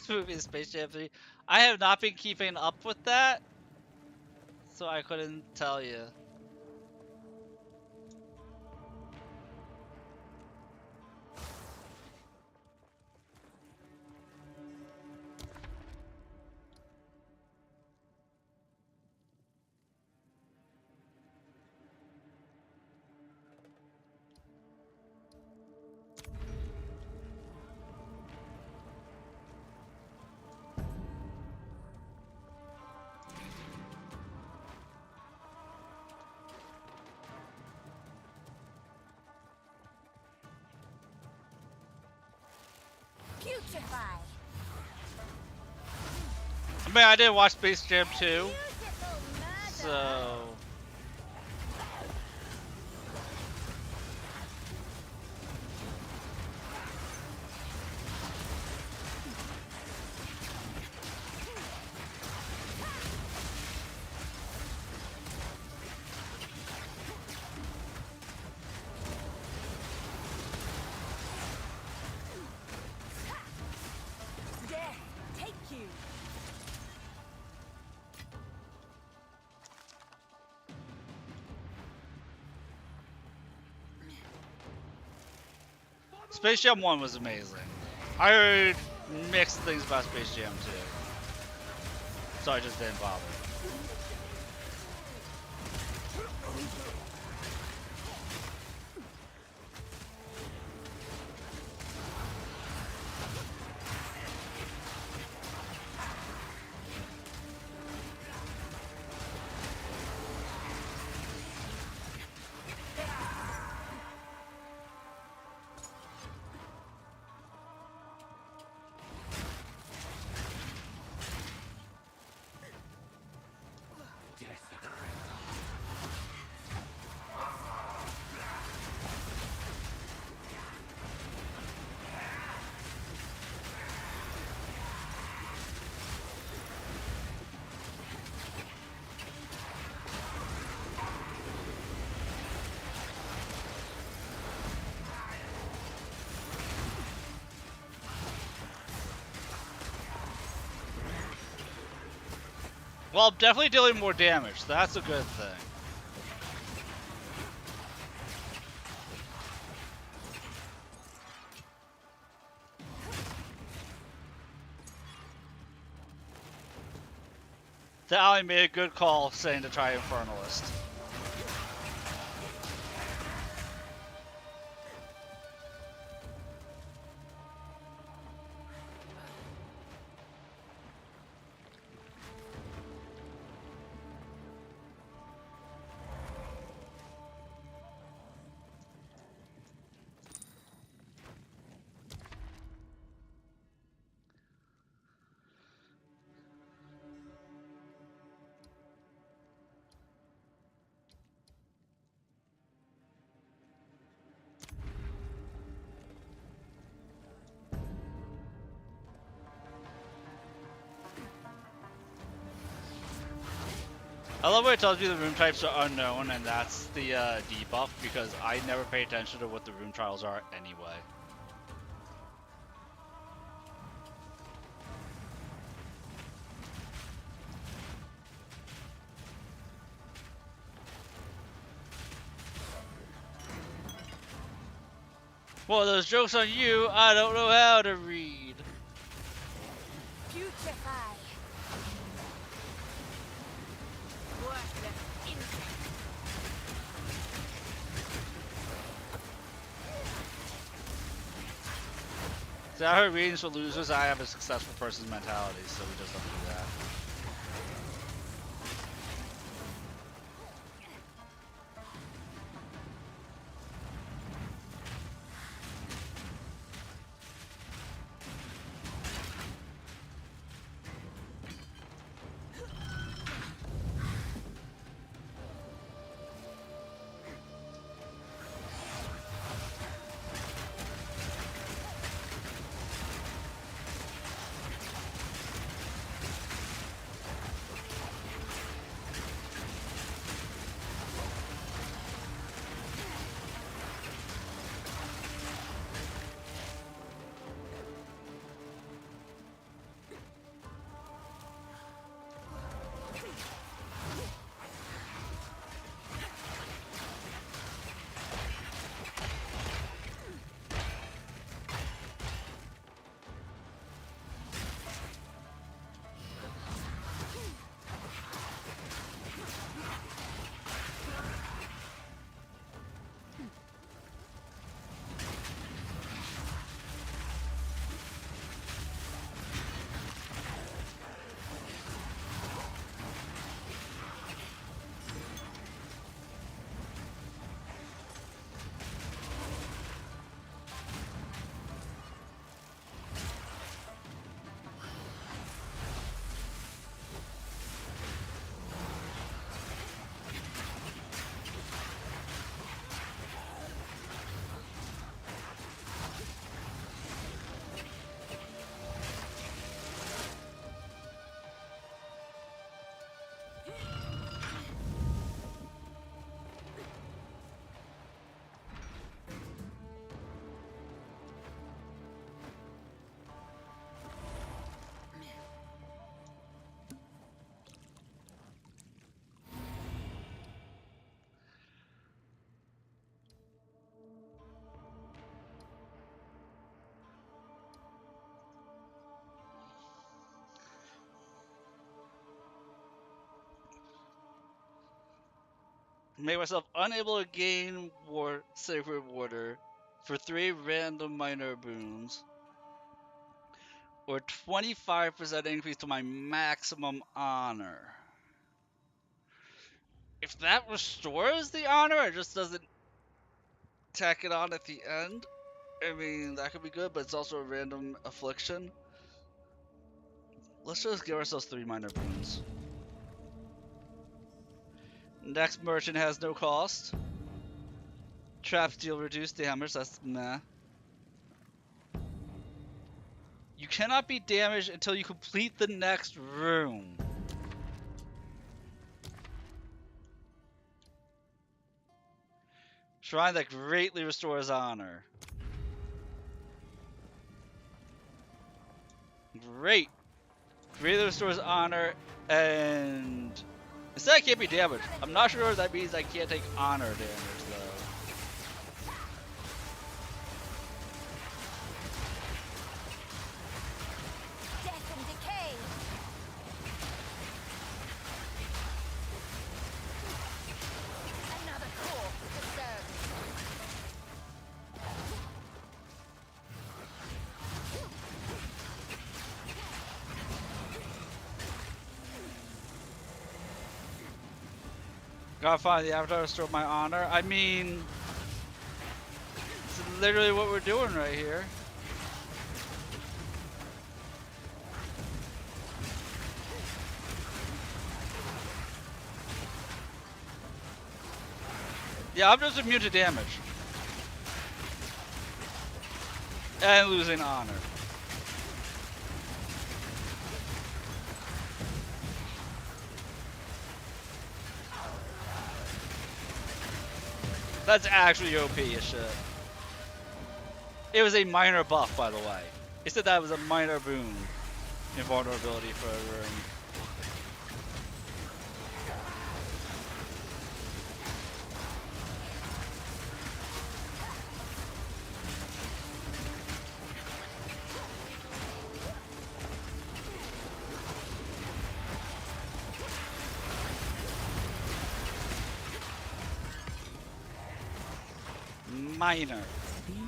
Movie Space Jam 3. I have not been keeping up with that, so I couldn't tell you. Putrefy. I mean, I did watch Space Jam 2, Beautiful murder. so Death, take you. Space Jam 1 was amazing. I heard mixed things about Space Jam 2, so I just didn't bother. Well, I'm definitely dealing more damage, so that's a good thing. The ally made a good call saying to try Infernalist. I love when it tells you the room types are unknown, and that's the debuff, because I never pay attention to what the room trials are anyway. Well, those jokes on you, I don't know how to read. Putrefy. See, I heard readings for losers, I have a successful person's mentality, so we just don't do that. Make myself unable to gain Sacred Water for 3 random minor boons. Or 25% increase to my maximum honor. If that restores the honor, it just doesn't tack it on at the end. I mean, that could be good, but it's also a random affliction. Let's just give ourselves 3 minor boons. Next merchant has no cost. Traps deal reduced damage, that's meh. You cannot be damaged until you complete the next room. Shrine that greatly restores honor. Great. Greatly restores honor, and instead I can't be damaged. I'm not sure if that means I can't take honor damage though. Death and decay. Another core disturbed. Gotta find the avatar to restore my honor. I mean, it's literally what we're doing right here. Yeah, I'm just immune to damage. And losing honor. That's actually OP as shit. It was a minor buff, by the way. It said that was a minor boon. Invulnerability for a room. Minor. Be not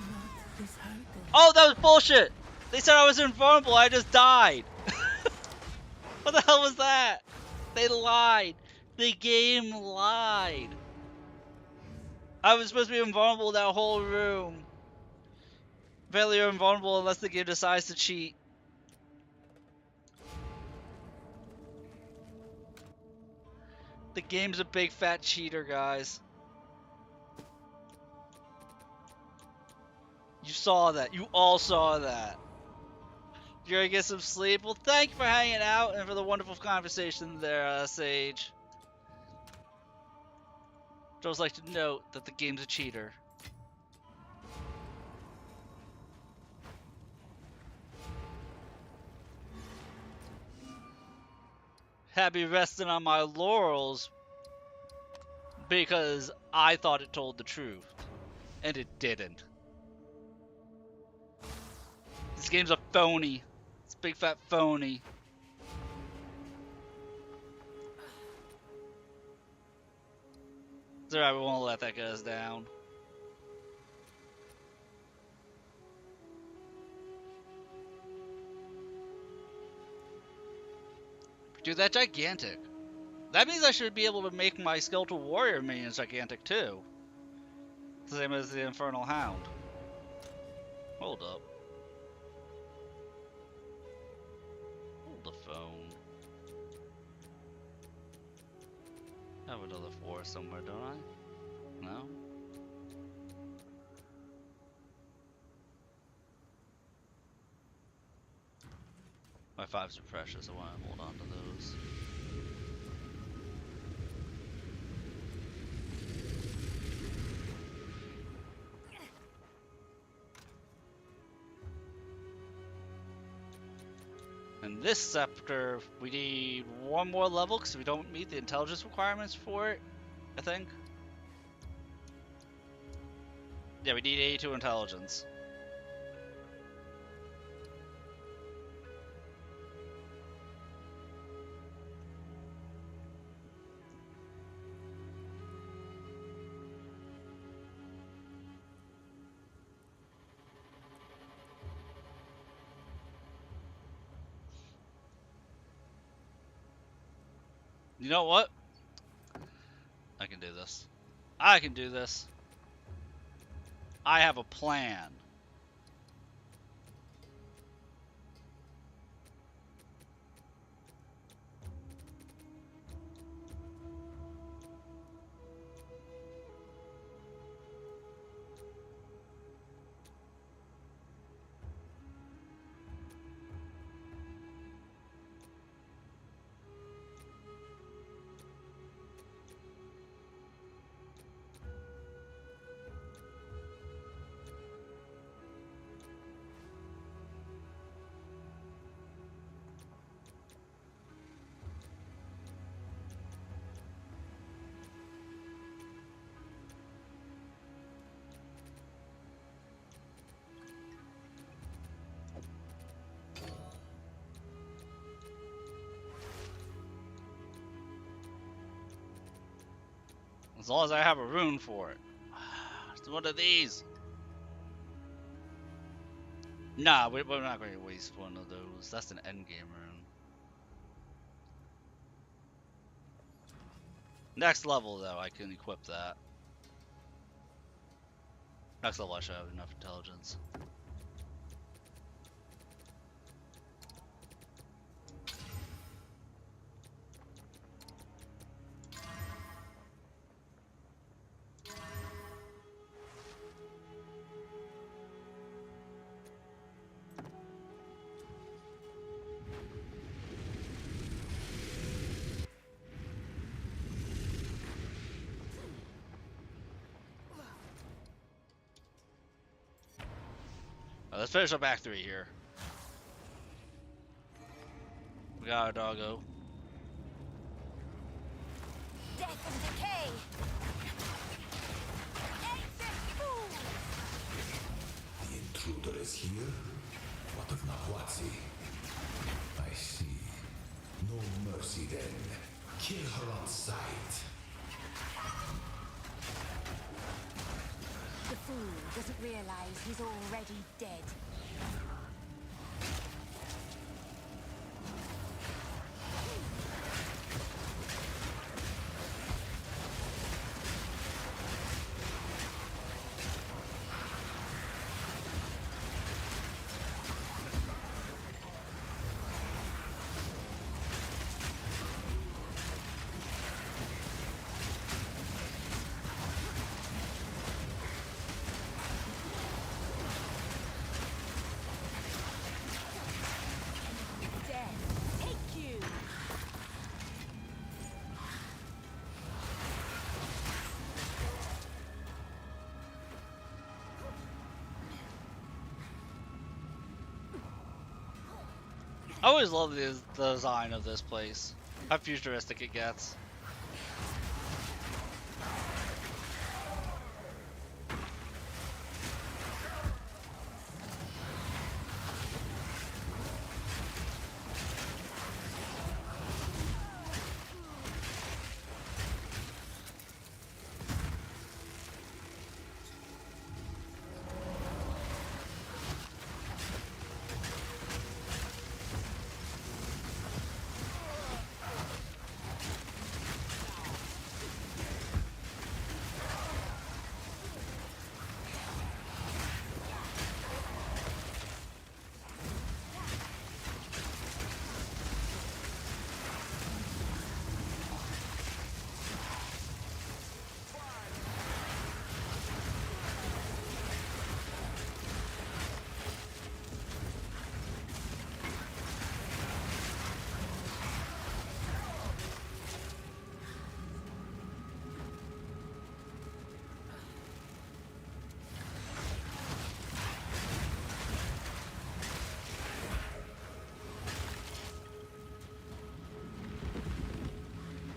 disheartened. Oh, that was bullshit! They said I was invulnerable, I just died! What the hell was that? They lied. The game lied. I was supposed to be invulnerable in that whole room. Apparently you're invulnerable unless the game decides to cheat. The game's a big fat cheater, guys. You saw that. You all saw that. You're gonna get some sleep. Well, thank you for hanging out and for the wonderful conversation there, Sage. I'd just like to note that the game's a cheater. Happy resting on my laurels because I thought it told the truth. And it didn't. This game's a phony. It's a big fat phony. It's alright, we won't let that get us down. Dude, that's gigantic. That means I should be able to make my Skeletal Warrior minions gigantic too. Same as the Infernal Hound. Hold up. Hold the phone. I have another 4 somewhere, don't I? No? My 5s are precious, I want to hold on to those. And this scepter, we need 1 more level because we don't meet the intelligence requirements for it, I think. Yeah, we need 82 intelligence. You know what? I can do this. I can do this. I have a plan. As long as I have a rune for it. It's one of these. Nah, we're not going to waste one of those. That's an endgame rune. Next level, though, I can equip that. Next level, I should have enough intelligence. Let's finish up Act 3 here. We got our doggo. Death and decay! Exit fool! The intruder is here? What of Nahuatzi? I see. No mercy then. Kill her on sight. The fool doesn't realize he's already dead. Death, take you! I always love the design of this place. How futuristic it gets.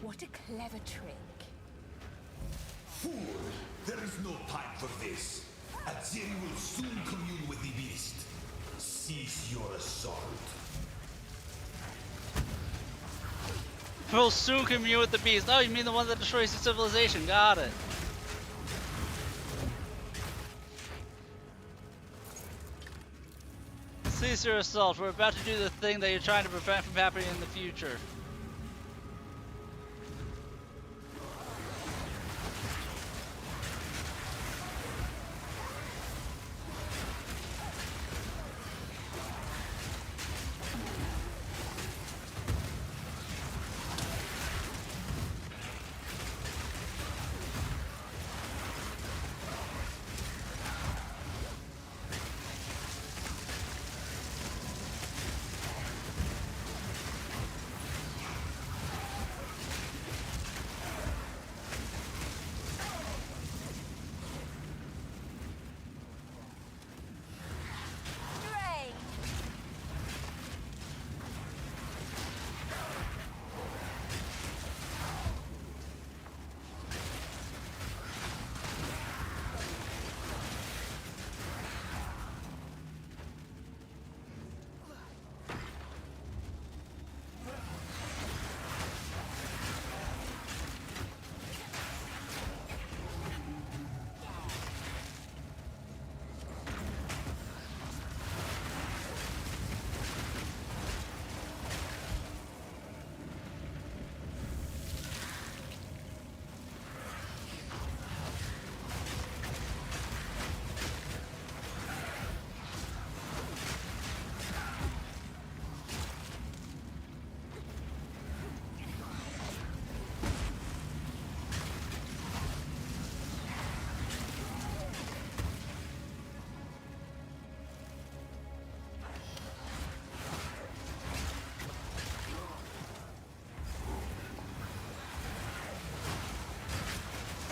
What a clever trick. Fool! There is no time for this. Azeri will soon commune with the beast. Cease your assault. We'll soon commune with the beast. Oh, you mean the one that destroys the civilization? Got it. Cease your assault. We're about to do the thing that you're trying to prevent from happening in the future.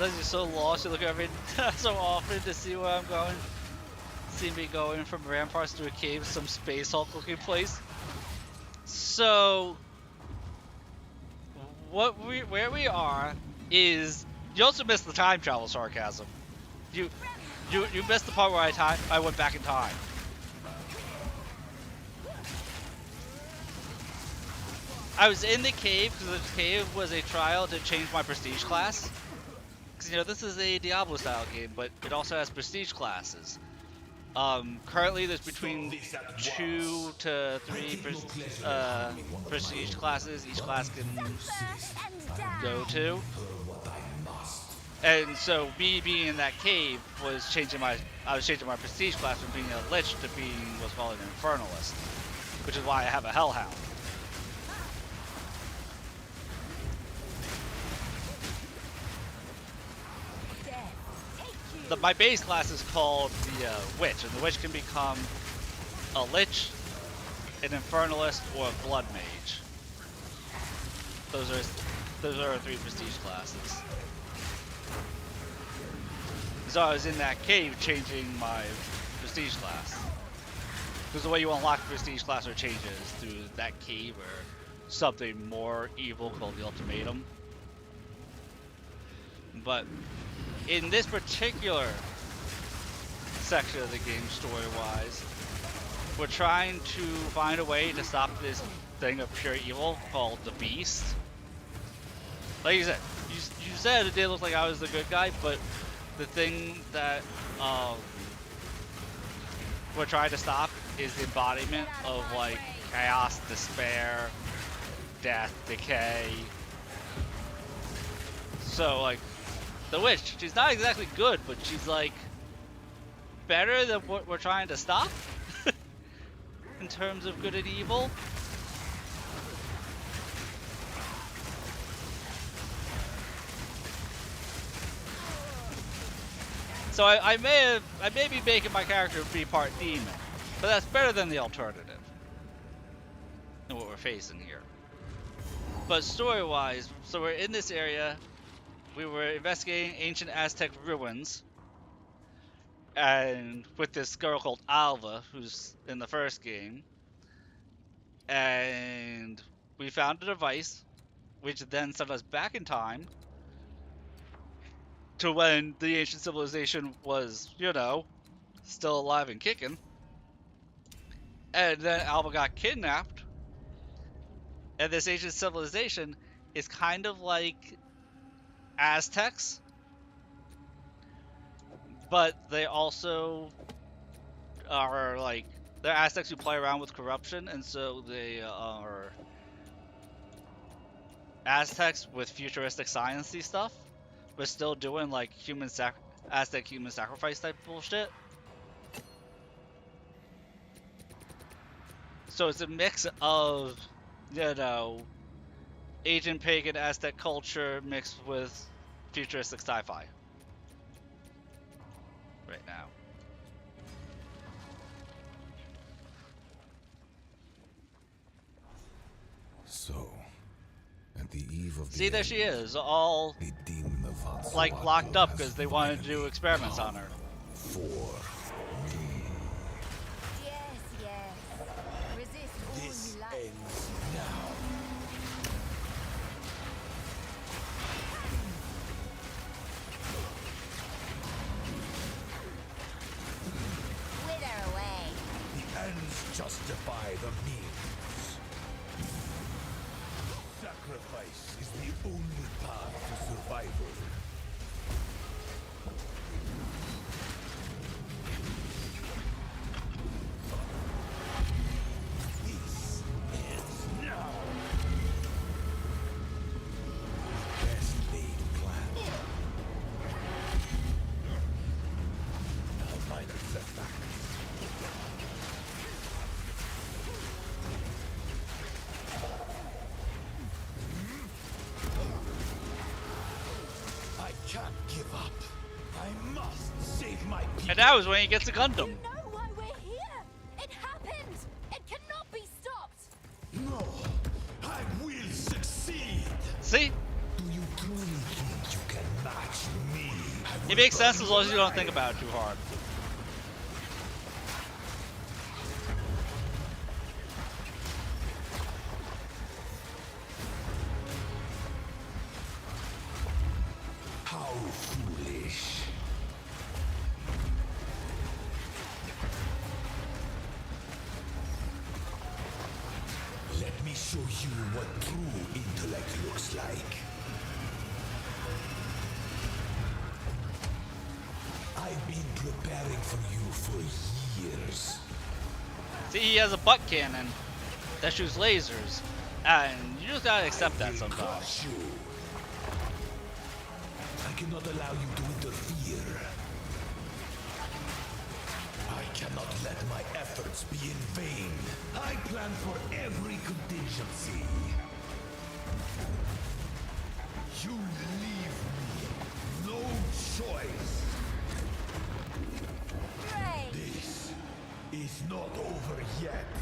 Sometimes you're so lost, you look at me so often to see where I'm going. See me going from ramparts to a cave, some Space Hulk looking place. So, where we are is, you also missed the time travel sarcasm. You missed the part where I went back in time. I was in the cave because the cave was a trial to change my prestige class. Because, you know, this is a Diablo style game, but it also has prestige classes. Currently there's between 2 to 3 prestige classes each class can go to. And so me being in that cave was changing my prestige class from being a lich to being what's called an infernalist, which is why I have a hellhound. My base class is called the Witch, and the Witch can become a Lich, an Infernalist, or a Blood Mage. Those are our 3 prestige classes. So I was in that cave changing my prestige class. Because the way you unlock prestige class or changes through that cave or something more evil called the Ultimatum. But in this particular section of the game, story-wise, we're trying to find a way to stop this thing of pure evil called the Beast. Like you said, you said it did look like I was the good guy, but the thing that we're trying to stop is the embodiment of like chaos, despair, death, decay. So like, the Witch, she's not exactly good, but she's like better than what we're trying to stop in terms of good and evil. So I may be making my character be part demon, but that's better than the alternative than what we're facing here. But story-wise, so we're in this area. We were investigating ancient Aztec ruins, and with this girl called Alva, who's in the first game, and we found a device, which then sent us back in time to when the ancient civilization was, you know, still alive and kicking, and then Alva got kidnapped, and this ancient civilization is kind of like Aztecs, but they also are like, they're Aztecs who play around with corruption, and so they are Aztecs with futuristic sciencey stuff, but still doing like Aztec human sacrifice type bullshit. So it's a mix of, you know, ancient pagan Aztec culture mixed with futuristic sci-fi right now. So, at the eve of See, there she is, all a demon of like locked up because they wanted to do experiments on her. For Yes, yes. Resist all this you like. ends now. Wither away. The ends justify the means. Sacrifice is the only path to survival. This ends now. Best laid plan. A minor setback. I can't give up. I must save my people. And that was when he gets a Gundam. You know why we're here. It happened. It cannot be stopped. No, I will succeed. See? Do you truly think you can match me? It makes sense as long as you don't think about it too hard. How foolish. Let me show you what true intellect looks like. I've been preparing for you for years. See, he has a butt cannon that shoots lasers, and you just gotta accept that sometimes. Crush you. I cannot allow you to interfere. I cannot let my efforts be in vain. I plan for every contingency. You leave me no choice. Great! This is not over yet.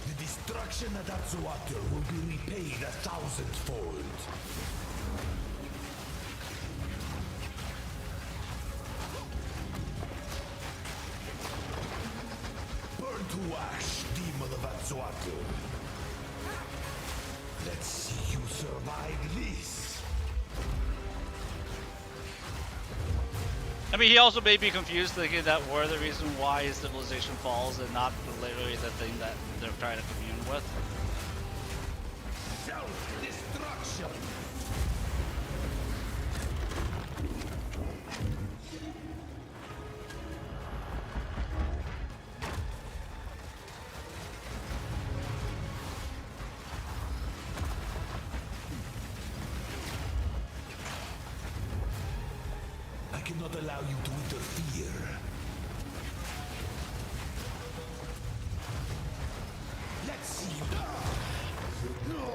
The destruction at Atsuater will be repaid 1,000-fold. Burn to ash, demon of Atsuater. Let's see you survive this. I mean, he also may be confused, thinking that we're the reason why his civilization falls and not literally the thing that they're trying to commune with. Self-destruction. I cannot allow you to interfere. Let's see you. No!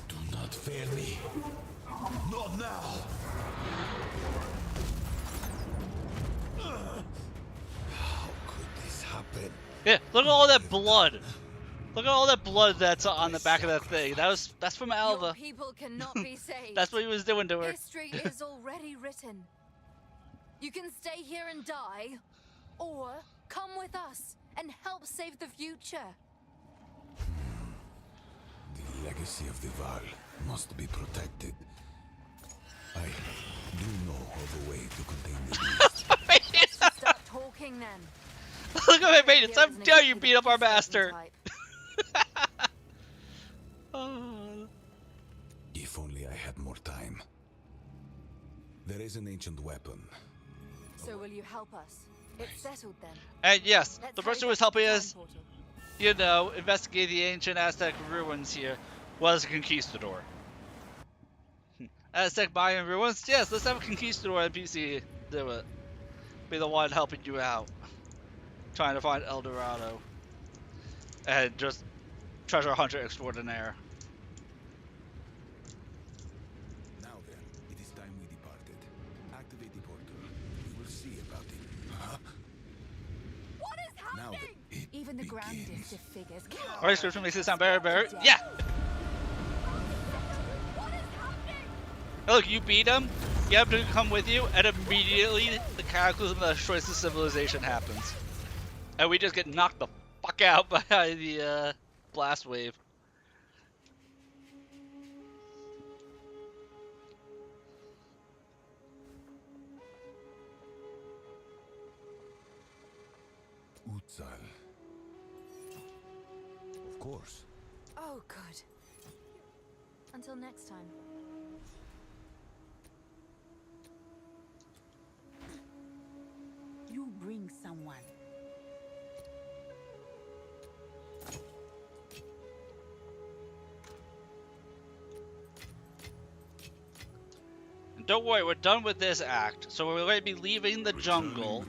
Do not fail me. Not now. How could this happen? Yeah, look at all that blood. Look at all that blood that's on the back of that thing. That's from Your Alva. people cannot be saved. That's what he was doing to her. History is already written. You can stay here and die, or come with us and help save the future. The legacy of the Val must be protected. I do know of a way to contain the beast. Start talking then. Look at my maintenance. How dare you beat up our master? Oh. If only I had more time. There is an ancient weapon. So will you help us? It's settled then. And yes, Let's the hurry person who was back to helping the us, time portal. you know, investigate the ancient Aztec ruins here was a conquistador. Aztec Mayan ruins? Yes, let's have a conquistador NPC do it. Be the one helping you out. Trying to find El Dorado. And just treasure hunter extraordinaire. Now then, it is time we departed. Activate the portal. We will see about it. Huh? What is Now happening? that it Even the begins. grandest of figures can't. Alright, description makes it sound very, yeah! What is happening? Look, you beat him, you have to come with you, and immediately the cataclysm that destroys the civilization happens. And we just get knocked the fuck out by the blast wave. Utsal. Of course. Oh, good. Until next time. You bring someone. And don't worry, we're done with this act, so we're going to be leaving the jungle.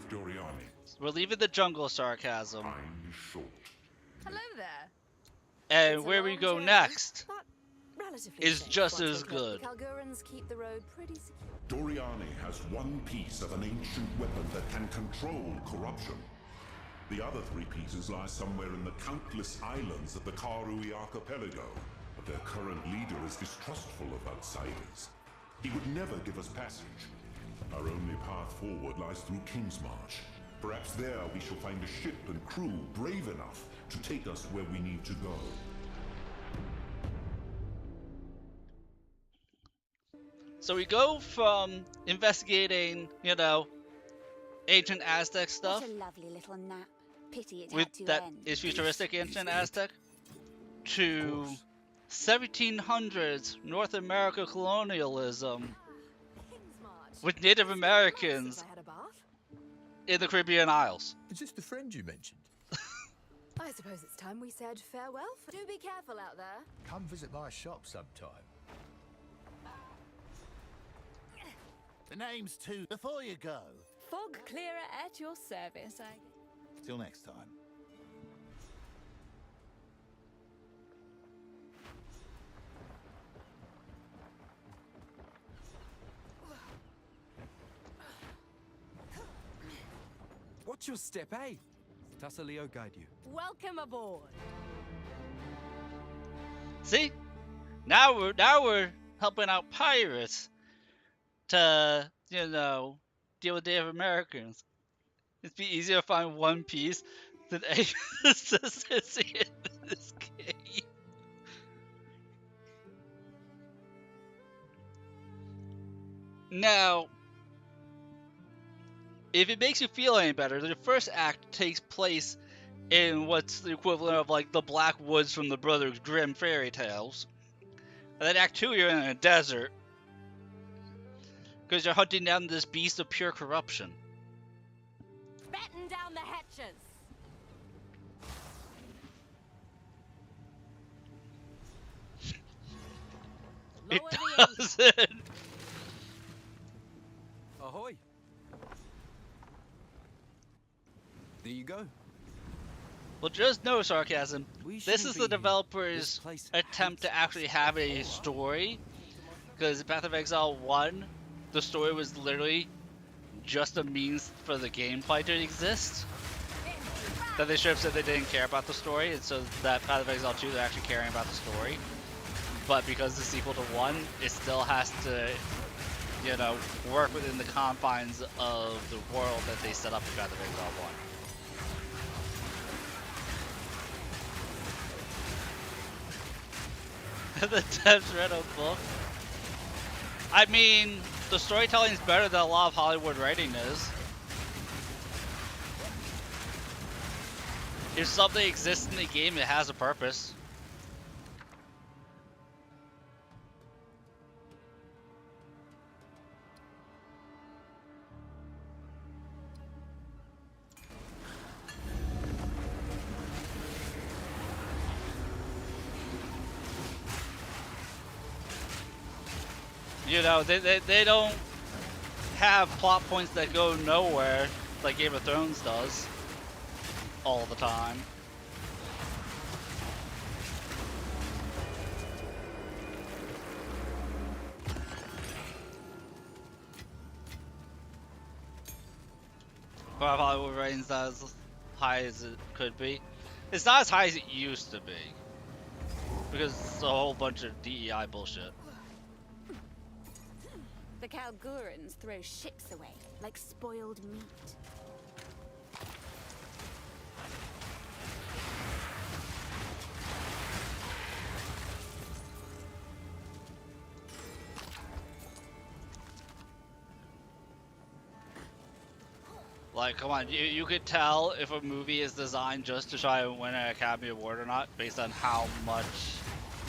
We're leaving the jungle, sarcasm. Hello there. And It's a where we long go journey, next but relatively is safe just once as we're close. good. The Kalgurans keep the road pretty secure. Doriani has one piece of an ancient weapon that can control corruption. The other 3 pieces lie somewhere in the countless islands of the Karui archipelago. Their current leader is distrustful of outsiders. He would never give us passage. Our only path forward lies through Kingsmarch. Perhaps there we shall find a ship and crew brave enough to take us where we need to go. So we go from investigating, you know, ancient Aztec stuff What a lovely little nap. Pity it with had to that end. is futuristic ancient Aztec Of to course. 1700s North America colonialism Kingsmarch. with Native Nice Americans if I had a bath. in the Caribbean Isles. Is this the friend you mentioned? I suppose it's time we said farewell. Do be careful out there. Come visit my shop sometime. The name's too. Before you go. Fog clearer at your service, Till next time. Watch your step, eh? Tassaleo guide you. Welcome aboard. See? Now we're helping out pirates to, you know, deal with Native Americans. It'd be easier to find one piece than associate in this game. Now, if it makes you feel any better, the first act takes place in what's the equivalent of like the Black Woods from the Brothers Grimm fairy tales. And then Act 2, you're in a desert. Because you're hunting down this beast of pure corruption. Batten down the hatches. It Lower the anchor. doesn't. Ahoy! There you go. Well, just no sarcasm. We This shouldn't is be the here. This developers' place attempt to hates actually us. have a story. Because Path of Exile 1, the story was literally just a means for the gameplay to exist. That they should have said they didn't care about the story, and so that Path of Exile 2, they're actually caring about the story. But because it's sequel to 1, it still has to, you know, work within the confines of the world that they set up in Path of Exile 1. The Deb's read a book. I mean, the storytelling's better than a lot of Hollywood writing is. If something exists in the game, it has a purpose. You know, they don't have plot points that go nowhere like Game of Thrones does all the time. But Hollywood ratings not as high as it could be. It's not as high as it used to be. Because it's a whole bunch of DEI bullshit. The Kalgurans throw ships away like spoiled meat. Like, come on, you could tell if a movie is designed just to try and win an Academy Award or not based on how much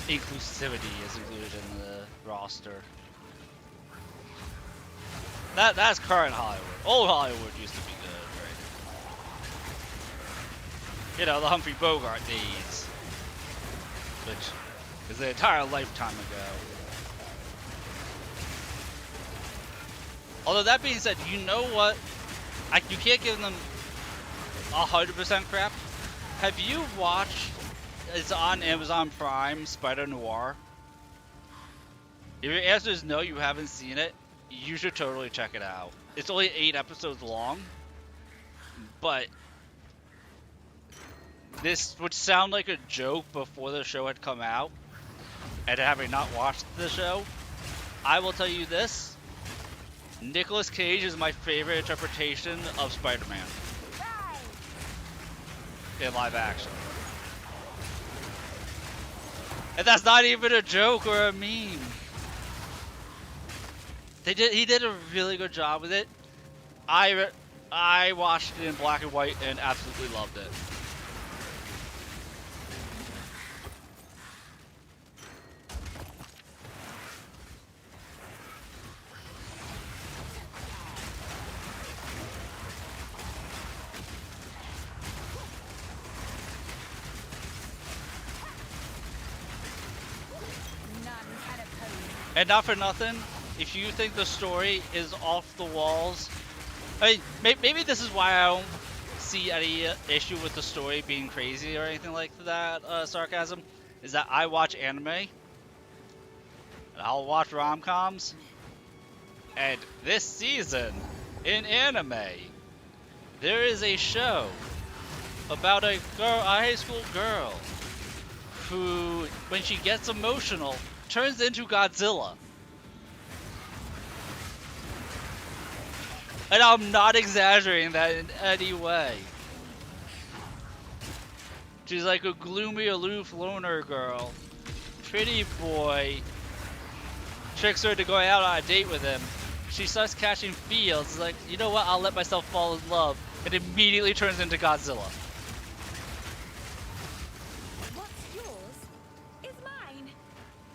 inclusivity is included in the roster. That's current Hollywood. Old Hollywood used to be good, right? You know, the Humphrey Bogart days. Which is an entire lifetime ago. Although that being said, you know what? You can't give them 100% crap. Have you watched, it's on Amazon Prime, Spider Noir? If your answer is no, you haven't seen it, you should totally check it out. It's only 8 episodes long, but this would sound like a joke before the show had come out, and having not watched the show, I will tell you this: Nicolas Cage is my favorite interpretation of Spider-Man in live action. And that's not even a joke or a meme. He did a really good job with it. I watched it in black and white and absolutely loved it. And not for nothing, if you think the story is off the walls, I mean, maybe this is why I don't see any issue with the story being crazy or anything like that, sarcasm, is that I watch anime, and I'll watch rom-coms, and this season, in anime, there is a show about a high school girl, who, when she gets emotional, turns into Godzilla. And I'm not exaggerating that in any way. She's like a gloomy, aloof loner girl. Pretty boy tricks her to go out on a date with him. She starts catching feels. Like, you know what? I'll let myself fall in love. And immediately turns into Godzilla. What's yours is mine.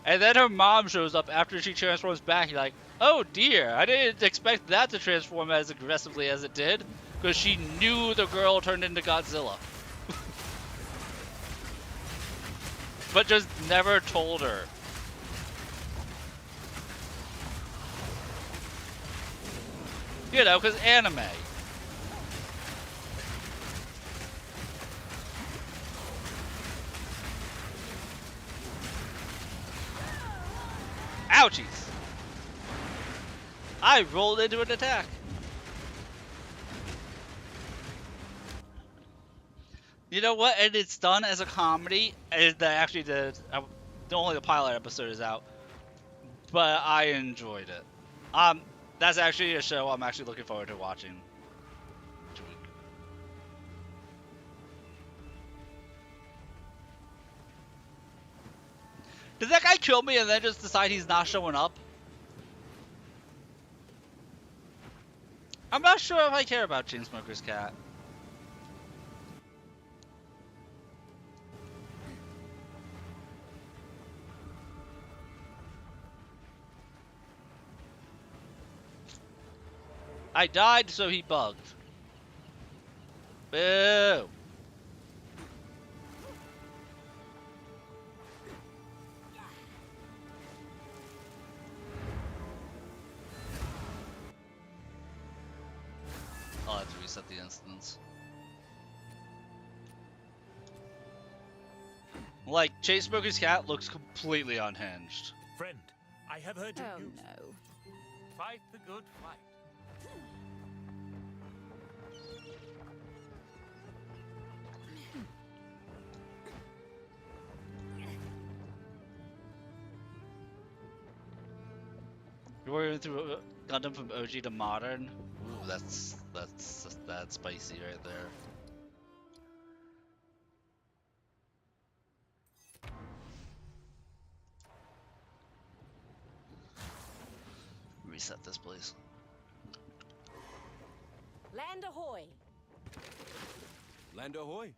And then her mom shows up after she transforms back. You're like, oh dear, I didn't expect that to transform as aggressively as it did. Because she knew the girl turned into Godzilla. But just never told her. You know, because anime. Ouchies! I rolled into an attack. You know what? And it's done as a comedy. And they actually did. Only the pilot episode is out, but I enjoyed it. That's actually a show I'm actually looking forward to watching. Did that guy kill me and then just decide he's not showing up? I'm not sure if I care about Chainsmoker's cat. I died, so he bugged. Boo! I'll have to reset the instance. Like, Chainsmoker's cat looks completely unhinged. Friend, I have heard you Oh use. no. Fight the good fight. You're going through Gundam from OG to modern. Ooh, that's spicy right there. Reset this, please. Land ahoy. Land ahoy.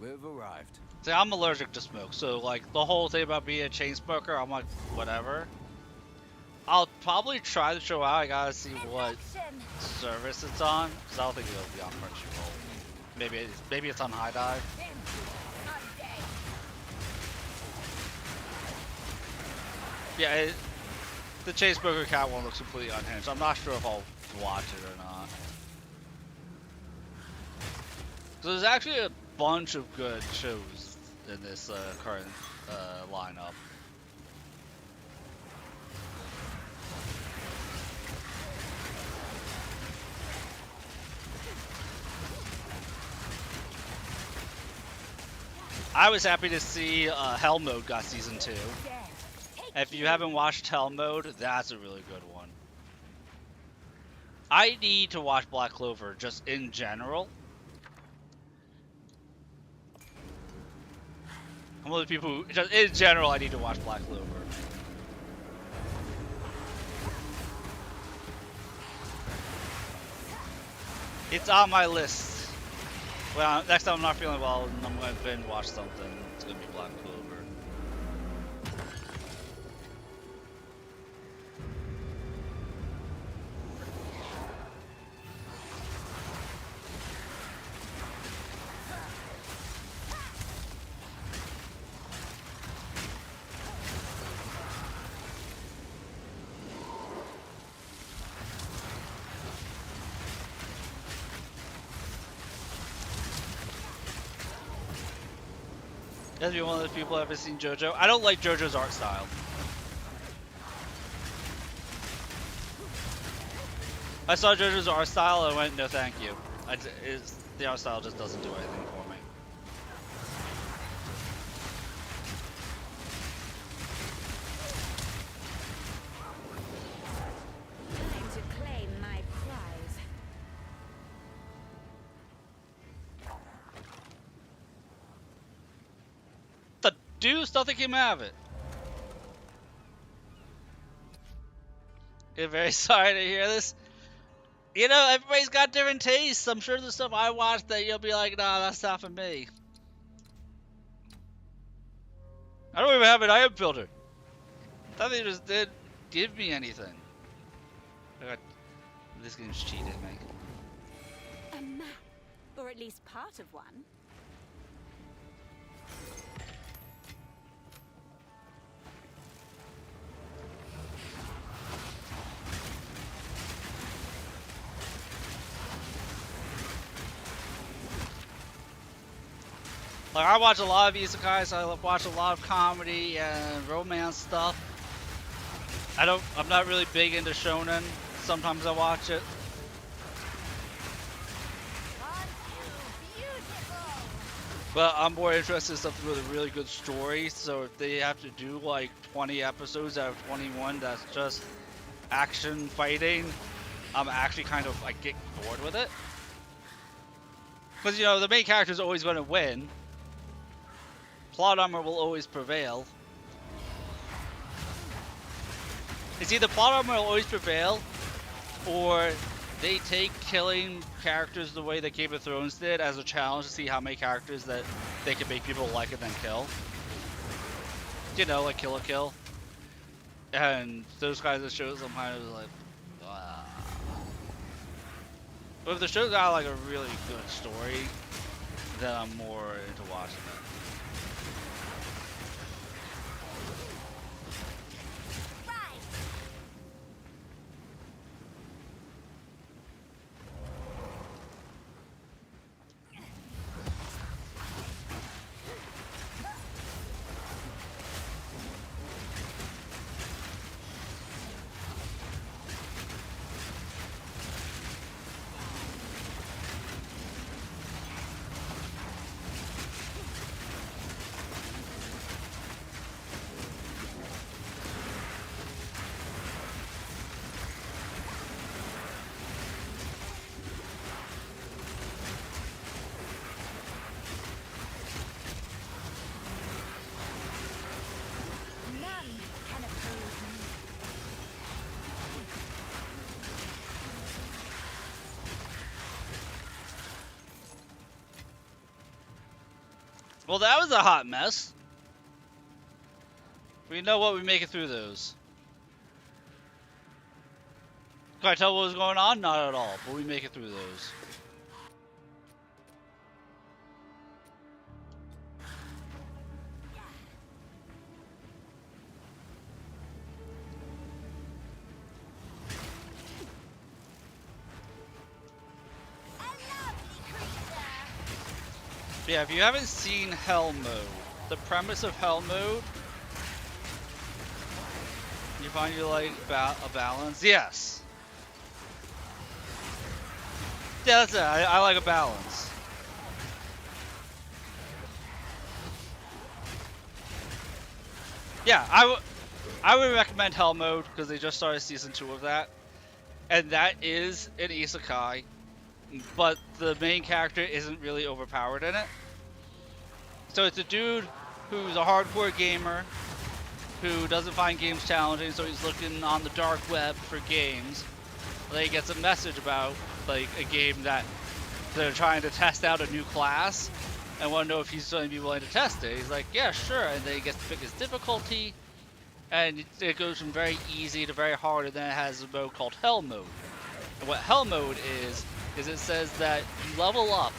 We've arrived. See, I'm allergic to smoke, so like the whole thing about being a chain smoker, I'm like, whatever. I'll probably try the show out. I gotta see what service it's on, because I don't think it'll be on Crunchyroll. Maybe it's on High Dive. Yeah, the Chase Burger Cat one looks completely unhinged. I'm not sure if I'll watch it or not. So there's actually a bunch of good shows in this current lineup. I was happy to see Hell Mode got season 2. If you haven't watched Hell Mode, that's a really good one. I need to watch Black Clover just in general. I'm one of the people who, just in general, I need to watch Black Clover. It's on my list. Well, next time I'm not feeling well and I'm going to binge watch something, it's going to be Black Clover. You guys be one of those people who haven't seen JoJo. I don't like JoJo's art style. I saw JoJo's art style and I went, no thank you. The art style just doesn't do anything for me. Time to claim my prize. The deuce, nothing came out of it. I'm very sorry to hear this. You know, everybody's got different tastes. I'm sure there's stuff I watch that you'll be like, nah, that's not for me. I don't even have an item filter. That thing just didn't give me anything. This game's cheated me. A map, or at least part of one. Like, I watch a lot of isekais, I watch a lot of comedy and romance stuff. I'm not really big into shonen. Sometimes I watch it. But I'm more interested in something with a really good story, so if they have to do like 20 episodes out of 21 that's just action fighting, I'm actually kind of, I get bored with it. Because, you know, the main character is always going to win. Plot armor will always prevail. It's either plot armor will always prevail, or they take killing characters the way that Game of Thrones did as a challenge to see how many characters that they can make people like and then kill. You know, like Kill a Kill. And those kinds of shows, I'm kind of like, ah. But if the show's got like a really good story, then I'm more into watching it. Well, that was a hot mess. We know what, we make it through those. Can I tell what was going on? Not at all, but we make it through those. Yeah, if you haven't seen Hell Mode, the premise of Hell Mode, you find you like a balance? Yes. Yeah, that's it. I like a balance. Yeah, I would recommend Hell Mode because they just started season 2 of that, and that is an isekai, but the main character isn't really overpowered in it. So it's a dude who's a hardcore gamer who doesn't find games challenging, so he's looking on the dark web for games. And then he gets a message about like a game that they're trying to test out a new class and want to know if he's going to be willing to test it. He's like, yeah, sure. And then he gets to pick his difficulty, and it goes from very easy to very hard, and then it has a mode called Hell Mode. And what Hell Mode is it says that you level up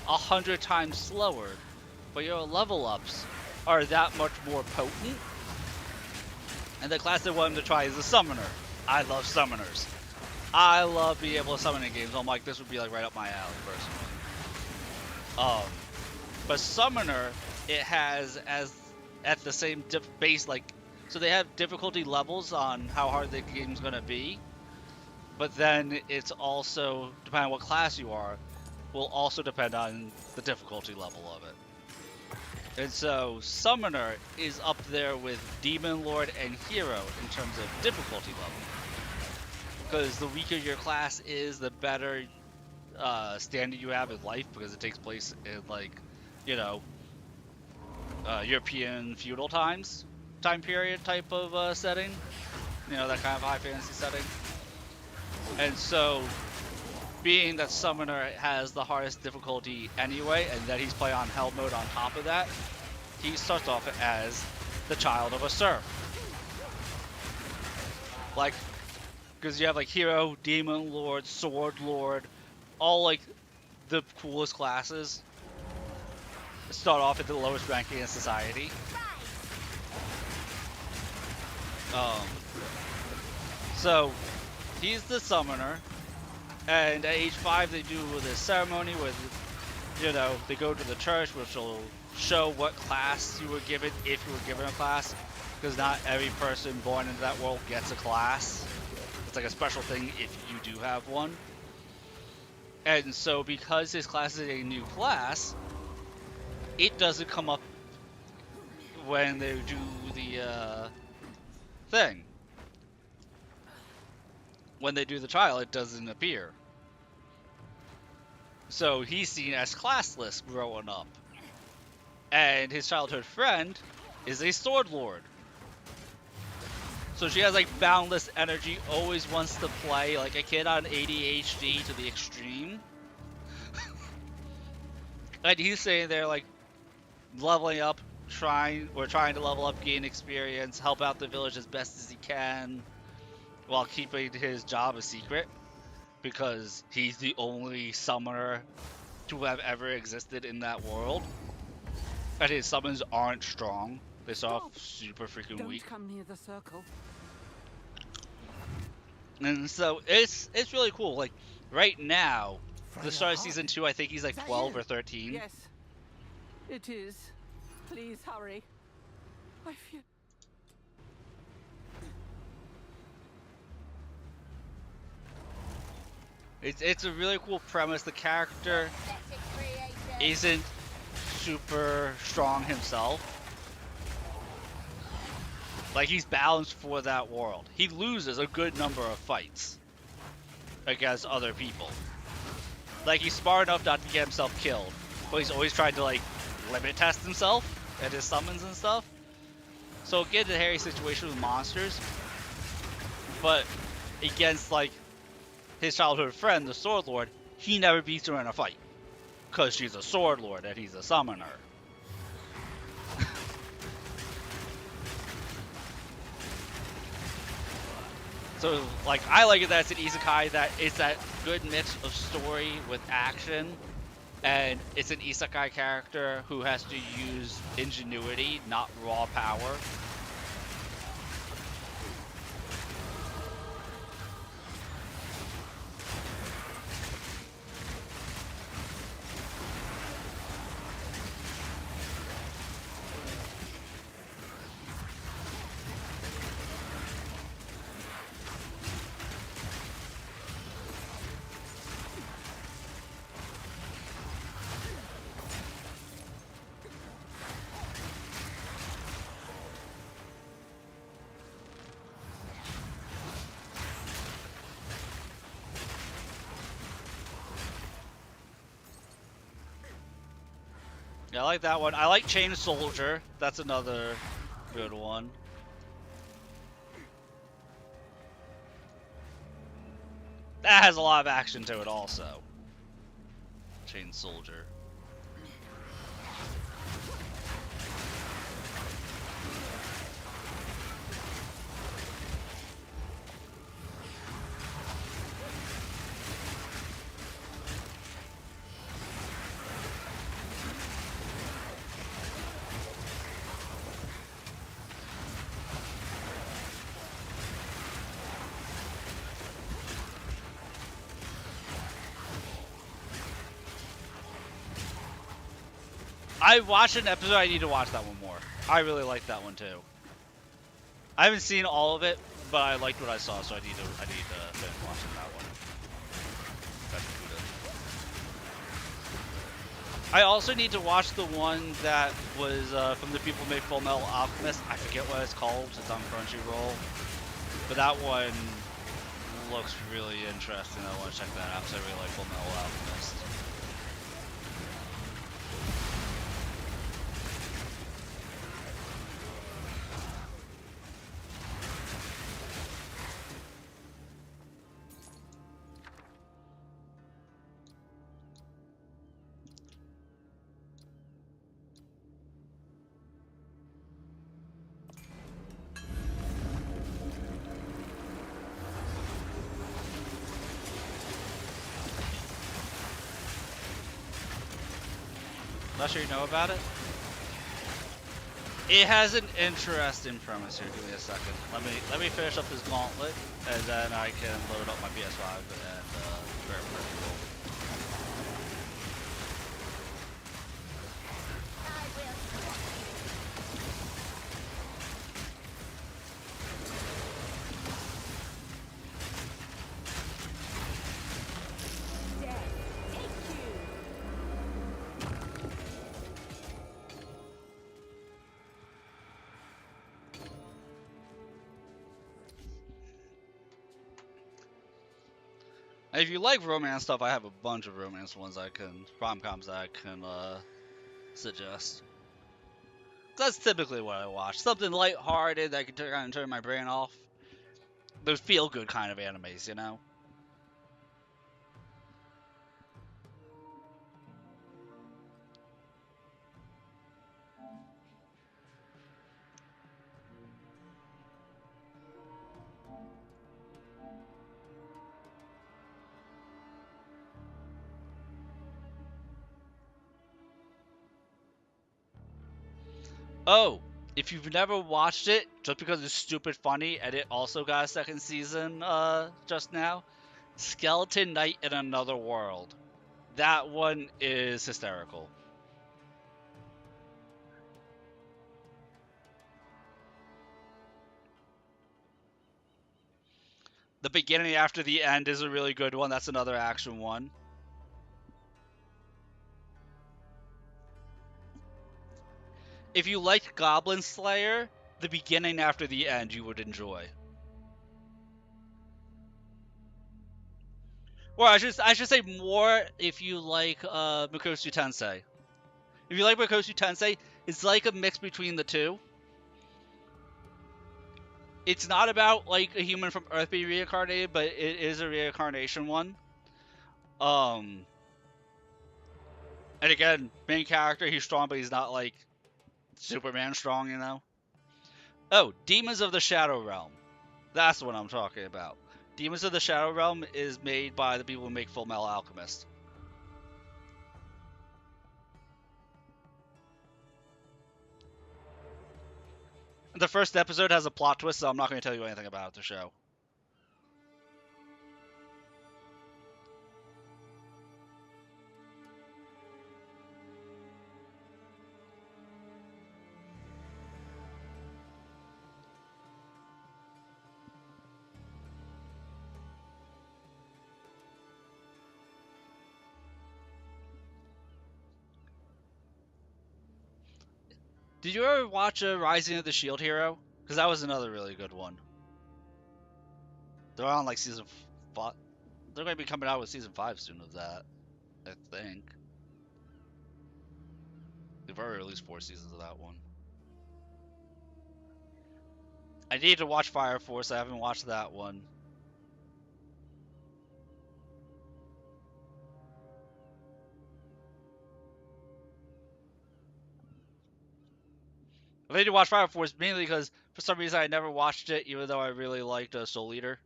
100 times slower, but your level ups are that much more potent. And the class they want him to try is a summoner. I love summoners. I love being able to summon in games. I'm like, this would be like right up my alley, personally. But summoner, it has as at the same base, like, so they have difficulty levels on how hard the game's gonna be. But then it's also, depending on what class you are, will also depend on the difficulty level of it. And so Summoner is up there with Demon Lord and Hero in terms of difficulty level. Because the weaker your class is, the better standing you have in life, because it takes place in, like, you know, European feudal time period type of setting. You know, that kind of high fantasy setting. And so, being that Summoner has the hardest difficulty anyway, and that he's playing on Hell Mode on top of that, he starts off as the child of a serf. Like, because you have like Hero, Demon Lord, Sword Lord, all like the coolest classes start off at the lowest ranking in society. So, he's the Summoner. And at age 5, they do this ceremony where, you know, they go to the church, which will show what class you were given, if you were given a class. Because not every person born into that world gets a class. It's like a special thing if you do have one. And so, because his class is a new class, it doesn't come up when they do the thing. When they do the trial, it doesn't appear. So he's seen as classless growing up. And his childhood friend is a sword lord. So she has like boundless energy, always wants to play like a kid on ADHD to the extreme. And he's sitting there like leveling up, trying to level up, gain experience, help out the village as best as he can, while keeping his job a secret. Because he's the only summoner to have ever existed in that world. And his summons aren't strong. They start off super freaking weak. Don't come near the circle. And so it's really cool. Like right now, the start of season 2, I think he's like 12 or 13. Yes, it is. Please hurry. I fear. It's a really cool premise. The character isn't super strong himself. Like, he's balanced for that world. He loses a good number of fights against other people. Like, he's smart enough not to get himself killed, but he's always trying to, like, limit test himself at his summons and stuff. So it gets a hairy situation with monsters, but against, like, his childhood friend, the Sword Lord, he never beats her in a fight. Because she's a Sword Lord and he's a summoner. So, like, I like it that it's an isekai, that it's that good mix of story with action, and it's an isekai character who has to use ingenuity, not raw power. Yeah, I like that one. I like Chain Soldier. That's another good one. That has a lot of action to it also. Chain Soldier. I watched an episode. I need to watch that one more. I really like that one too. I haven't seen all of it, but I liked what I saw, so I need to finish watching that one. That's good. I also need to watch the one that was from the people who made Full Metal Alchemist. I forget what it's called. It's on Crunchyroll, but that one looks really interesting. I want to check that out because I really like Full Metal Alchemist. Not sure you know about it. It has an interesting premise here. Give me a second. Let me finish up this gauntlet, and then I can load up my PS5 and prepare for it. And if you like romance stuff, I have a bunch of romance ones rom-coms that I can suggest. That's typically what I watch. Something light-hearted that can kind of turn my brain off. Those feel-good kind of animes, you know? Oh, if you've never watched it, just because it's stupid funny, and it also got a second season just now, Skeleton Knight in Another World. That one is hysterical. The beginning after the end is a really good one. That's another action one. If you liked Goblin Slayer, the beginning after the end you would enjoy. Or I should say more if you like Mikosu Tensei. If you like Mikosu Tensei, it's like a mix between the two. It's not about like a human from Earth being reincarnated, but it is a reincarnation one. Um, and again, main character, he's strong, but he's not like Superman strong, you know. Oh, Demons of the Shadow Realm. That's what I'm talking about. Demons of the Shadow Realm is made by the people who make Full Metal Alchemist. The first episode has a plot twist, so I'm not going to tell you anything about the show. Did you ever watch Rising of the Shield Hero? Because that was another really good one. They're on like season 5. They're going to be coming out with season 5 soon of that, I think. They've already released 4 seasons of that one. I need to watch Fire Force. I haven't watched that one. I need to watch Fire Force mainly because for some reason I never watched it, even though I really liked Soul Eater.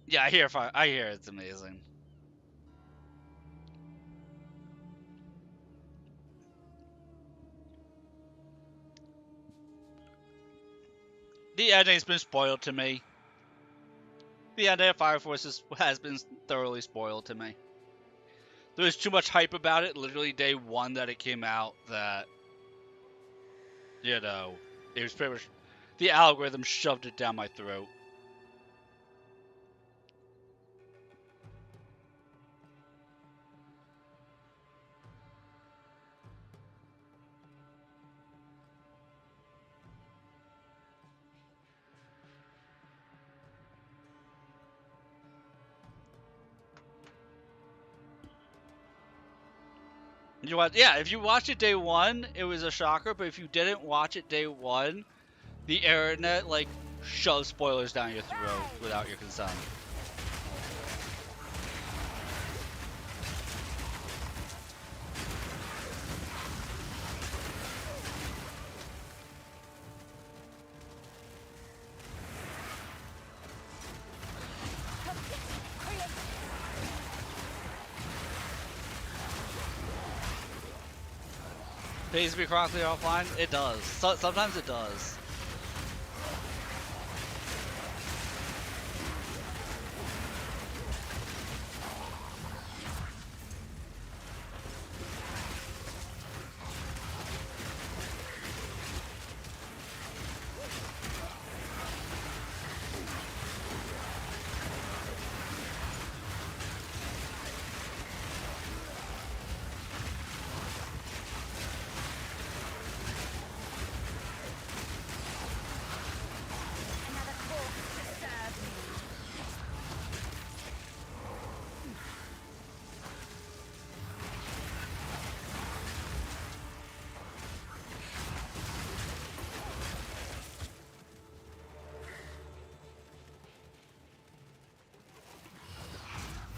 Yeah, I hear it's amazing. The ending's been spoiled to me. The ending of Fire Force has been thoroughly spoiled to me. There was too much hype about it literally day one that it came out that, you know, it was pretty much, the algorithm shoved it down my throat. Yeah, if you watched it day one, it was a shocker, but if you didn't watch it day one, the internet, like, shoves spoilers down your throat without your consent. Pays to be chronically offline? It does. Sometimes it does.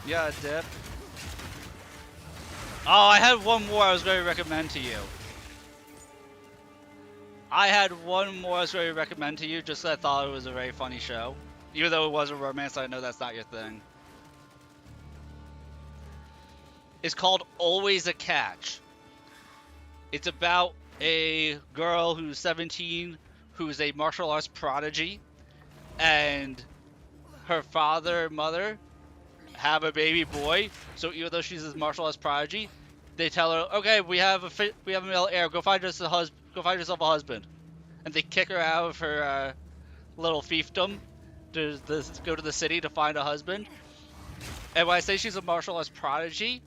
Yeah, dip. Oh, I had one more I was going to recommend to you. I had one more I was going to recommend to you just because I thought it was a very funny show. Even though it was a romance, I know that's not your thing. It's called Always a Catch. It's about a girl who's 17 who's a martial arts prodigy, and her father and mother have a baby boy. So even though she's a martial arts prodigy, they tell her, "Okay, we have a male heir. Go find yourself a husband." And they kick her out of her little fiefdom to go to the city to find a husband. And when I say she's a martial arts prodigy,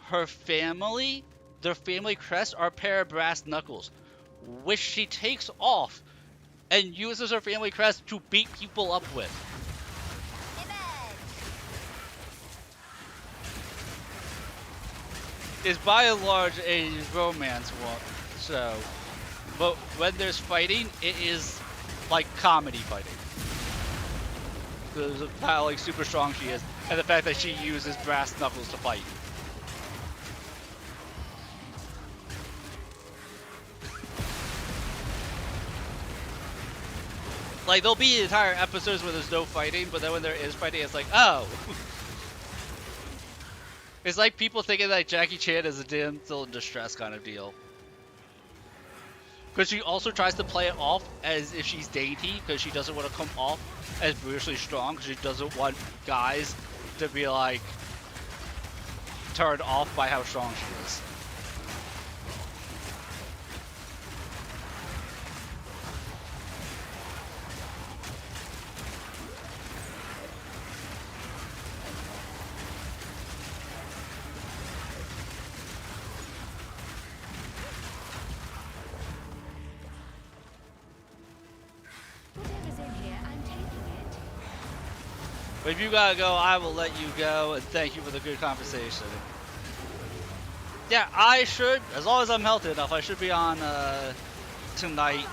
her family, their family crest are a pair of brass knuckles, which she takes off and uses her family crest to beat people up with. Is by and large a romance one, so, but when there's fighting, it is like comedy fighting. Because of how like super strong she is, and the fact that she uses brass knuckles to fight. Like, there'll be entire episodes where there's no fighting, but then when there is fighting, it's like, oh. It's like people thinking that Jackie Chan is a damsel in distress kind of deal. Because she also tries to play it off as if she's dainty, because she doesn't want to come off as brutally strong, because she doesn't want guys to be, like, turned off by how strong she is. Whatever's in here, I'm taking it. But if you gotta go, I will let you go, and thank you for the good conversation. Yeah, I should, as long as I'm healthy enough, I should be on tonight,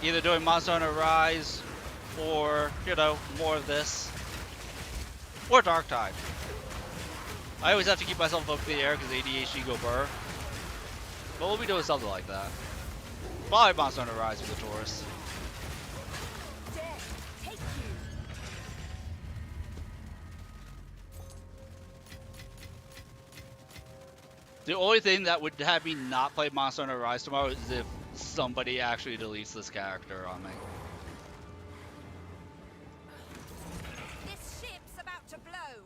either doing Monster Hunter Rise, or, you know, more of this, or Dark Tide. I always have to keep myself up in the air because ADHD go burr. But we'll be doing something like that. Probably Monster Hunter Rise with the Taurus. The only thing that would have me not play Monster Hunter Rise tomorrow is if somebody actually deletes this character on me. This ship's about to blow.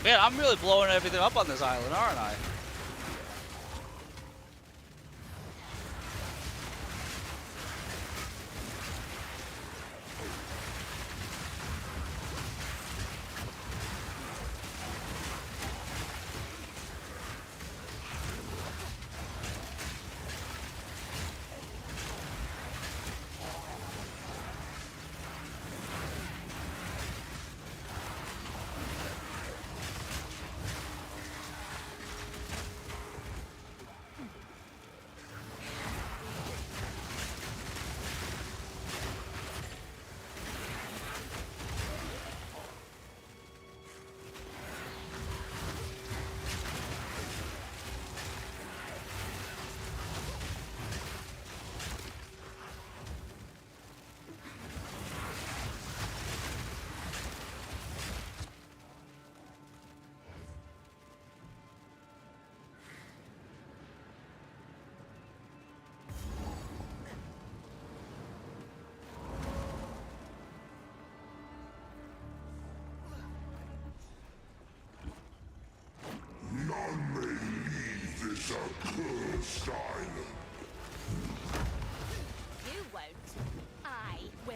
Man, I'm really blowing everything up on this island, aren't I? None may leave this accursed island. You won't. I will.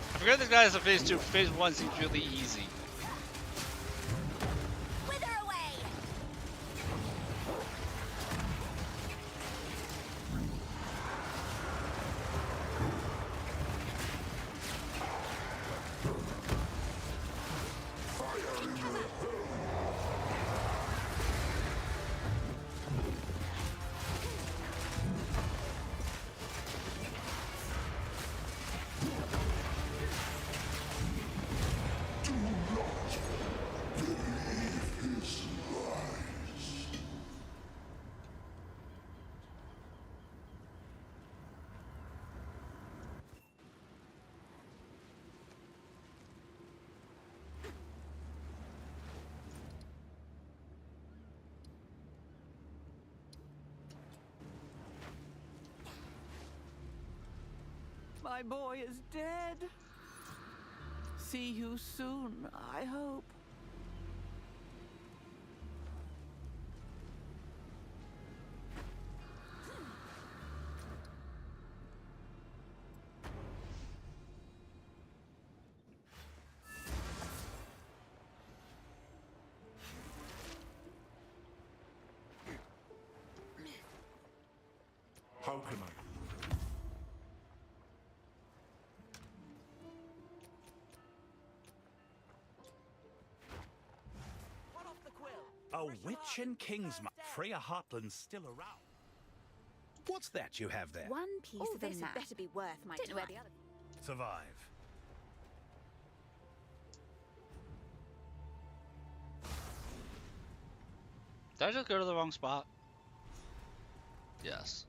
I forget this guy is a phase 2. Phase 1 seems really easy. Wither away. Do My boy is dead. See you soon, I hope. How can I? A witch in Kingsmouth. Freya Heartland's still around. What's that you have there? One piece Oh, of the this map. had better be worth my Don't know where time. the other. Survive. Did I just go to the wrong spot? Yes.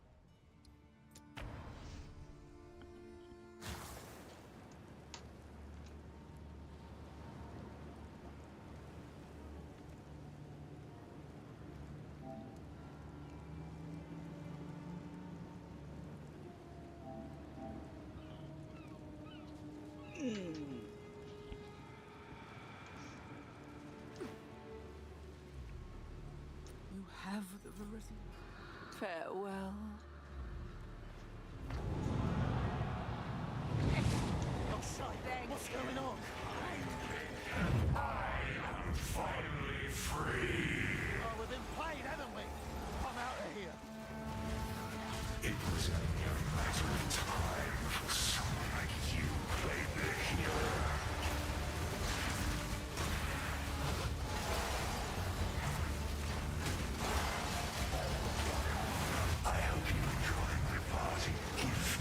You have the Viridian. Farewell. What's going on? Finally free. Oh, we've been played, haven't we? I'm out of here. It was only a matter of time before someone like you played the hero. I hope you enjoy my parting gift.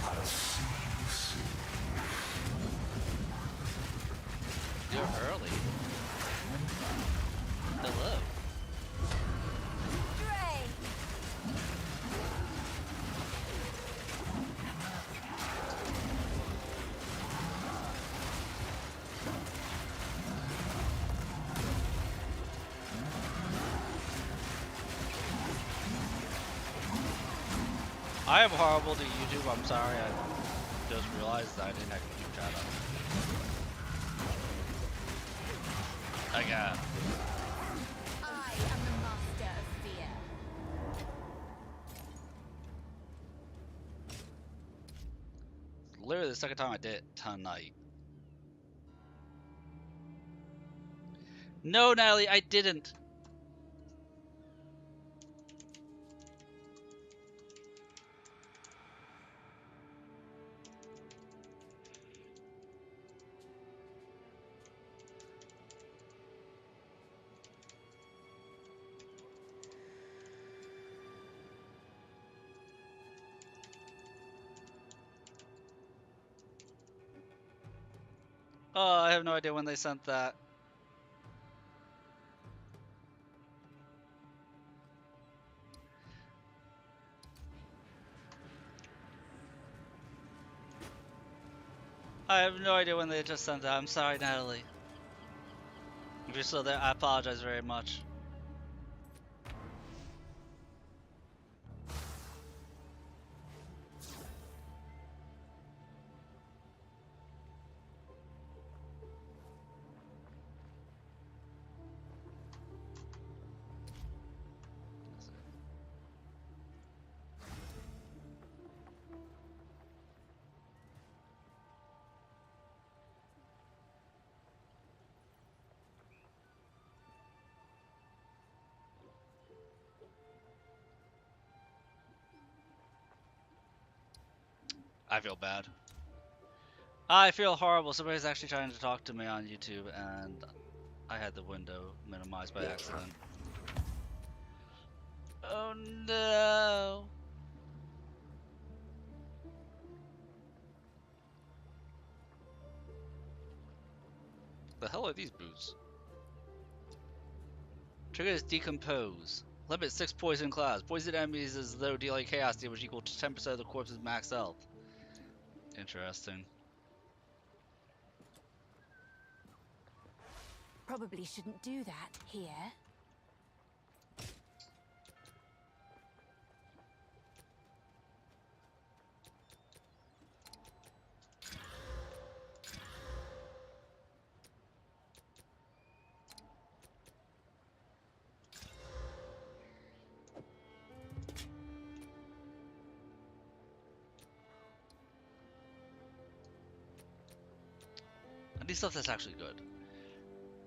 I'll see you soon. You're early. Hello. Dre! I am horrible to YouTube. I'm sorry. I just realized that I didn't actually keep chat up. I got. I am the master of fear. Literally the second time I did it tonight. No, Natalie, I didn't. Oh, I have no idea when they sent that. I have no idea when they just sent that. I'm sorry, Natalie. If you're still there, I apologize very much. I feel bad. I feel horrible. Somebody's actually trying to talk to me on YouTube, and I had the window minimized by accident. Oh no! The hell are these boots? Trigger is decompose. Limit 6 poison class. Poison enemies as though dealing chaos damage equal to 10% of the corpse's max health. Interesting. Probably shouldn't do that here. be stuff that's actually good.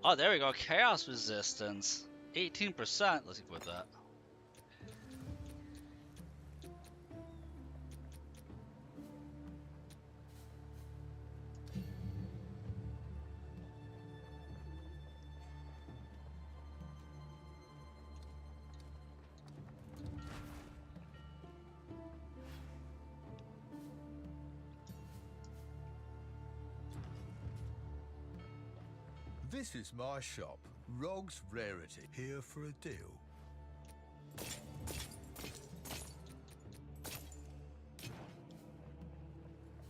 Oh, there we go. Chaos resistance. 18%. Let's equip that. This is my shop, Rog's Rarity. Here for a deal.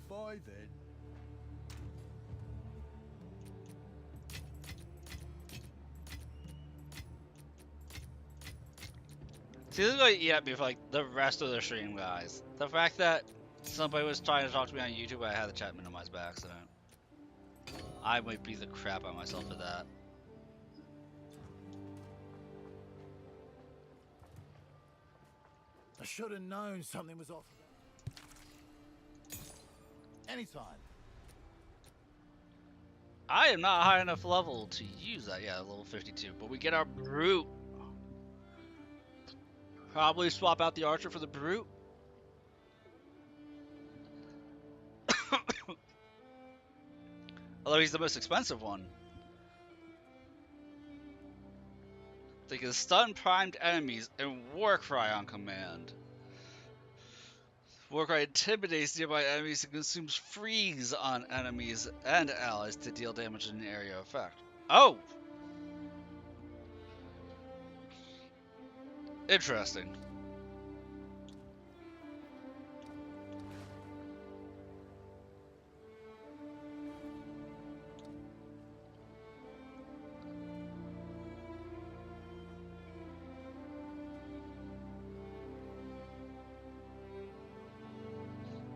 Bye then. See, this is going to eat at me for like the rest of the stream, guys. The fact that somebody was trying to talk to me on YouTube, I had the chat minimized by accident. I might beat the crap out of myself for that. I should have known something was off. Anytime. I am not high enough level to use that. Yeah, level 52. But we get our brute. Probably swap out the archer for the brute. Although he's the most expensive one. They can stun primed enemies and Warcry on command. Warcry intimidates nearby enemies and consumes freeze on enemies and allies to deal damage in an area of effect. Oh! Interesting.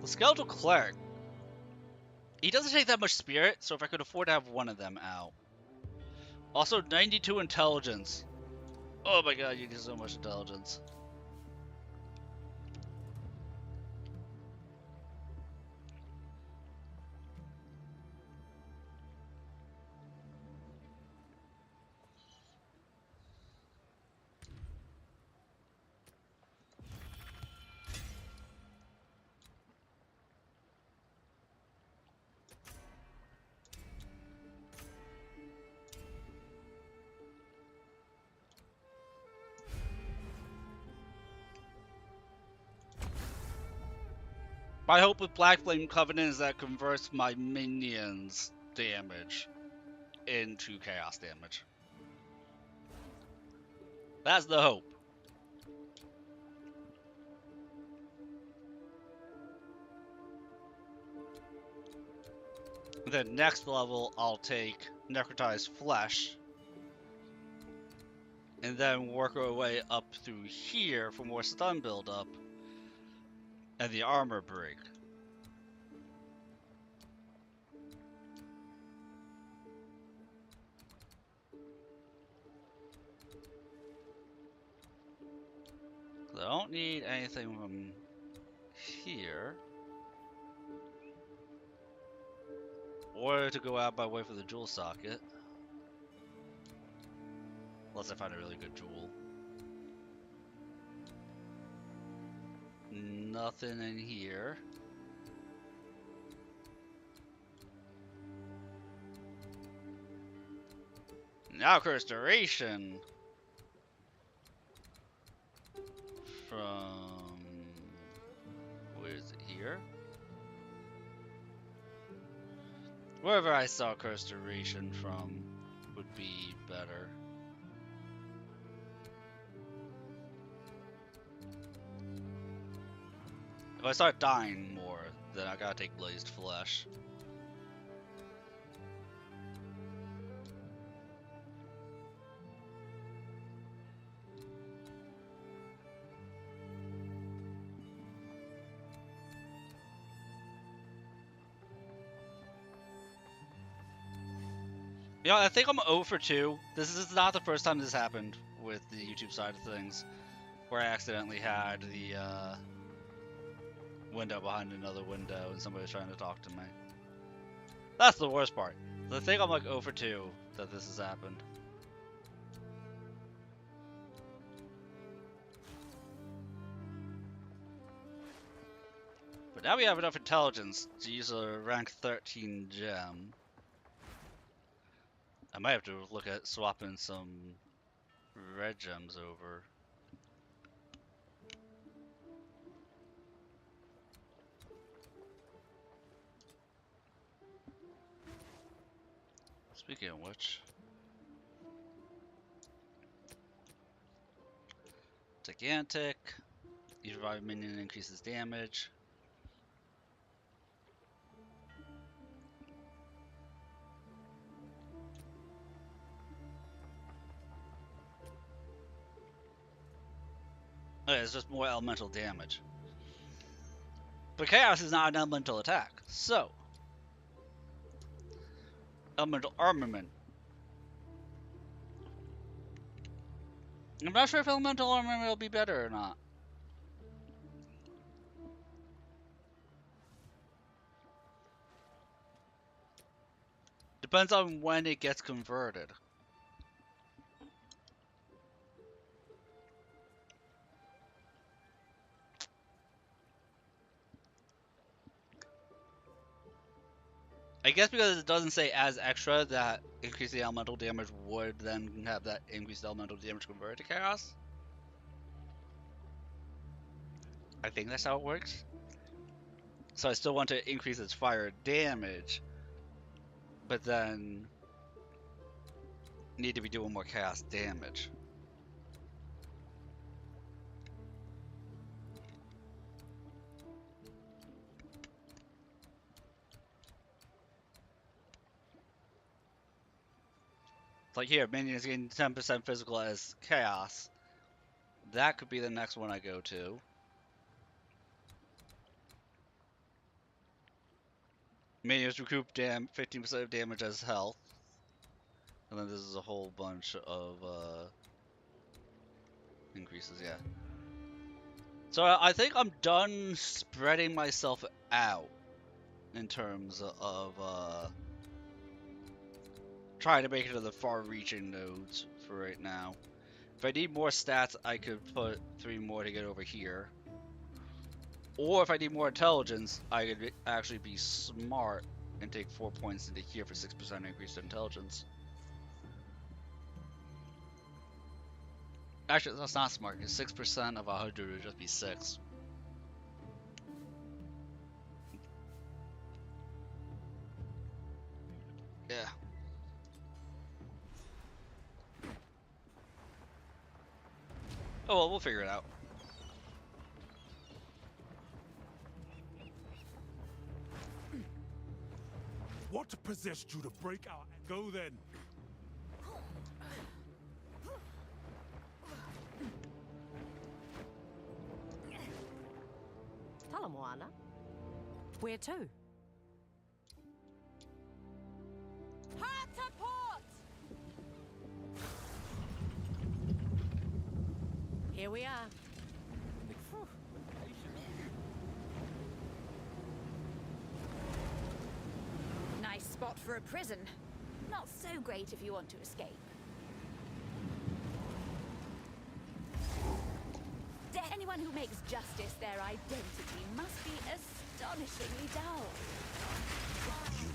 The Skeletal Cleric. He doesn't take that much spirit, so if I could afford to have one of them out. Also, 92 intelligence. Oh my god, you get so much intelligence. My hope with Black Flame Covenant is that it converts my minions' damage into chaos damage. That's the hope. Then next level, I'll take Necrotized Flesh, and then work our way up through here for more stun buildup, and the armor break. I don't need anything from here. Or to go out by way for the jewel socket. Unless I find a really good jewel. Nothing in here. Now Cursed Duration. From... where is it? Here? Wherever I saw Cursed Duration from would be better. If I start dying more, then I gotta take Blazed Flesh. You know, I think I'm 0 for 2. This is not the first time this happened with the YouTube side of things, where I accidentally had the window behind another window and somebody was trying to talk to me. That's the worst part. I think I'm like 0 for 2 that this has happened. But now we have enough intelligence to use a rank 13 gem. I might have to look at swapping some red gems over. Speaking of which, gigantic. Each revive minion increases damage. Okay, it's just more elemental damage. But Chaos is not an elemental attack, so elemental armament. I'm not sure if elemental armament will be better or not. Depends on when it gets converted. I guess because it doesn't say as extra that increasing elemental damage would then have that increased elemental damage converted to chaos. I think that's how it works. So I still want to increase its fire damage, but then need to be doing more chaos damage. Like here, minions gain 10% physical as chaos. That could be the next one I go to. Minions recoup 15% of damage as health. And then this is a whole bunch of increases, yeah. So I think I'm done spreading myself out in terms of trying to make it to the far-reaching nodes for right now. If I need more stats, I could put 3 more to get over here. Or if I need more intelligence, I could actually be smart and take 4 points into here for 6% increased intelligence. Actually, that's not smart, because 6% of 100 would just be 6. Yeah. Oh well, we'll figure it out. What possessed you to break out? Go then. Tell 'em, Moana. Where to? Hard to port! Here we are. Nice spot for a prison. Not so great if you want to escape. Anyone who makes justice their identity must be astonishingly dull. You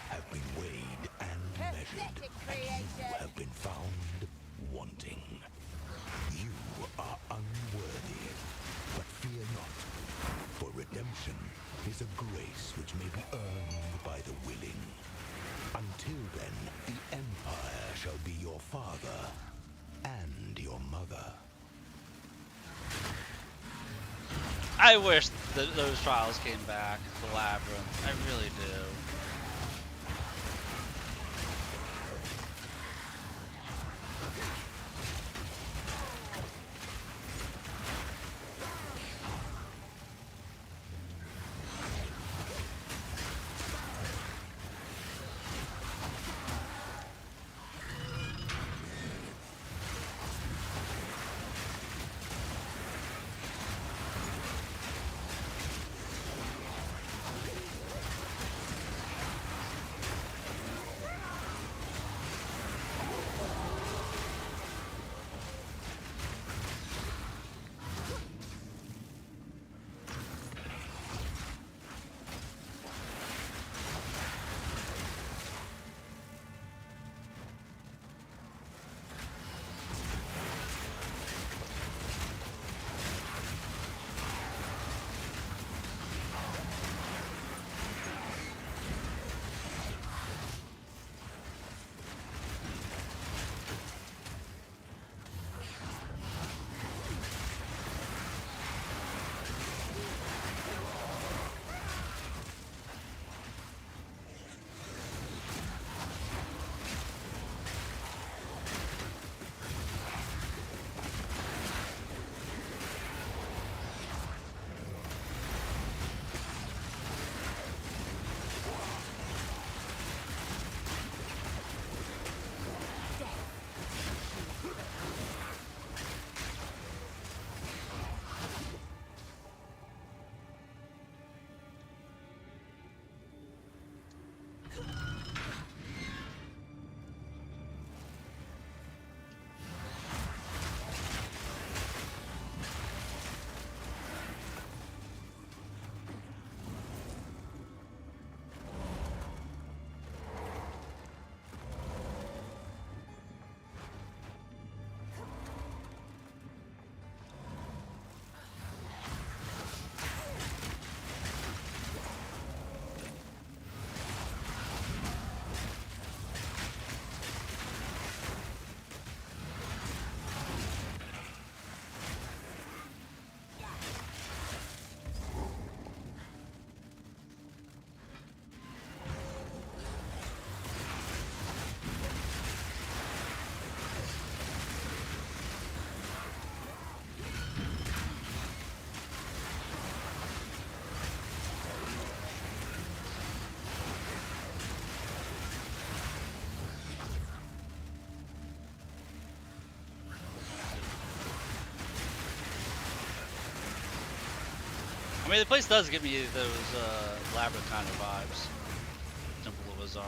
have been weighed and measured, and you have been found wanting. You are unworthy, but fear not, for redemption is a grace which may be earned by the willing. Until then, the Empire shall be your father and your mother. I wish those trials came back, the Labyrinth. I really do. I mean, the place does give me those labyrinth kind of vibes. Temple of Azaro.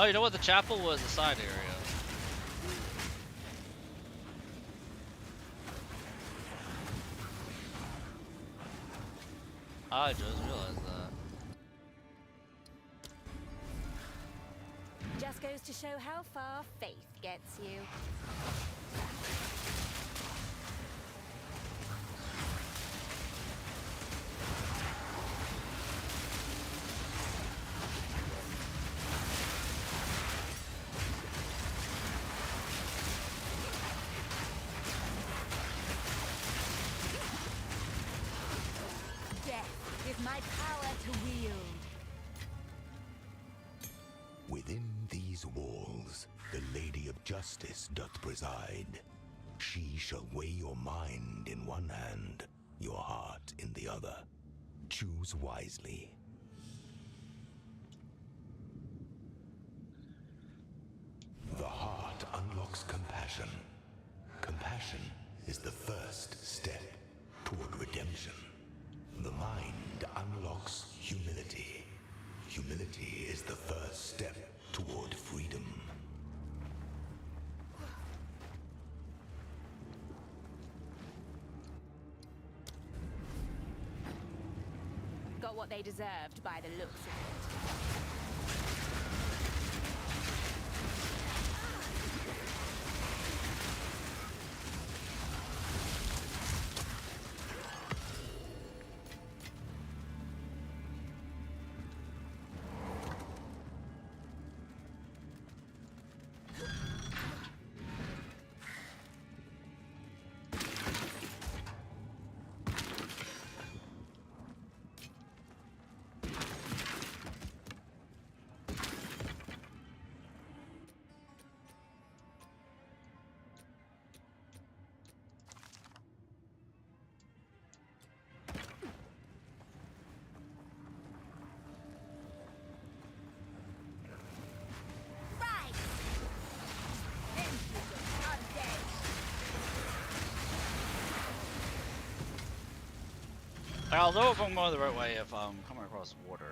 Oh, you know what? The chapel was a side area. I just realized that. Just goes to show how far faith gets you. Death is my power to wield. Within these walls, the Lady of Justice doth preside. She shall weigh your mind in one hand, your heart in the other. Choose wisely. The heart unlocks compassion. Compassion is the first step toward redemption. The mind unlocks humility. Humility is the first step toward freedom. Got what they deserved by the looks of it. I'll know if I'm going the right way if I'm coming across water.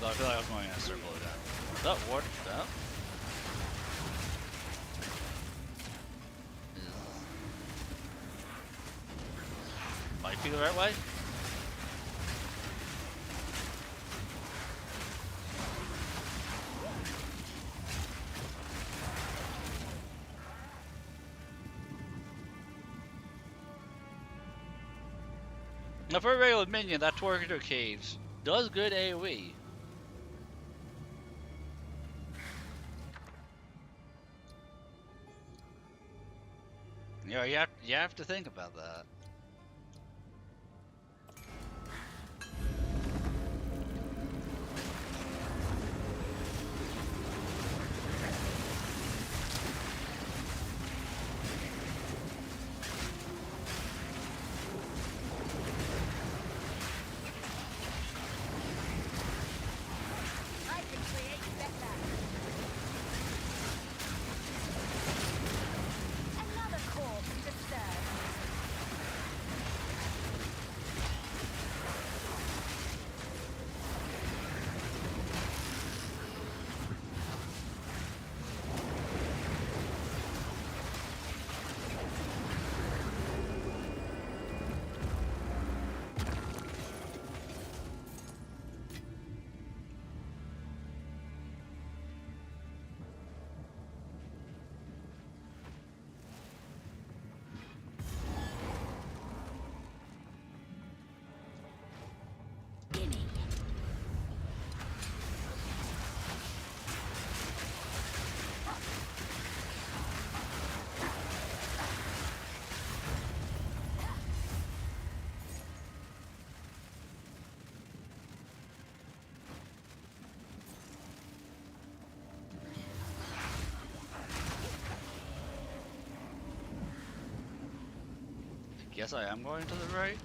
So I feel like I was going in a circle again. Is that water? No? Might be the right way? Now for a regular minion, that Tornado Cage does good AoE. You know, you have to think about that. I can create better. Another corpse disturbed. Guess I am going to the right.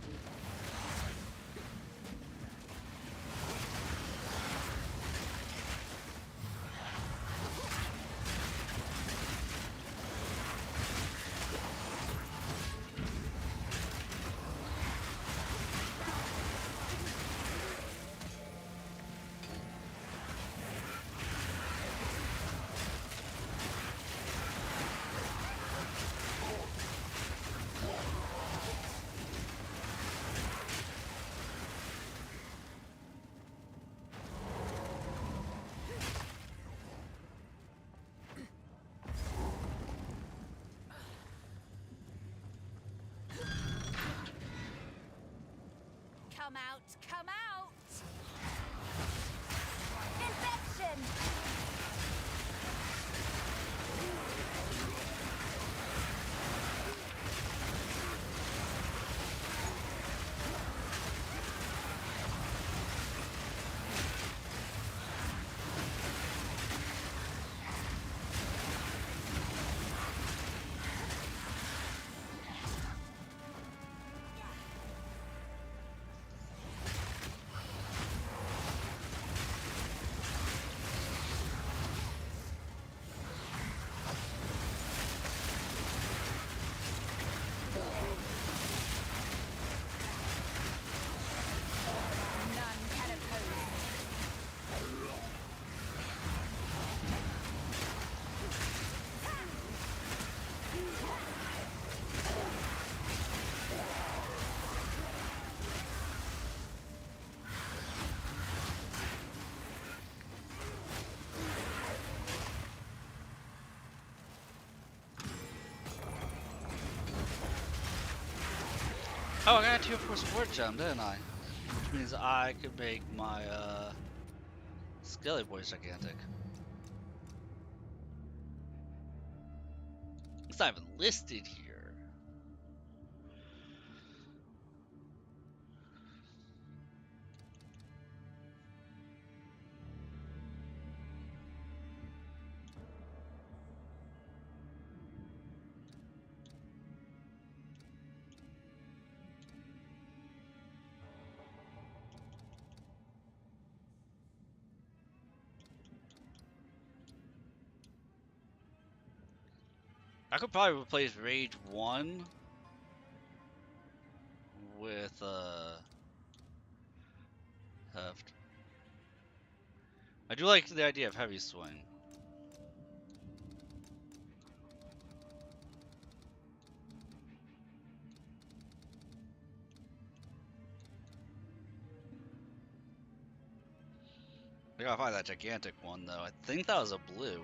Come out, come out! Infection! None can oppose me. Oh, I got a tier 4 support gem, didn't I? Which means I could make my Skelly Boys gigantic. It's not even listed here. I could probably replace Rage 1 with Heft. I do like the idea of Heavy Swing. I gotta find that gigantic one though. I think that was a blue.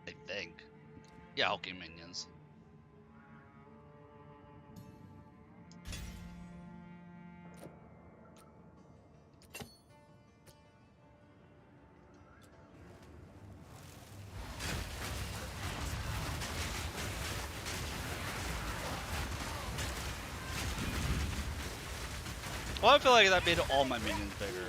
I think. Yeah, Hulking minions. Well, I feel like that made all my minions bigger.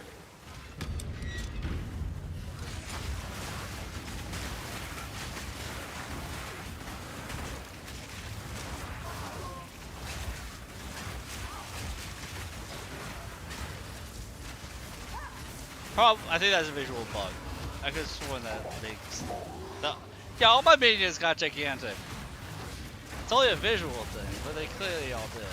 I think that's a visual bug. I could have sworn that makes... Yeah, all my minions got gigantic. It's only a visual thing, but they clearly all did.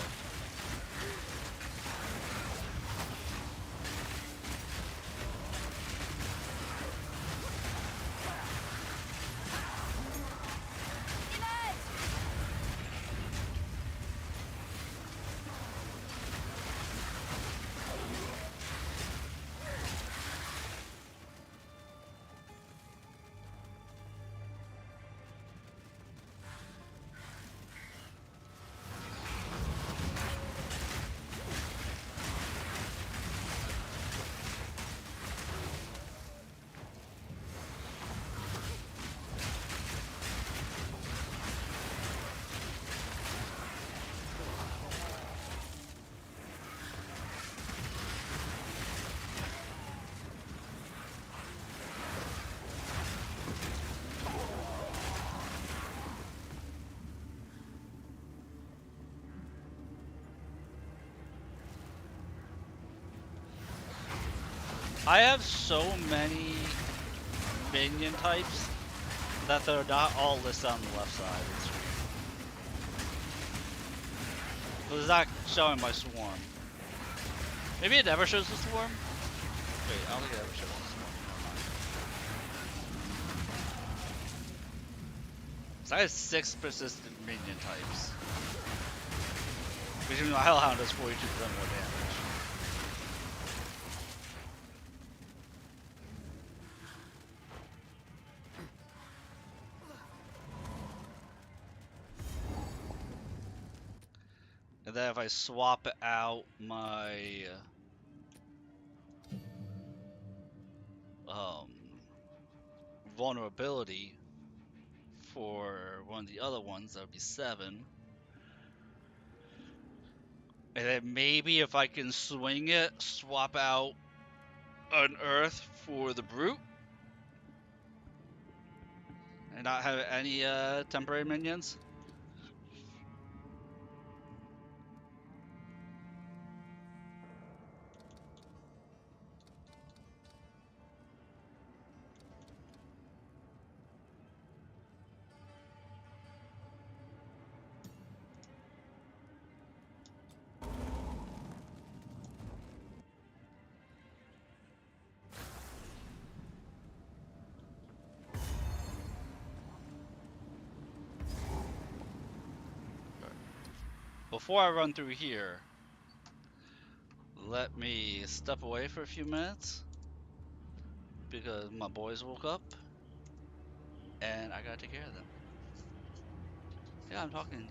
I have so many minion types that they're not all listed on the left side of the screen. So it's not showing my swarm. Maybe it never shows the swarm? Wait, I don't think it ever shows the swarm. Never mind. So I have 6 persistent minion types. Which means my Hellhound does 42% more damage. And then if I swap out my vulnerability for one of the other ones, that would be 7. And then maybe if I can swing it, swap out an Earth for the Brute. And not have any temporary minions. Before I run through here, let me step away for a few minutes because my boys woke up and I gotta take care of them. Yeah, I'm talking.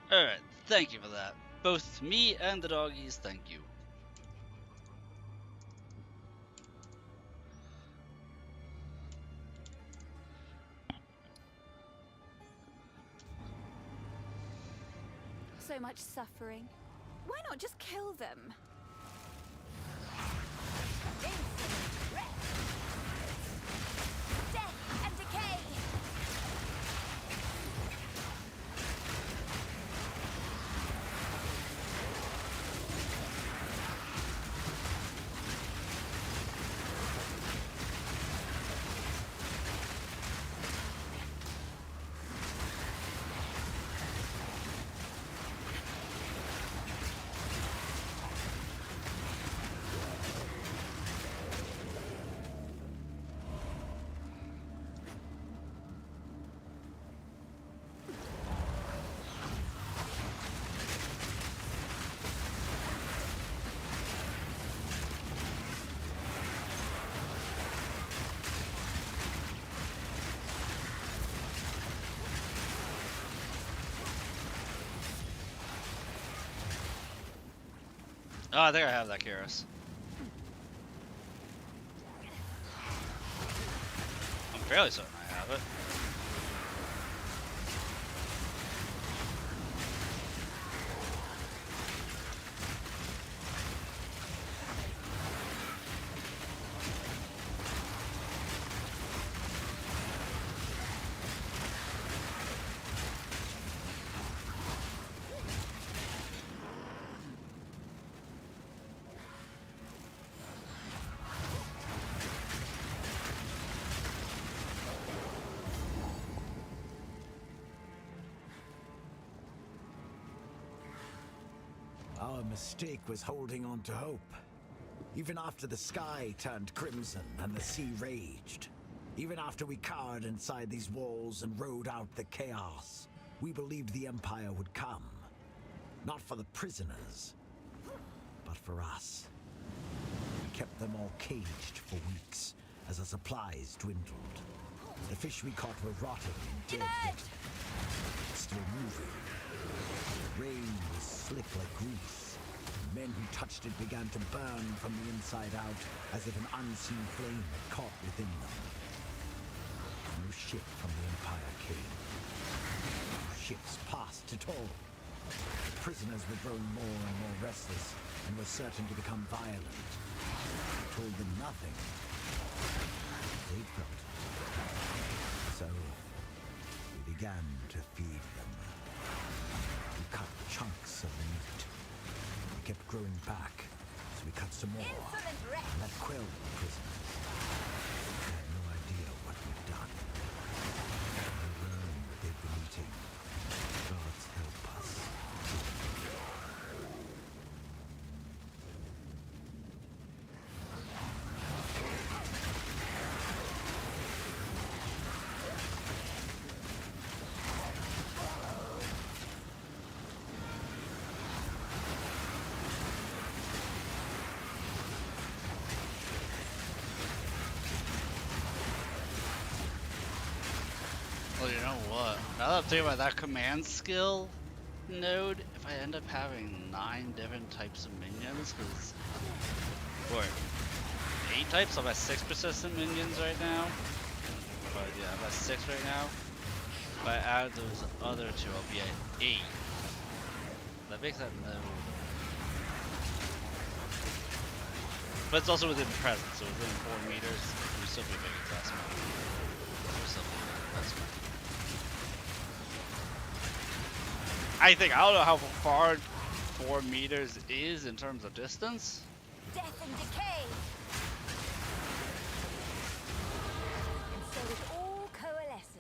Alright, thank you for that. Both me and the doggies, thank you. So much suffering. Why not just kill them? Death and decay! Oh, I think I have that Kairos. I'm fairly certain I have it. Our mistake was holding on to hope. Even after the sky turned crimson and the sea raged. Even after we cowered inside these walls and rode out the chaos, we believed the Empire would come. Not for the prisoners, but for us. We kept them all caged for weeks as our supplies dwindled. The fish we caught were rotting and dead, yet still moving. The rain was slick like grease. Men who touched it began to burn from the inside out, as if an unseen flame had caught within them. No ship from the Empire came. No ships passed at all. The prisoners were growing more and more restless, and were certain to become violent. We told them nothing. They felt. So, we began to feed them. We cut chunks of the meat. We kept growing back, so we cut some more. And that quelled the prisoners. They had no idea what we'd done. They learned what they'd been eating. Gods help us. Well, you know what? Now that I'm thinking about that command skill node, if I end up having 9 different types of minions, because, or 8 types, I'm at 6 persistent minions right now. But yeah, I'm at 6 right now. If I add those other 2, I'll be at 8. That makes that node. But it's also within presence, so within 4 meters, we still be a big investment. We'll still be a big investment. I don't know how far 4 meters is in terms of distance. Death and decay! And so it all coalesces.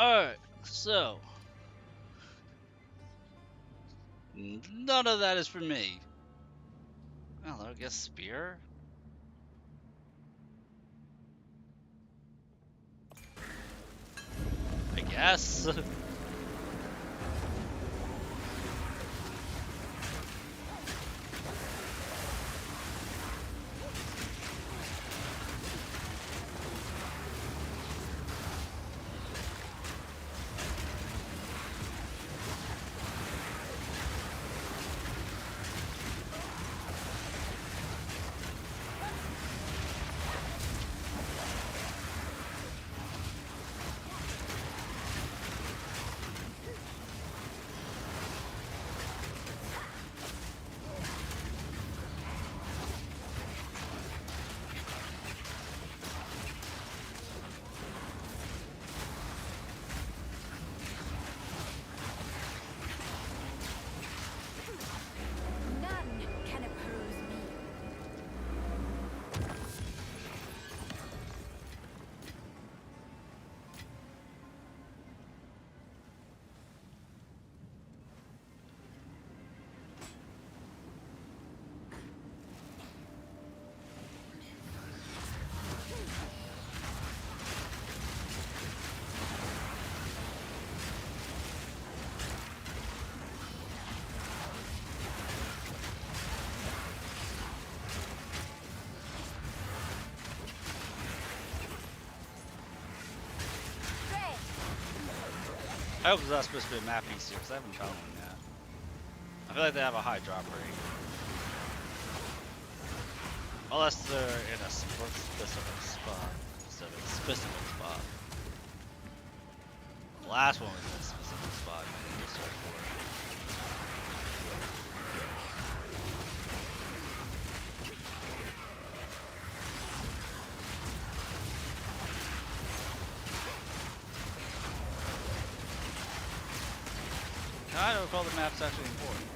Alright, so none of that is for me. Well, I guess spear? I guess. None can oppose me. I hope there's not supposed to be a map piece here, because I haven't found one yet. I feel like they have a high drop rate. Unless they're in a specific spot. Specific spot. The last one was in a specific spot. I need to search for it. I don't recall the map's actually important.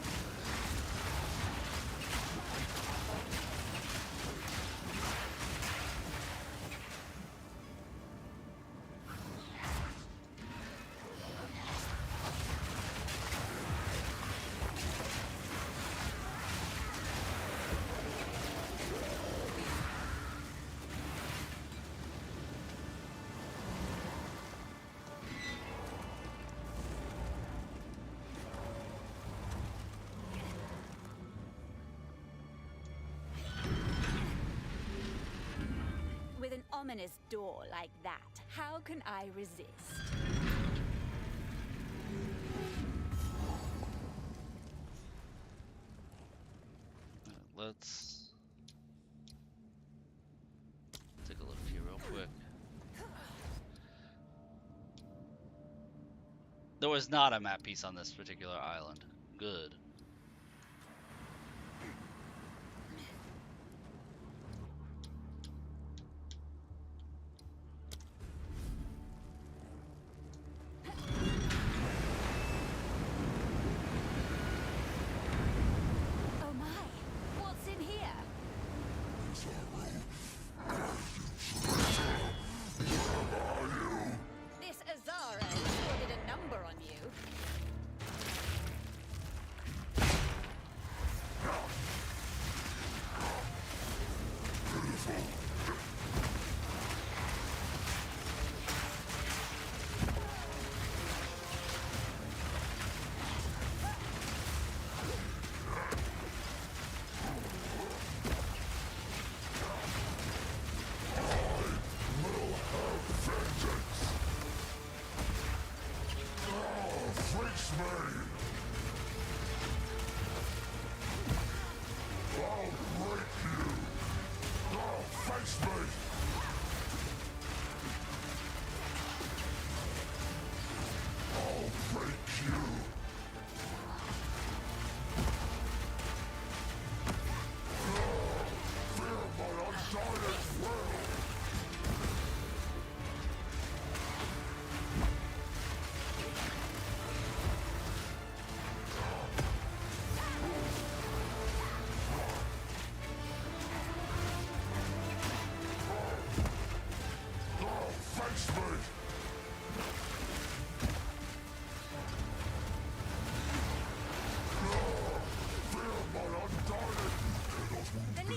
With an ominous door like that, how can I resist? Let's take a look here real quick. There was not a map piece on this particular island. Good. Oh my, what's in here? This Azara sure did a number on you.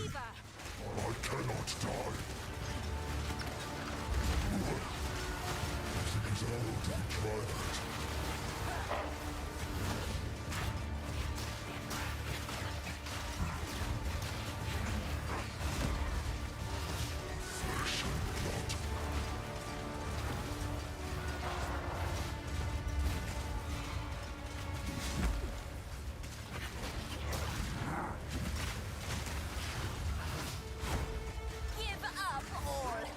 Believer! I cannot die. I think it's out to try that. Flesh and blood. Give up all hope!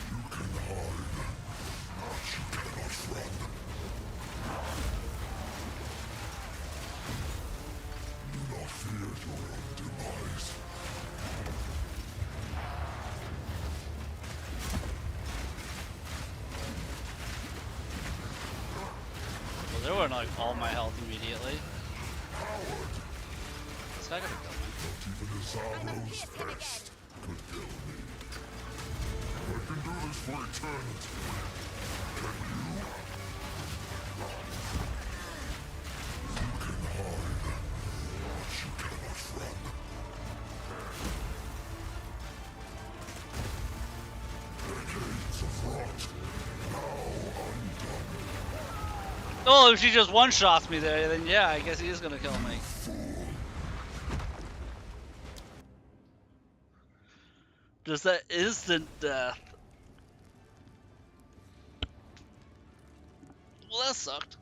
You can hide, but you cannot run. Do not fear your own demise. Well, there went like all my health immediately. This guy gonna kill me. Not even his arrow's best could kill me. I can do this for eternity. Can you? You can hide, but you cannot run. Decades of rot, now undone. Oh, if she just one-shots me there, then yeah, I guess he is gonna kill me. Just that instant death. Well, that sucked.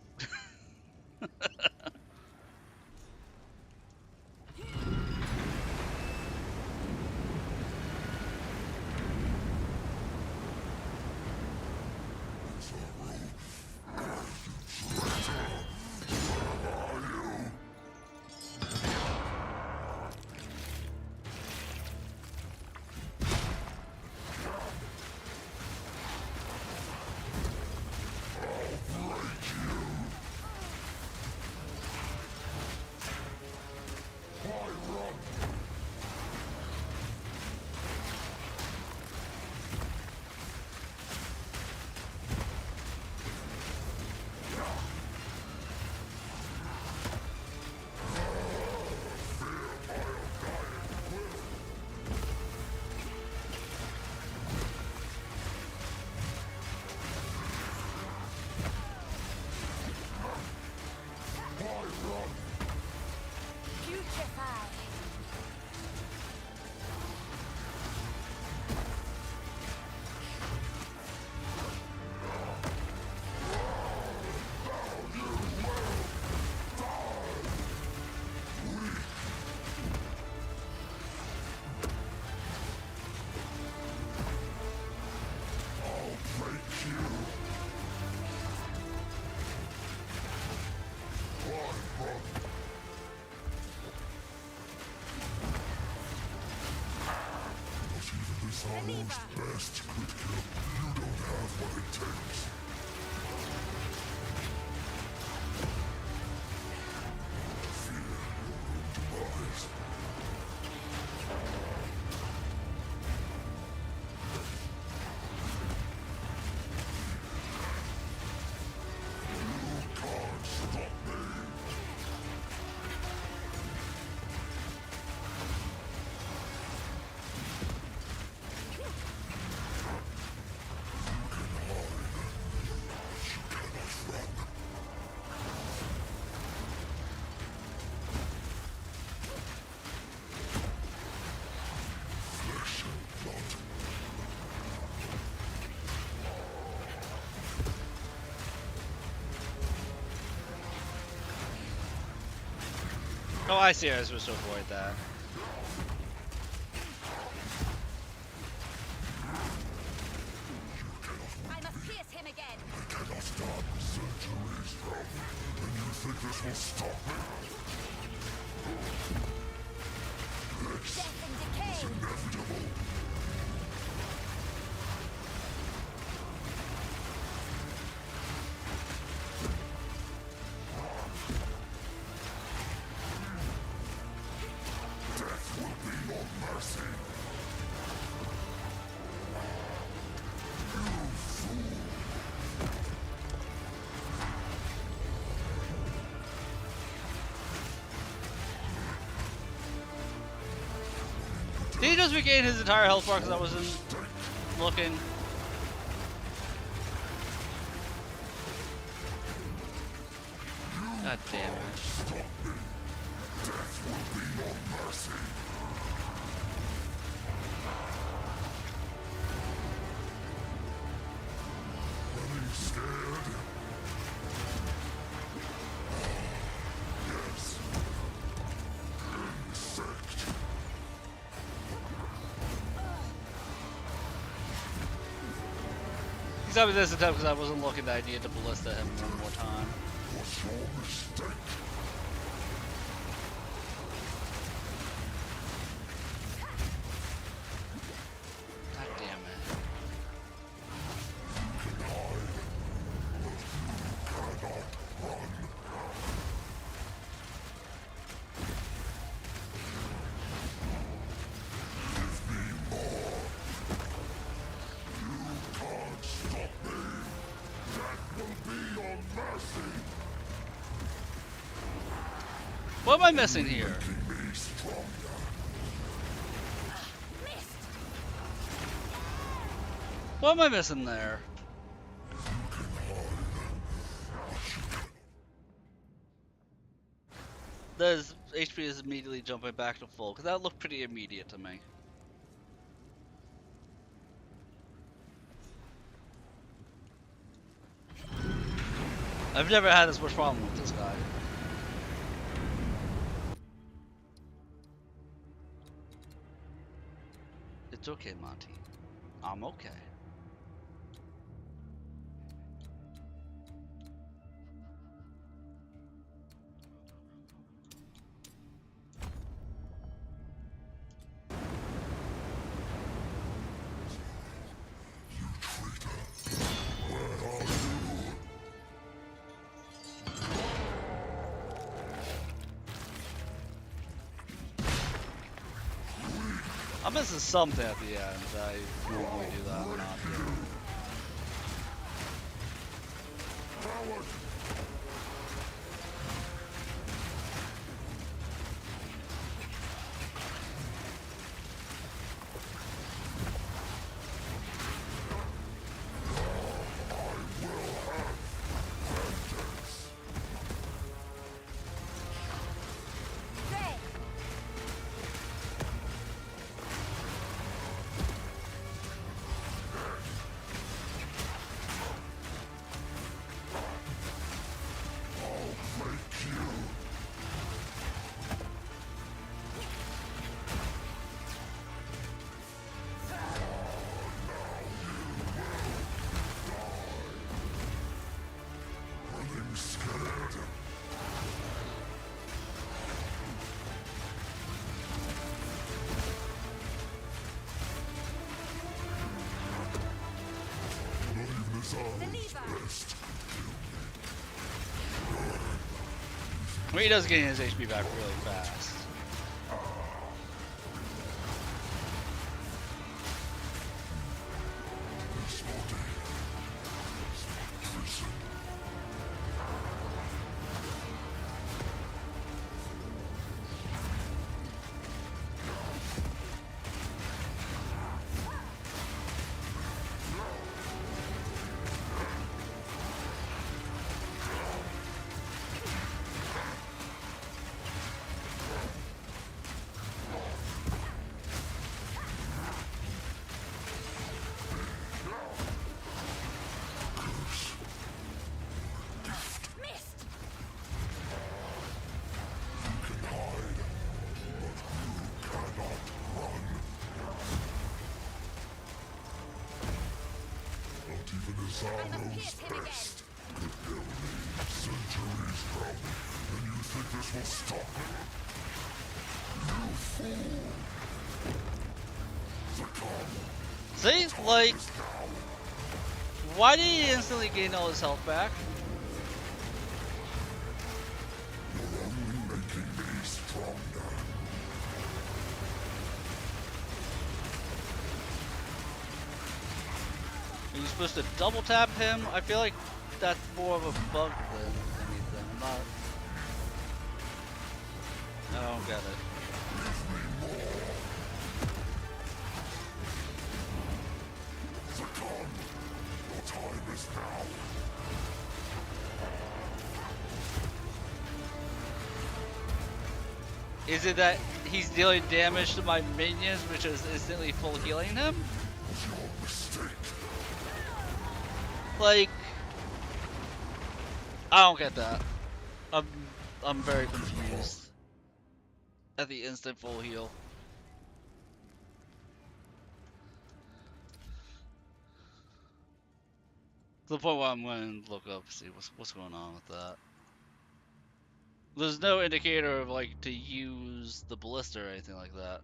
Putrefy! Sorrow's best could kill. You don't have what it takes. Fear your own demise. You can't stop me. Oh, I see. I was supposed to avoid that. I must pierce him again! I cannot stop centuries from. And you think this will stop me? This Death and decay! is inevitable. Death will be your mercy. You fool. just regain his entire health bar because I wasn't looking? God damn it. He's got me this attempt because I wasn't looking that I needed to ballista him one more time. God damn it. What am I missing here? What am I missing there? His HP is immediately jumping back to full, because that looked pretty immediate to me. I've never had this much problem with this guy. It's okay, Monty. I'm okay. I'm missing something at the end. I normally do that or not do. I mean, he does gain his HP back really fast. Sorrow's best could kill me centuries from, and you think this will stop me? You fool! See, like, why did he instantly gain all his health back? You're only making me stronger. Are you supposed to double tap him? I feel like that's more of a bug than anything. I don't get it. Is it that he's dealing damage to my minions, which is instantly full healing him? Like, I don't get that. I'm very confused at the instant full heal. To the point where I'm going to look up, see what's going on with that. There's no indicator of like to use the ballista or anything like that.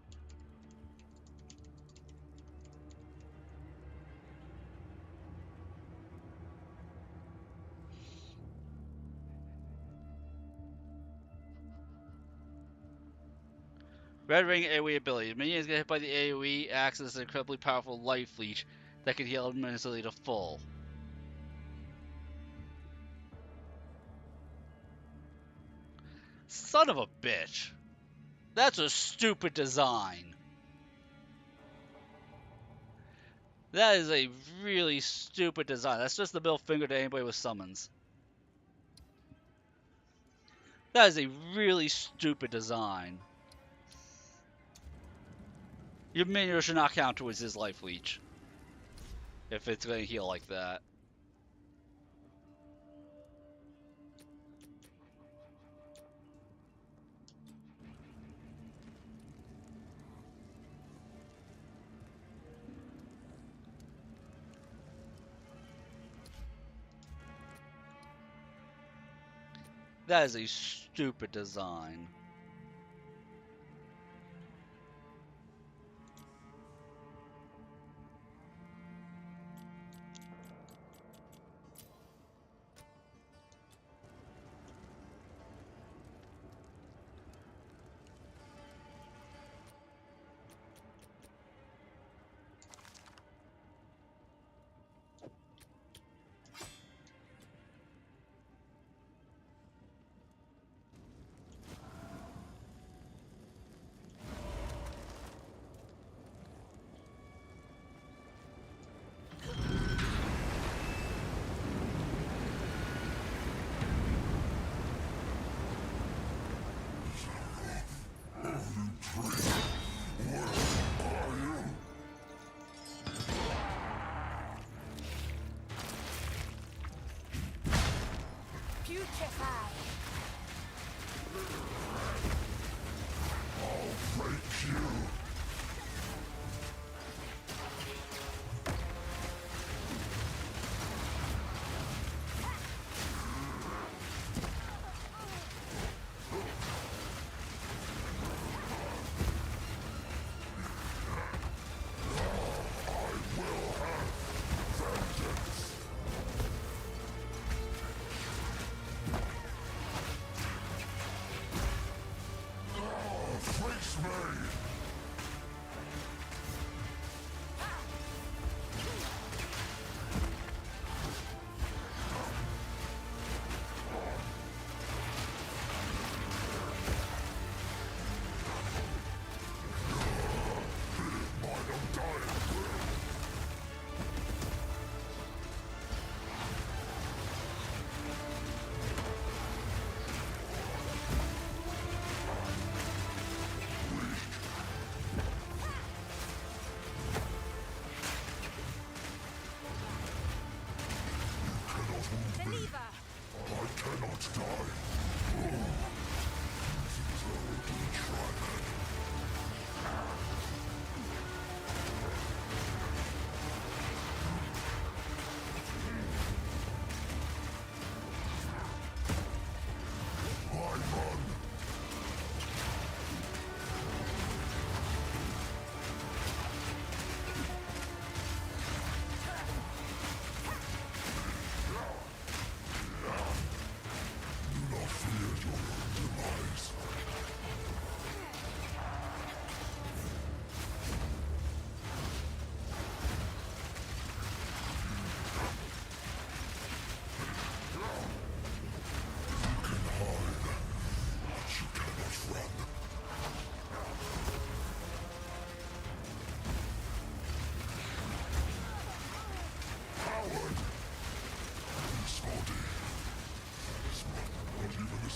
Red Ring AoE ability. Minions get hit by the AoE acts as an incredibly powerful life leech that can heal immensely to full. Son of a bitch. That's a stupid design. That is a really stupid design. That's just the middle finger to anybody with summons. That is a really stupid design. Your minion should not count towards his life leech if it's going to heal like that. That is a stupid design.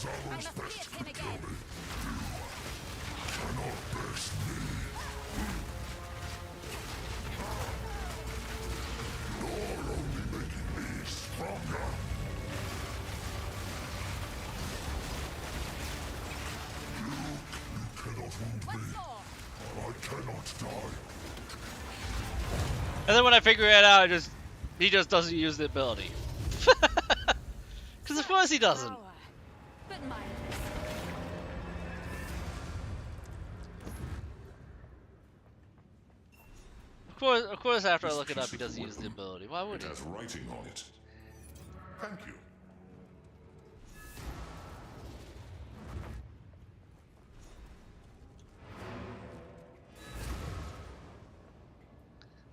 I must hit him again. wound me. I cannot die. And then when I figure it out, he just doesn't use the ability. Because of course he doesn't. Power, but mindless. Of course, after I look it up, he doesn't use the ability. Why would It he? has writing on it. Thank you.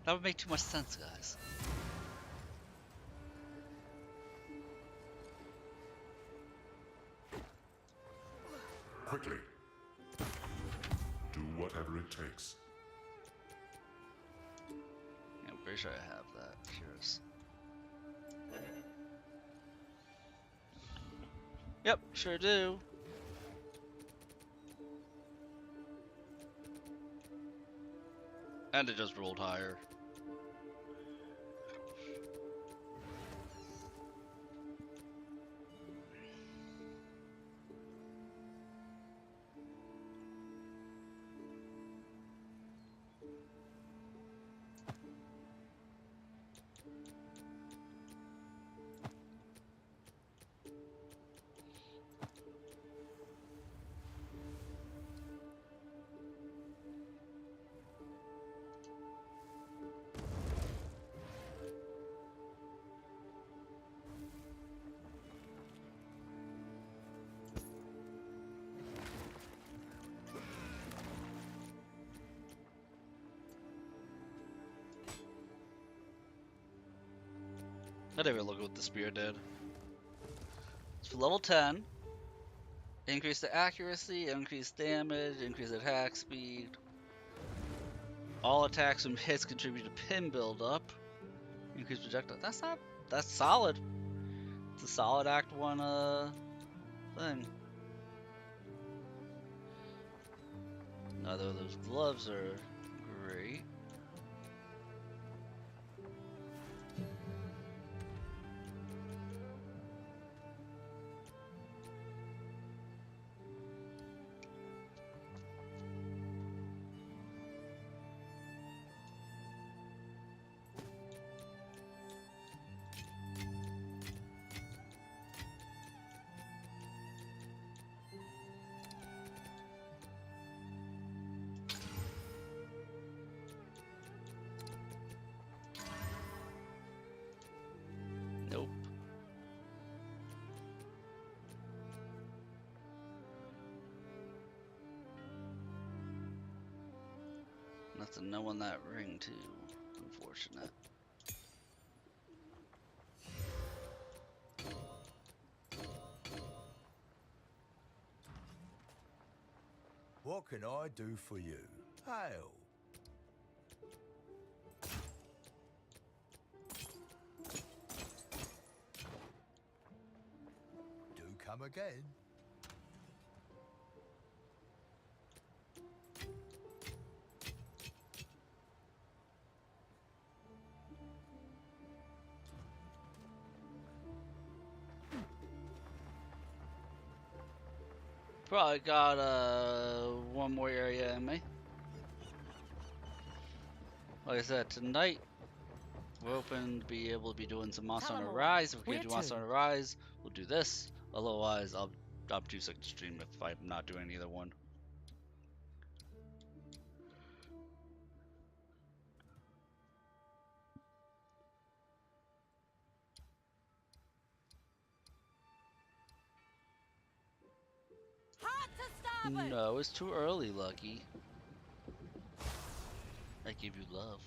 That would make too much sense, guys. Quickly. Do whatever it takes. Yeah, I'm pretty sure I have that. Curious. Yep, sure do. And it just rolled higher. I didn't even look at what the spear did. It's for level 10. Increase the accuracy, increase damage, increase attack speed. All attacks from hits contribute to pin buildup. Increase projectile. That's solid. It's a solid Act 1 thing. Neither of those gloves are great. Nope. Nothing, no on that ring too. Unfortunate. What can I do for you? Hail. Do come again. Probably got one more area in me. Like I said, tonight we're hoping to be able to be doing some Monster Hunter Rise. If we can do Monster Hunter Rise, we'll do this. Otherwise, I'll do second stream if I'm not doing either one. No, it's too early, Lucky. I give you love.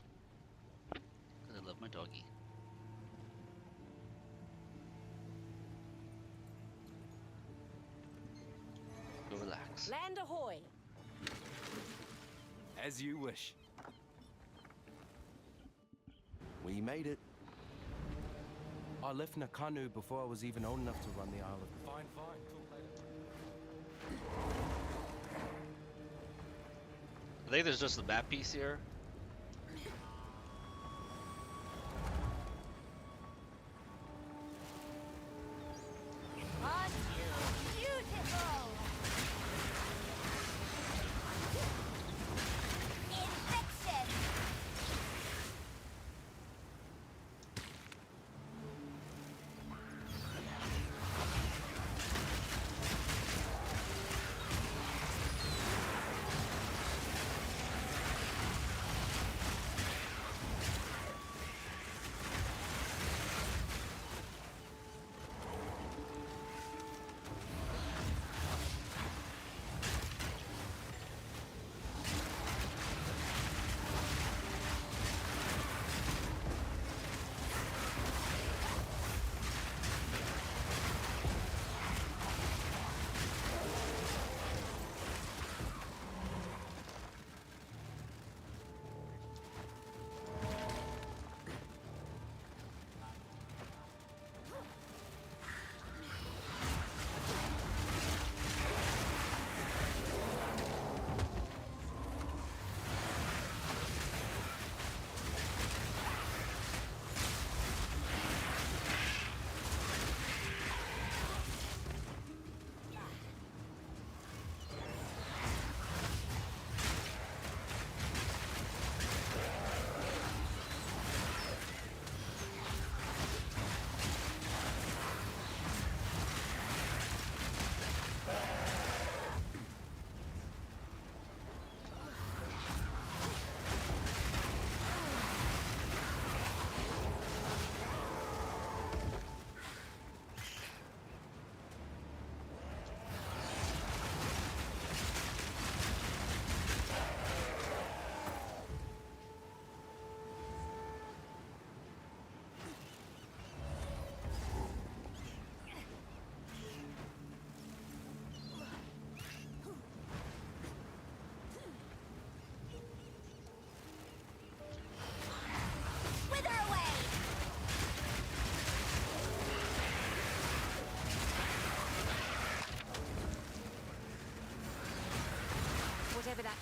Because I love my doggy. Go relax. Land ahoy! As you wish. We made it. I left Nakanu before I was even old enough to run the Isle of... Fine, fine. I think there's just the map piece here.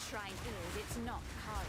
shrine is, it's not Kari.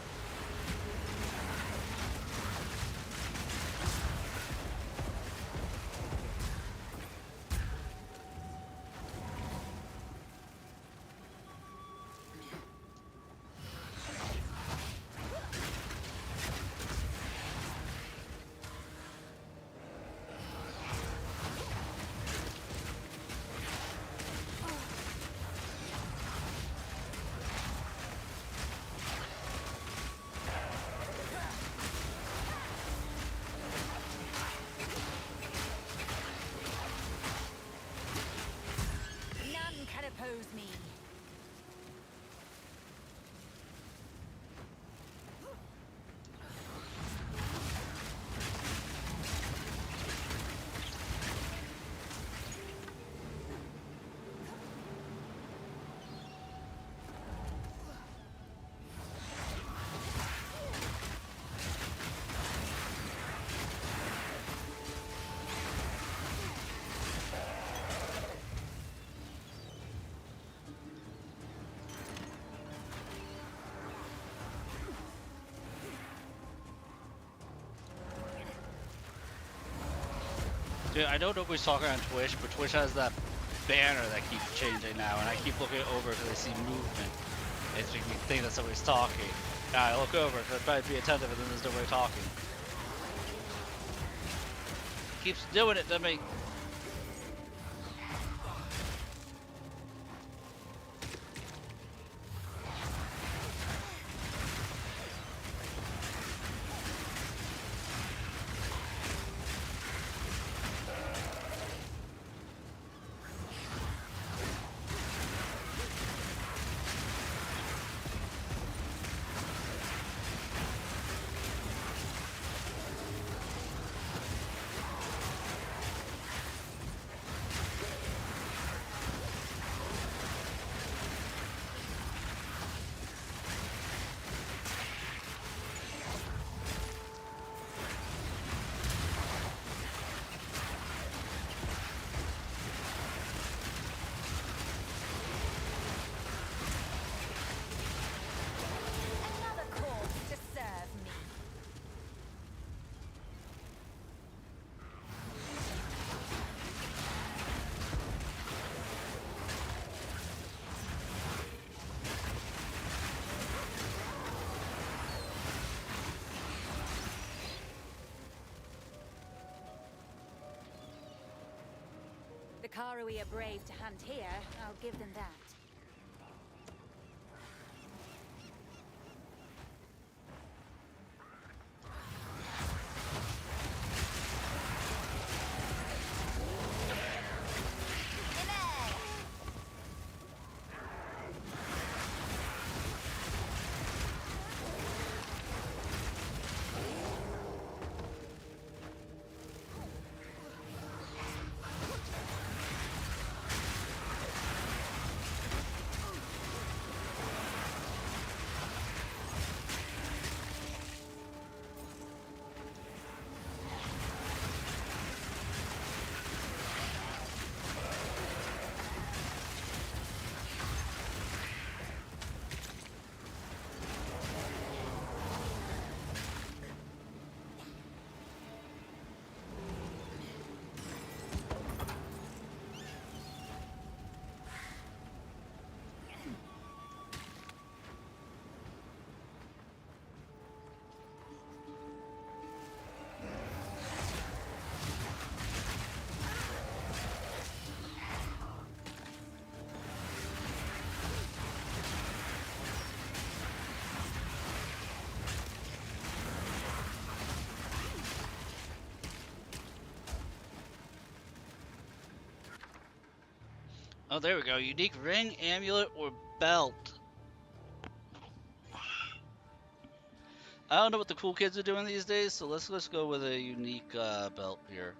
None can oppose me. Dude, I don't know if we're talking on Twitch, but Twitch has that banner that keeps changing now, and I keep looking over because I see movement. It's making me think that somebody's talking. And I look over because I try to be attentive, and then there's nobody talking. Keeps doing it to me. Another corpse to serve me. The Karui are brave to hunt here, I'll give them that. Oh, there we go. Unique ring, amulet, or belt. I don't know what the cool kids are doing these days, so let's go with a unique belt here.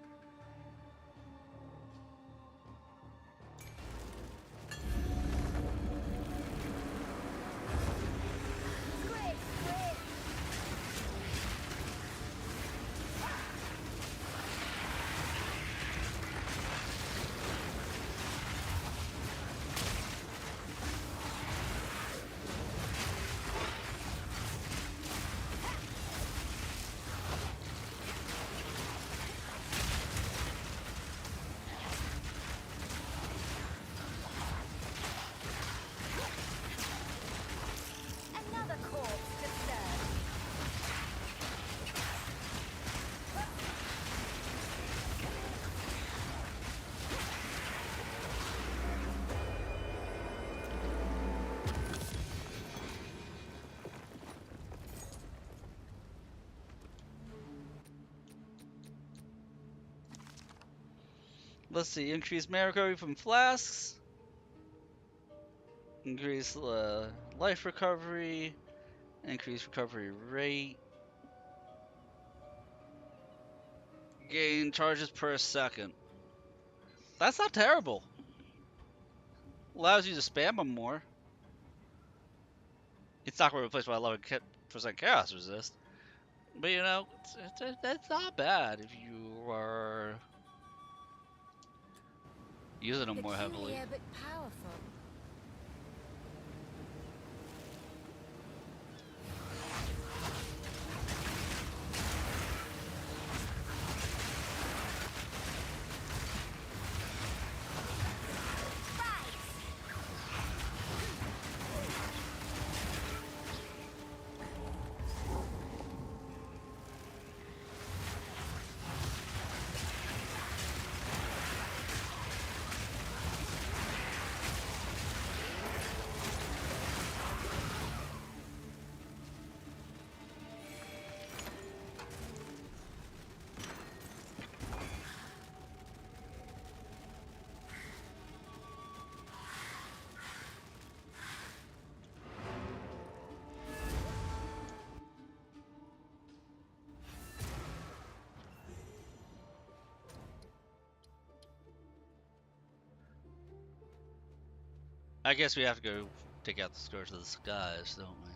let's see. Increase mana recovery from flasks. Increase life recovery. Increase recovery rate. Gain charges per second. That's not terrible. Allows you to spam them more. It's not going to replace my 11% chaos resist. But you know, it's not bad if you are using them more heavily. Peculiar but powerful. I guess we have to go take out the Scourge of the Skies, don't we?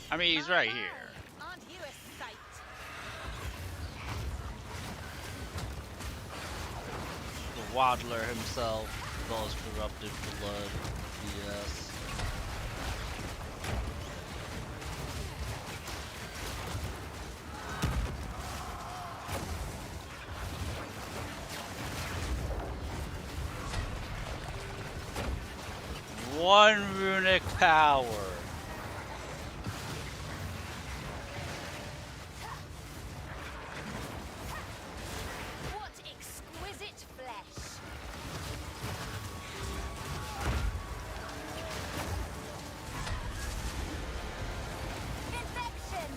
I mean, he's right here. Aren't you a sight? The Waddler himself, with all his corrupted blood. Yes. One runic power. What exquisite flesh! Infection!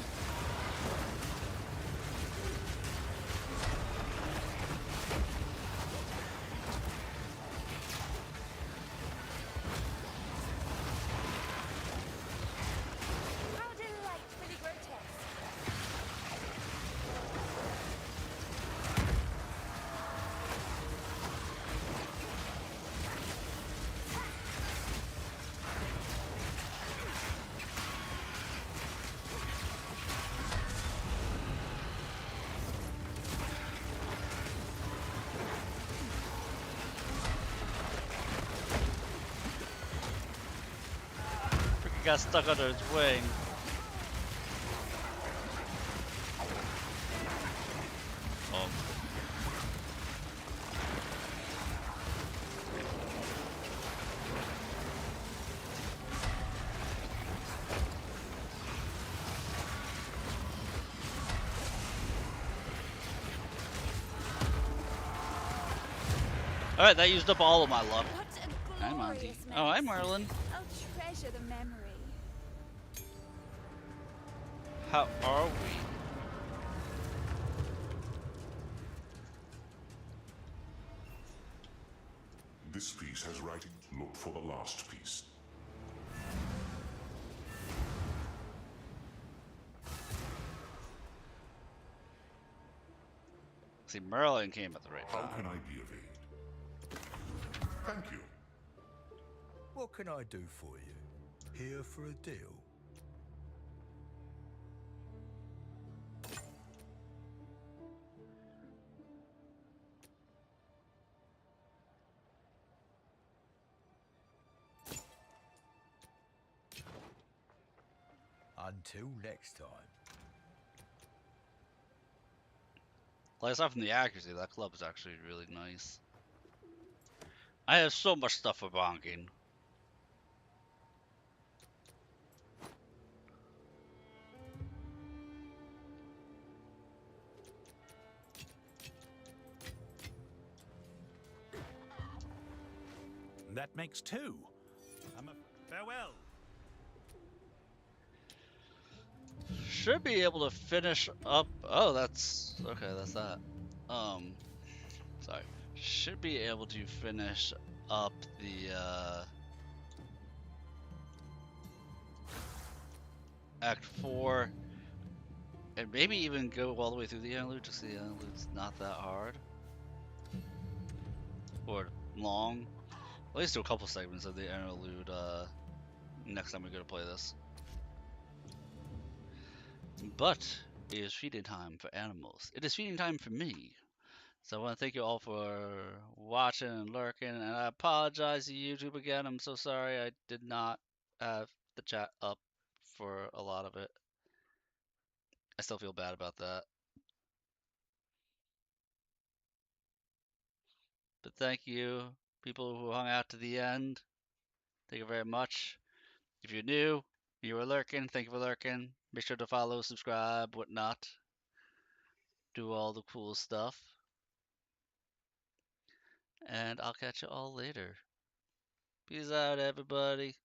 How delightfully grotesque! Freaking got stuck under its wing. Oh. Alright, that used up all of my luck. What a Hi, Monty. glorious Oh, hi, mess. Marlin. I'll treasure the memory. How are we? This piece has writing. Look for the last piece. See, Merlin came at the right How time. can I be of aid? Thank you. What can I do for you? Here for a deal? Until next time. Like, aside from the accuracy, that club is actually really nice. I have so much stuff for bonking. That makes 2. Farewell. Should be able to finish up. Oh, that's okay. That's that. Sorry. Should be able to finish up the Act 4, and maybe even go all the way through the interlude. Just the interlude's not that hard or long. At least do a couple segments of the interlude next time we go to play this. But it is feeding time for animals. It is feeding time for me. So I want to thank you all for watching and lurking, and I apologize to YouTube again. I'm so sorry I did not have the chat up for a lot of it. I still feel bad about that. But thank you, people who hung out to the end. Thank you very much. If you're new, you were lurking, thank you for lurking. Make sure to follow, subscribe, whatnot. Do all the cool stuff. And I'll catch you all later. Peace out, everybody.